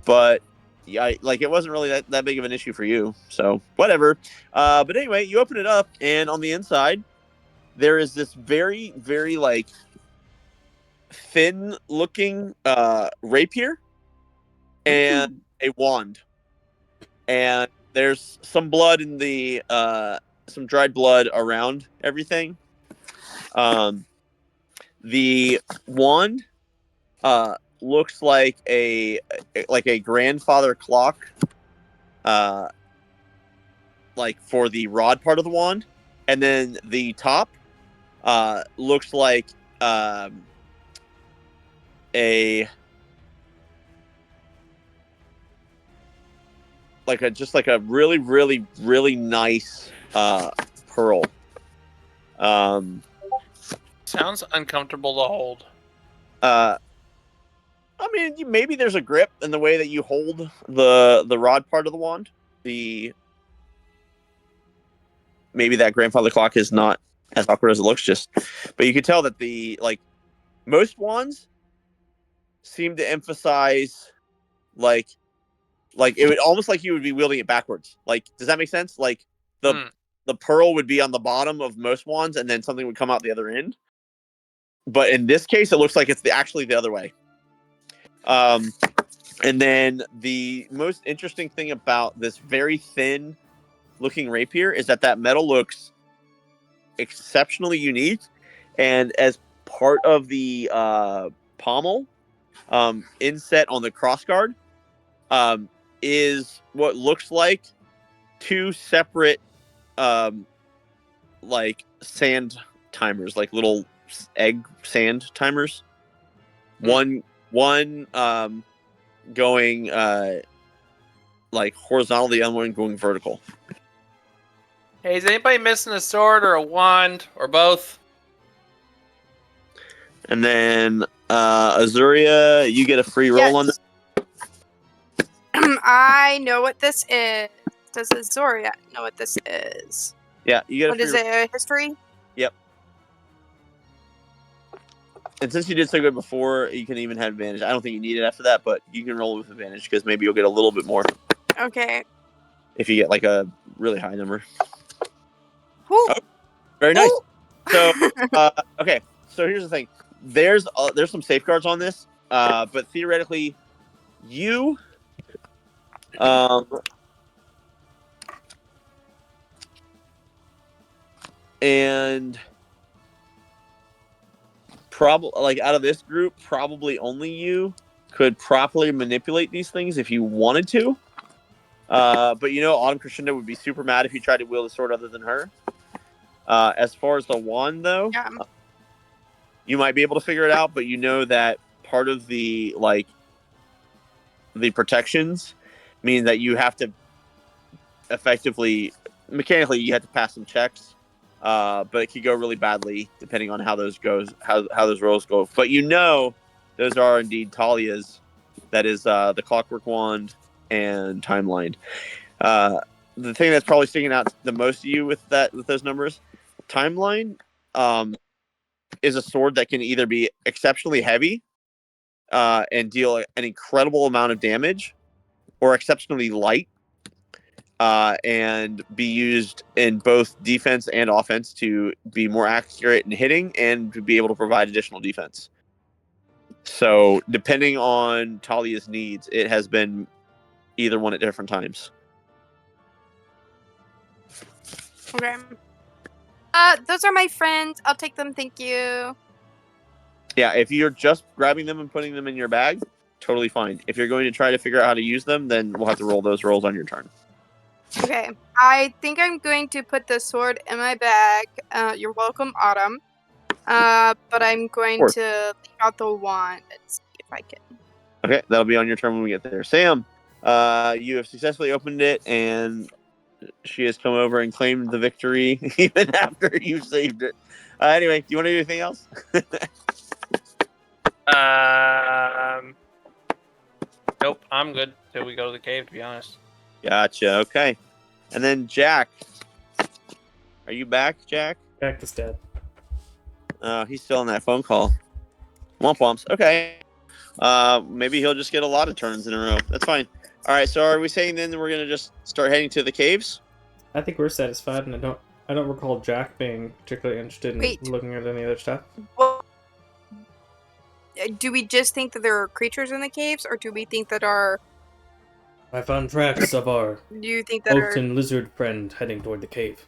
but yeah, like it wasn't really that big of an issue for you. So whatever. But anyway, you open it up, and on the inside there is this very, very like thin looking rapier and a wand. And there's some blood in the some dried blood around everything. The wand looks like a grandfather clock, like for the rod part of the wand, and then the top looks like a just like a really really really nice pearl. Sounds uncomfortable to hold. I mean, maybe there's a grip in the way that you hold the rod part of the wand. Maybe that grandfather clock is not as awkward as it looks. But you could tell that most wands seem to emphasize like it would almost like you would be wielding it backwards. Like, does that make sense? Like the pearl would be on the bottom of most wands, and then something would come out the other end. But in this case, it looks like it's actually the other way. And then the most interesting thing about this very thin looking rapier is that metal looks exceptionally unique. And as part of the pommel inset on the crossguard is what looks like two separate like sand timers, like little egg sand timers. One going like horizontal, the other one going vertical. Hey, is anybody missing a sword or a wand or both? And then Azuria, you get a free roll on this. I know what this is. Does Zoria know what this is? Yeah, you get a What free is it? History? Yep. And since you did so good before, you can even have advantage. I don't think you need it after that, but you can roll with advantage because maybe you'll get a little bit more Okay. if you get like a really high number. Whew. Oh, very nice. Ooh. So, okay. So here's the thing. There's some safeguards on this, but theoretically, you and probably like out of this group, probably only you could properly manipulate these things if you wanted to. But Autumn Crescendo would be super mad if you tried to wield a sword other than her. As far as the wand, though, Yeah. you might be able to figure it out, but you know that part of the protections mean that you have to effectively, mechanically, you have to pass some checks. But it could go really badly depending on how those rolls go. But those are indeed Talia's. That is the Clockwork Wand and Timeline. The thing that's probably sticking out the most to you with those numbers, Timeline, is a sword that can either be exceptionally heavy and deal an incredible amount of damage, or exceptionally light and be used in both defense and offense to be more accurate in hitting and to be able to provide additional defense. So, depending on Talia's needs, it has been either one at different times. Okay. Those are my friends. I'll take them. Thank you. Yeah, if you're just grabbing them and putting them in your bag, totally fine. If you're going to try to figure out how to use them, then we'll have to roll those rolls on your turn. Okay. I think I'm going to put the sword in my bag. You're welcome, Autumn. But I'm going to leave out the wand and see if I can. Okay, that'll be on your turn when we get there. Sam, you have successfully opened it, and she has come over and claimed the victory even after you saved it. Anyway, do you want to do anything else? Nope, I'm good till we go to the cave, to be honest. Gotcha. Okay. And then Jack. Are you back, Jack? Jack is dead. He's still on that phone call. Womp womps. Okay. Maybe he'll just get a lot of turns in a row. That's fine. All right. So are we saying then that we're gonna just start heading to the caves? I think we're satisfied, and I don't recall Jack being particularly interested in looking at any other stuff. Well, do we just think that there are creatures in the caves, or do we think that our I found tracks of our Do you think that oak are and lizard friend heading toward the cave.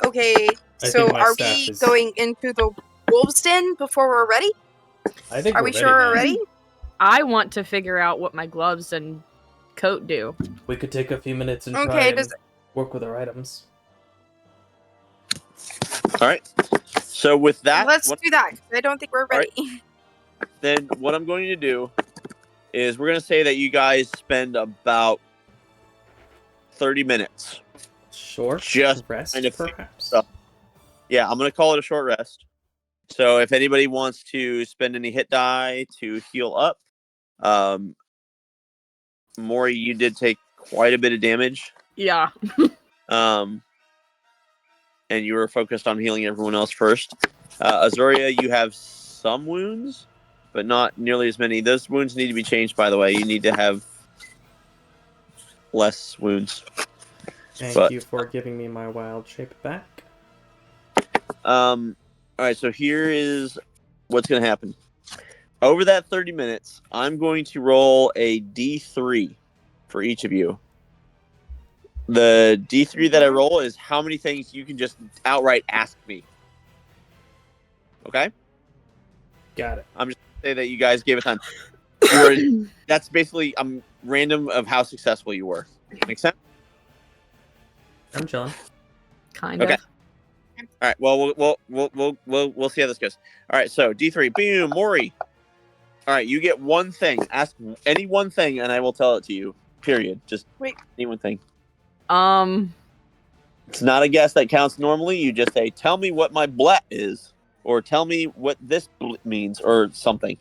okay? I So think my are staff we is- going into the wolves' den before we're ready? I think Are we're we ready, sure we're man. ready? I want to figure out what my gloves and coat do. We could take a few minutes and try Okay. and Does work with our items. All right. So with that, let's what, do that. 'Cause I don't think we're All right. ready. then what I'm going to do is we're going to say that you guys spend about 30 minutes. Short Just rest, kind of perhaps. stuff. Yeah, I'm going to call it a short rest. So if anybody wants to spend any hit die to heal up, Maury, you did take quite a bit of damage. Yeah. And you were focused on healing everyone else first. Azuria, you have some wounds, but not nearly as many. Those wounds need to be changed, by the way. You need to have less wounds. Thank you for giving me my wild shape back. All right, so here is what's going to happen. Over that 30 minutes, I'm going to roll a D3 for each of you. The D3 that I roll is how many things you can just outright ask me. Okay? Got it. I'm just going to say that you guys gave it time. That's basically random of how successful you were. Make sense? I'm chilling. Kind Okay. of. All right. Well, we'll see how this goes. All right. So D3, boom, Maury. All right, you get one thing. Ask any one thing, and I will tell it to you. Period. Just Wait. any one thing. Um. It's not a guess that counts normally. You just say, "Tell me what my blat is," or "Tell me what this means," or something.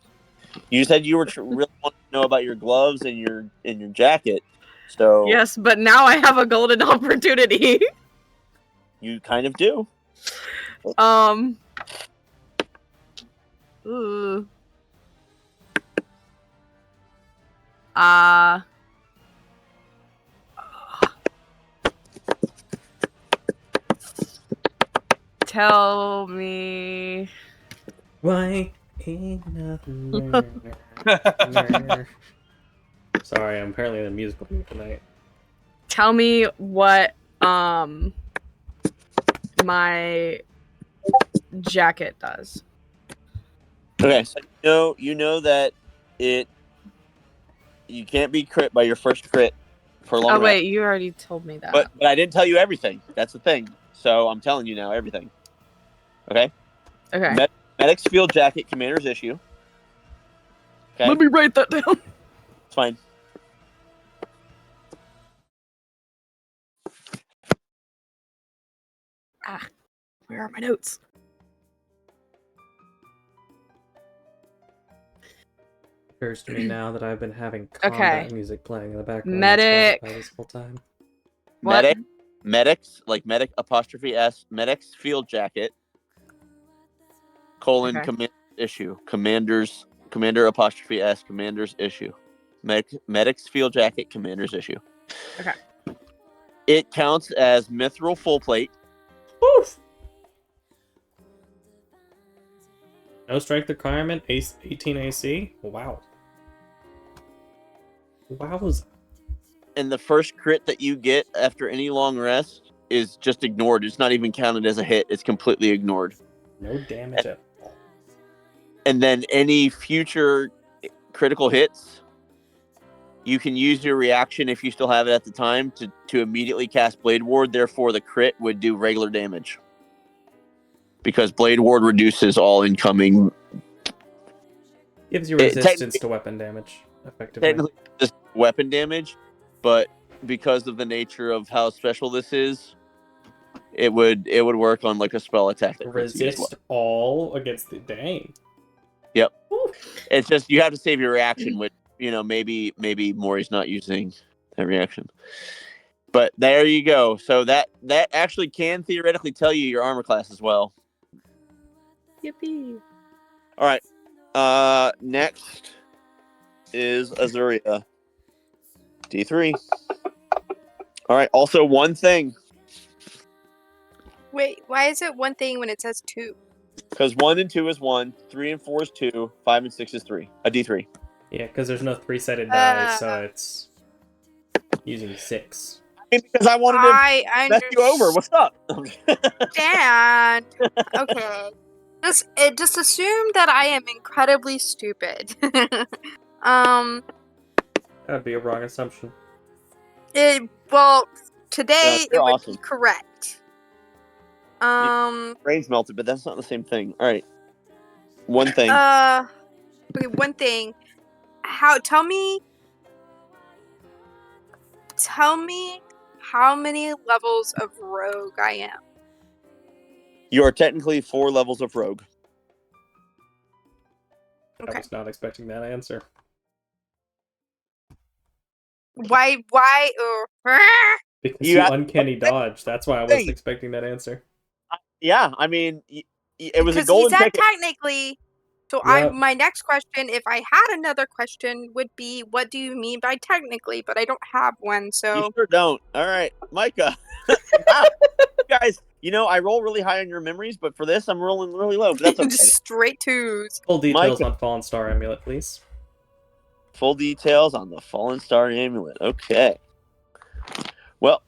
You said you were really wanting to know about your gloves and your jacket, so Yes, but now I have a golden opportunity. you kind of do. Ooh. Uh. Tell me. Why ain't nothing learner? Sorry, I'm apparently in a musical mood tonight. Tell me what my jacket does. Okay, so you know that you can't be crit by your first crit for a long Oh rest. wait, you already told me that. But I didn't tell you everything. That's the thing. So I'm telling you now everything. Okay. Okay. Medic's field jacket, commander's issue. Okay, Let me write that down. it's fine. Where are my notes? Occurs to me now that I've been having combat Okay. music playing in the background. Medic. This whole time. What? Medics, like medic apostrophe S, medic's field jacket, colon, Okay. commander's issue. Commander apostrophe S, commander's issue. Medic's field jacket, commander's issue. Okay. It counts as mithril full plate. Oof. No strength requirement, 18 AC? Wow. Wowza. And the first crit that you get after any long rest is just ignored. It's not even counted as a hit. It's completely ignored. No damage at all. And then any future critical hits, you can use your reaction if you still have it at the time to immediately cast Blade Ward. Therefore, the crit would do regular damage because Blade Ward reduces all incoming. Gives you resistance to weapon damage, effectively. Technically, just weapon damage, but because of the nature of how special this is, it would work on like a spell attack. That Resist all against the dang. Yep. It's just you have to save your reaction, which maybe Maury's not using that reaction. But there you go. So that actually can theoretically tell you your armor class as well. Yippee. All right. Next is Azuria. D3. All right. Also, one thing. Wait, why is it one thing when it says two? Because 1 and 2 is 1, 3 and 4 is 2, 5 and 6 is 3. A D3. Yeah, because there's no 3-sided die, so Uh, it's using 6. Because I wanted to I mess you over. What's up? understand. Okay. Just assume that I am incredibly stupid. um. That would be a wrong assumption. Well, No, today you're it would awesome. be correct. Brains melted, but that's not the same thing. All right. One thing. Okay, one thing. Tell me how many levels of rogue I am. You are technically 4 levels of rogue. I Okay. was not expecting that answer. Why? Because You you asked- uncanny dodge. That's why I wasn't expecting that answer. Yeah, I mean, it was a Because he golden said ticket. technically. So Yep. my next question, if I had another question, would be, what do you mean by technically? But I don't have one, You so sure don't. All right, Micah. Wow. Guys, I roll really high on your memories, but for this, I'm rolling really low. But that's okay. just straight twos. Full details Micah. on Fallen Star Amulet, please. Full details on the Fallen Star Amulet. Okay. Well,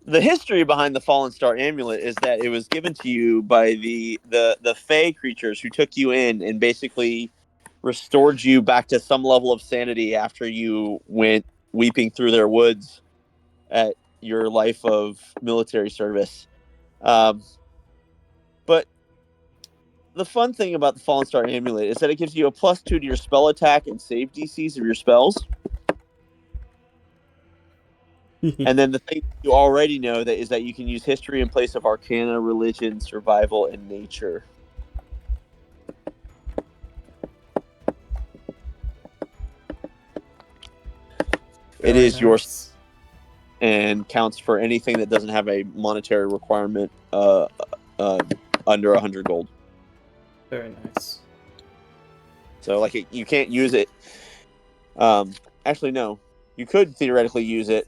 the history behind the Fallen Star Amulet is that it was given to you by the Fey creatures who took you in and basically restored you back to some level of sanity after you went weeping through their woods at your life of military service. But the fun thing about the Fallen Star Amulet is that it gives you a +2 to your spell attack and save DCs of your spells. And then the thing you already know is that you can use history in place of arcana, religion, survival, and nature. It Very is yours nice. and counts for anything that doesn't have a monetary requirement under 100 gold. Very nice. So, like, you can't use it. Actually, no. You could theoretically use it.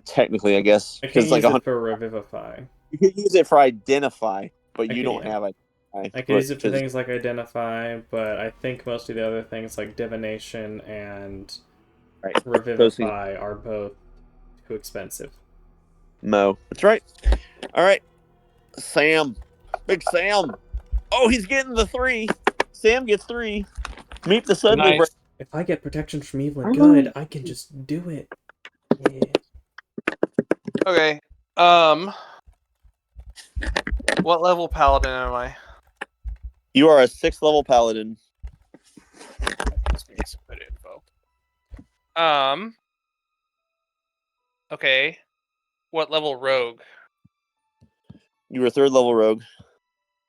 Technically, I guess. I Because can't like use it for Revivify. you could use it for identify, but I you could- don't yeah. have identify. I could use it for things like Identify, but I think most of the other things like Divination and Right. Those things. Revivify are both too expensive. Mo. That's right. All right. Sam. Big Sam. Oh, he's getting the 3. Sam gets 3. Meet the Sunday Nice. break. If I get protection from evil and good, I can just do it. Yeah. Okay. What level paladin am I? You are a 6th level paladin. This needs good info. Okay. What level rogue? You are 3rd level rogue.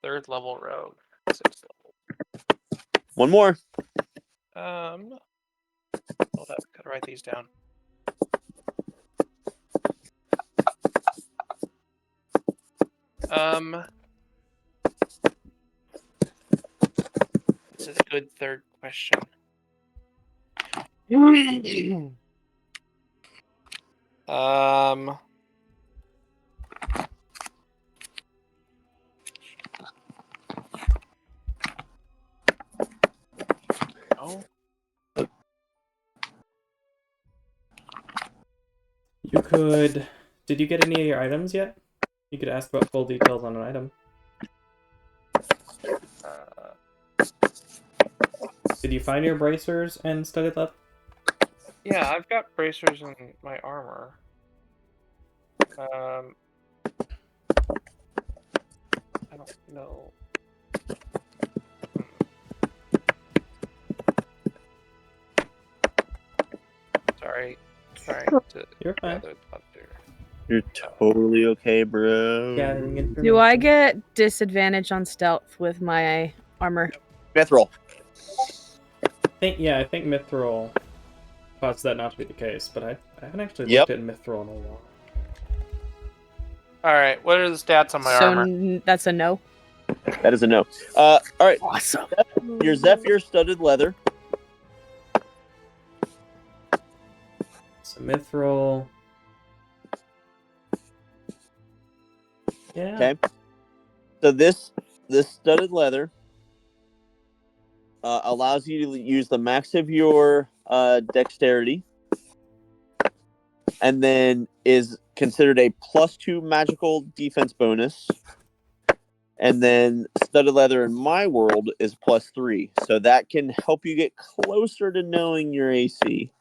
3rd level rogue. 6th level. One more. Hold up. Gotta write these down. This is a good 3rd question. Oh. You could... Did you get any of your items yet? You could ask about full details on an item. Did you find your bracers and studded leather? Yeah, I've got bracers in my armor. I don't know. Sorry. You're fine. gather thunder. You're totally okay, bro. Gathering information. Do I get disadvantage on stealth with my armor? Mithril. I think Mithril causes that not to be the case, but I haven't actually Yep. looked at Mithril in a while. Alright, what are the stats on my So armor? that's a no. That is a no. All right. Awesome. Your Zephyr studded leather. So Mithril. Yeah. Okay. So this studded leather allows you to use the max of your dexterity, and then is considered a +2 magical defense bonus. And then studded leather in my world is +3, so that can help you get closer to knowing your AC.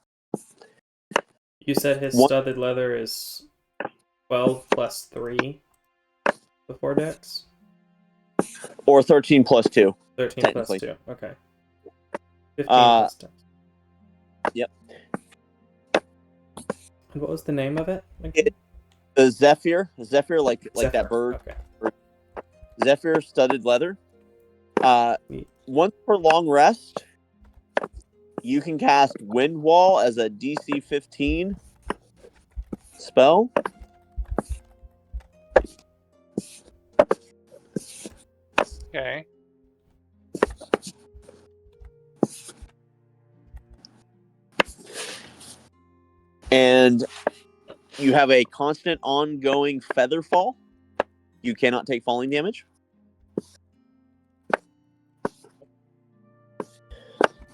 You said his studded leather is 12 plus 3 before dex? Or 13 plus 2. 13 plus 2, okay. 15 plus dex. Yep. And what was the name of it? The Zephyr, like Zephyr. that bird. Okay. Zephyr studded leather. Once per long rest, you can cast Wind Wall as a DC 15 spell. Okay. And you have a constant ongoing feather fall. You cannot take falling damage.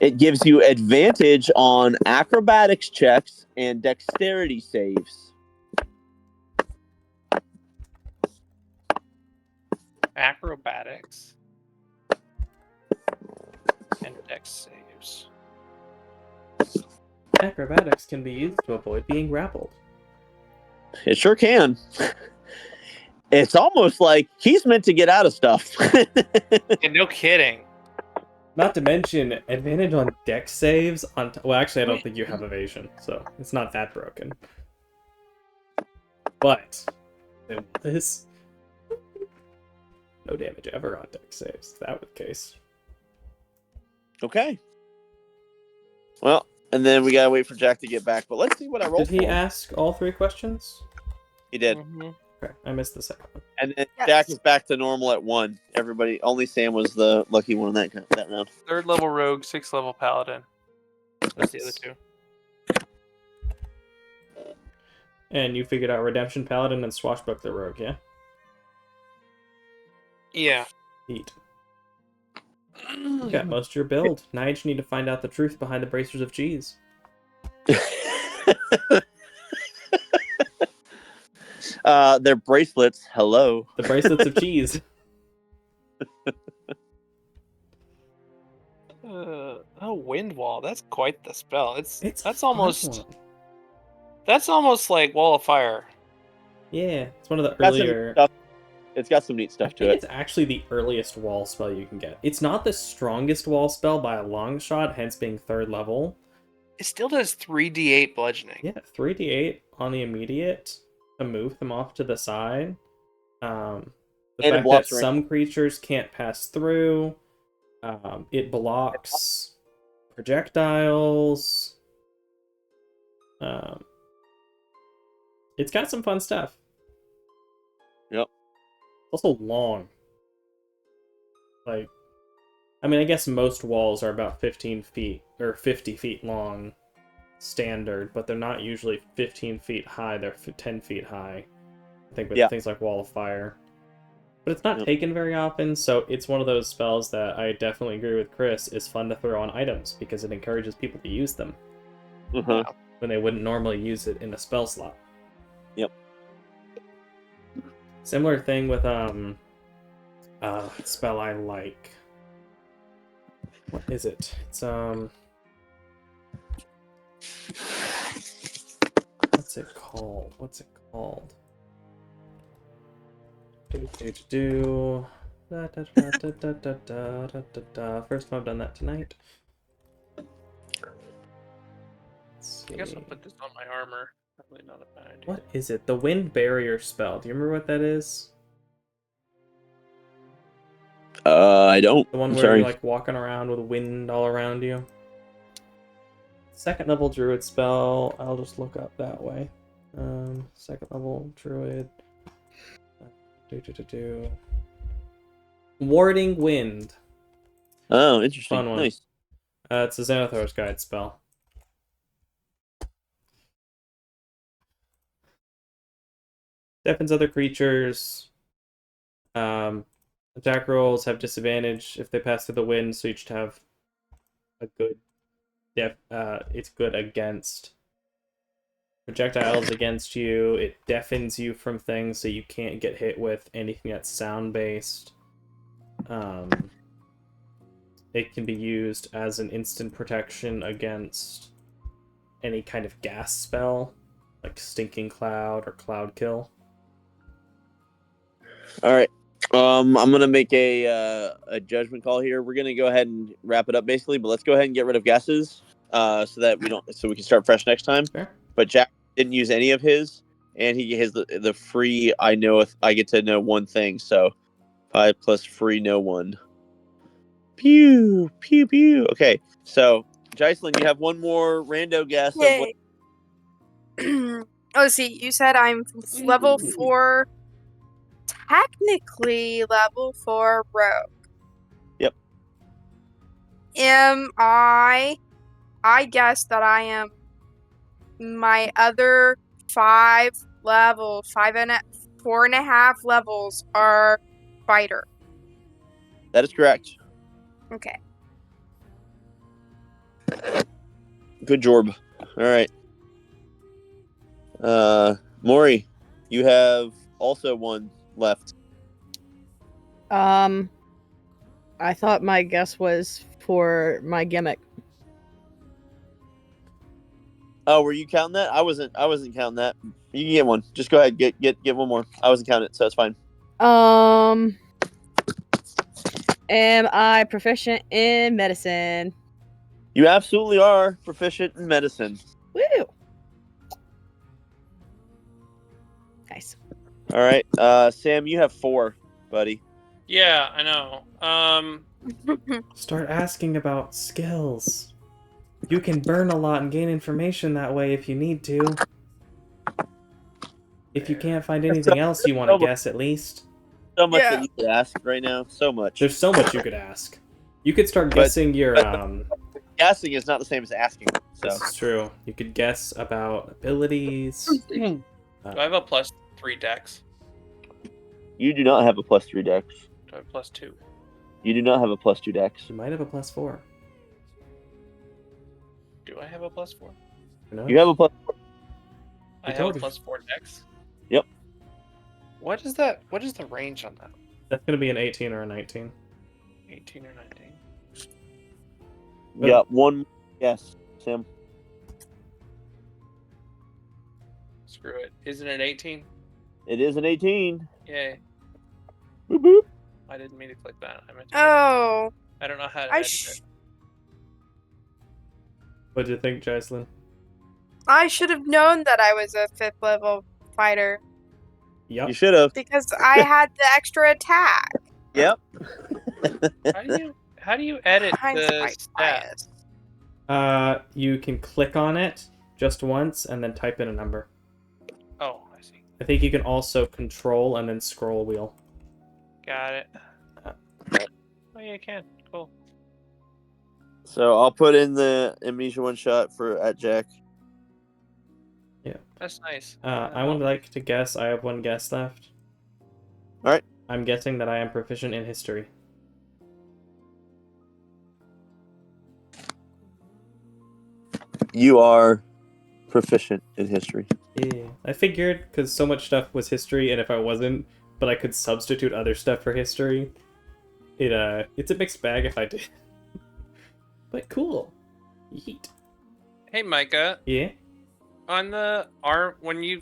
It gives you advantage on acrobatics checks and dexterity saves. Acrobatics and dex saves. Acrobatics can be used to avoid being grappled. It sure can. It's almost like he's meant to get out of stuff. Yeah, no kidding. Not to mention advantage on dex saves. Well, actually, I don't think you have evasion, so it's not that broken. But this no damage ever on dex saves. If that was the case. Okay. Well, and then we gotta wait for Jack to get back. But let's see what I rolled. Did he ask all 3 questions? He did. Mm-hmm. Okay, I missed the second one. And then Yes. Jack is back to normal at 1. Everybody, only Sam was the lucky one in that round. 3rd level rogue, 6th level paladin. That's the other 2. And you figured out Redemption Paladin and Swashbuckler Rogue, yeah? Yeah. Neat. You got most of your build. Now you just need to find out the truth behind the bracers of cheese. They're bracelets. Hello. The bracelets of cheese. Wind wall. That's quite the spell. It's That's a fun almost one. That's almost like wall of fire. Yeah, it's one of the Got some earlier. stuff. It's got some neat I stuff to think it. it's actually the earliest wall spell you can get. It's not the strongest wall spell by a long shot, hence being 3rd level. It still does 3d8 bludgeoning. Yeah, 3d8 on the immediate to move them off to the side. The And it fact that blocks range. some creatures can't pass through. It blocks projectiles. It's got some fun stuff. Yep. Also long. Like, I mean, I guess most walls are about 15 feet or 50 feet long standard, but they're not usually 15 feet high. They're 10 feet high. I think with things like Wall of Fire. But it's not taken very often, so it's one of those spells that I definitely agree with Chris is fun to throw on items because it encourages people to use them Uh-huh. when they wouldn't normally use it in a spell slot. Yep. Similar thing with spell I like. What is it? It's what's it called? First time I've done that tonight. I guess I'll put this on my armor. Probably not a bad idea. What is it? The Wind Barrier spell. Do you remember what that is? I don't. The one I'm where sorry. you're like walking around with wind all around you. 2nd level druid spell. I'll just look up that way. 2nd level druid. Warding Wind. Oh, interesting. Fun one. Nice. It's a Xanathor's Guide spell. Deafens other creatures. Attack rolls have disadvantage if they pass through the wind, so you should have a good it's good against projectiles against you. It deafens you from things, so you can't get hit with anything that's sound based. It can be used as an instant protection against any kind of gas spell, like Stinking Cloud or Cloud Kill. All right. I'm gonna make a judgment call here. We're gonna go ahead and wrap it up basically, but let's go ahead and get rid of guesses, so that we can start fresh next time. Fair. But Jack didn't use any of his, and he has the free. I get to know one thing, so 5 plus free know one. Pew pew pew. Okay, so Jocelyn, you have one more rando guess of what. Yay. Oh, see, you said I'm level 4. Technically, level 4 rogue. Yep. Am I? I guess that I am. My other 5 levels, 4.5 levels are fighter. That is correct. Okay. Good job. All right. Maury, you have also one left. I thought my guess was for my gimmick. Oh, were you counting that? I wasn't counting that. You can get one. Just go ahead. Get one more. I wasn't counting it, so it's fine. Am I proficient in medicine? You absolutely are proficient in medicine. Woo! Nice. All right. Sam, you have 4, buddy. Yeah, I know. Start asking about skills. You can burn a lot and gain information that way if you need to. If you can't find anything else you want to guess, at least. So much Yeah. that you could ask right now. So much. There's so much you could ask. You could start guessing your Guessing is not the same as asking. So This is true. You could guess about abilities. Do I have a +3 dex? you do not have a +3 dex. Do I have +2? You do not have a +2 dex. You might have a +4. Do I have a +4? Who knows? You have a +4. I have told a you. +4 dex. Yep. What is that? What is the range on that? That's gonna be an 18 or a 19. 18 or 19? Yeah, one. Yes, Sam. Screw it. Isn't it 18? It is an 18. Yay. Boop, boop. I didn't mean to click that. I meant to. Oh, I don't know how to I edit it. What do you think, Jocelyn? I should have known that I was a 5th level fighter Yep. You should have. because I had the extra attack. Yep. How do you edit the Hindsight stats? bias. You can click on it just once and then type in a number. Oh, I see. I think you can also control and then scroll wheel. Got it. Oh yeah, you can. Cool. So I'll put in the Amnesia one shot at Jack. That's nice. I would like to guess. I have one guess left. All right. I'm guessing that I am proficient in history. You are proficient in history. Yeah, I figured because so much stuff was history, and if I wasn't, but I could substitute other stuff for history, it's a mixed bag if I did. But cool. Yeet. Hey, Micah. Yeah. On the arm, when you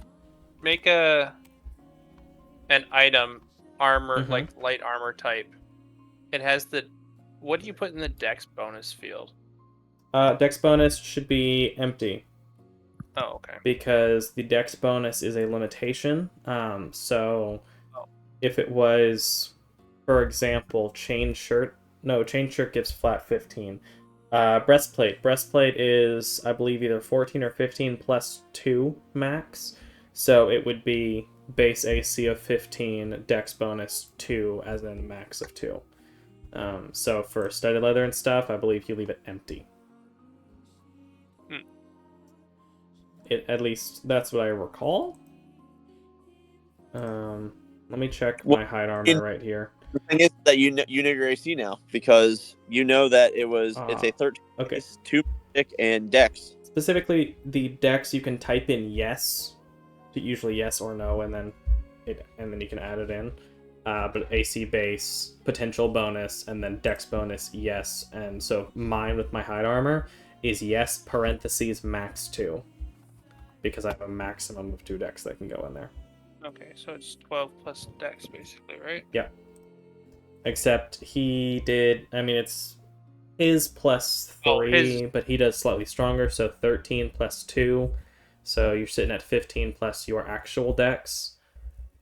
make an item, armor, Mhm. like light armor type, it has the. What do you put in the dex bonus field? Dex bonus should be empty Oh, okay. because the dex bonus is a limitation. So Oh. if it was, for example, chain shirt gives flat 15. Breastplate is, I believe, either 14 or 15 plus 2 max. So it would be base AC of 15, dex bonus 2, as in max of 2. So for studded leather and stuff, I believe you leave it empty. At least that's what I recall. Let me check my hide armor right here. The thing is that you know your AC now because you know that it's a 13 Okay. base, 2 magic, and Dex. Specifically, the dex you can type in yes, to usually yes or no, and then you can add it in. But AC base, potential bonus, and then dex bonus, yes. And so mine with my hide armor is yes parentheses max 2, because I have a maximum of 2 dex that can go in there. Okay, so it's 12 plus dex, basically, right? Yeah. Except he did. I mean, it's his plus 3, but he does slightly stronger, so 13 plus 2. So you're sitting at 15 plus your actual dex.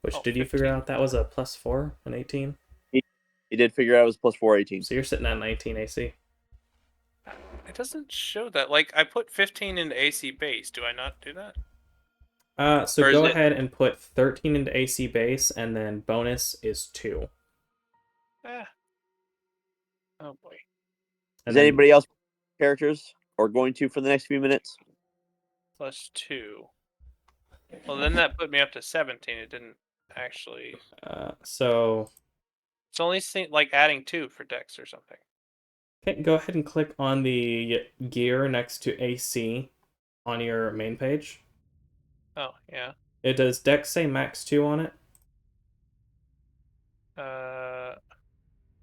Which, did you figure 15. out that was a plus 4, an 18? He did figure out it was plus 4, 18. So you're sitting at 19 AC. It doesn't show that. Like, I put 15 into AC base. Do I not do that? So Or is go it- ahead and put 13 into AC base, and then bonus is 2. Eh. Oh boy. And Is then, anybody else characters or going to for the next few minutes? Plus 2. Well, then that put me up to 17. It didn't actually. so It's only like adding 2 for dex or something. okay, go ahead and click on the gear next to AC on your main page. Oh, yeah. It does dex say max 2 on it Uh,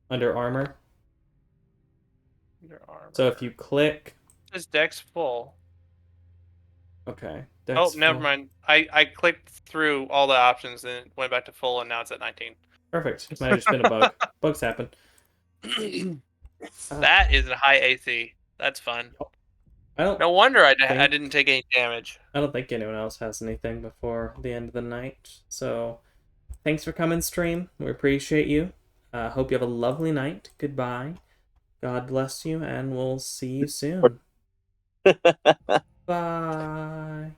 under armor. Under armor. So if you click, It says dex full. okay. Oh, Dex never full. mind. I clicked through all the options and it went back to full, and now it's at 19. Perfect. Might have just been a bug. Bugs happen. That is a high AC. That's fun. I don't. No wonder I think- didn't take any damage. I don't think anyone else has anything before the end of the night. So, thanks for coming, stream. We appreciate you. Hope you have a lovely night. Goodbye. God bless you, and we'll see you soon. Bye.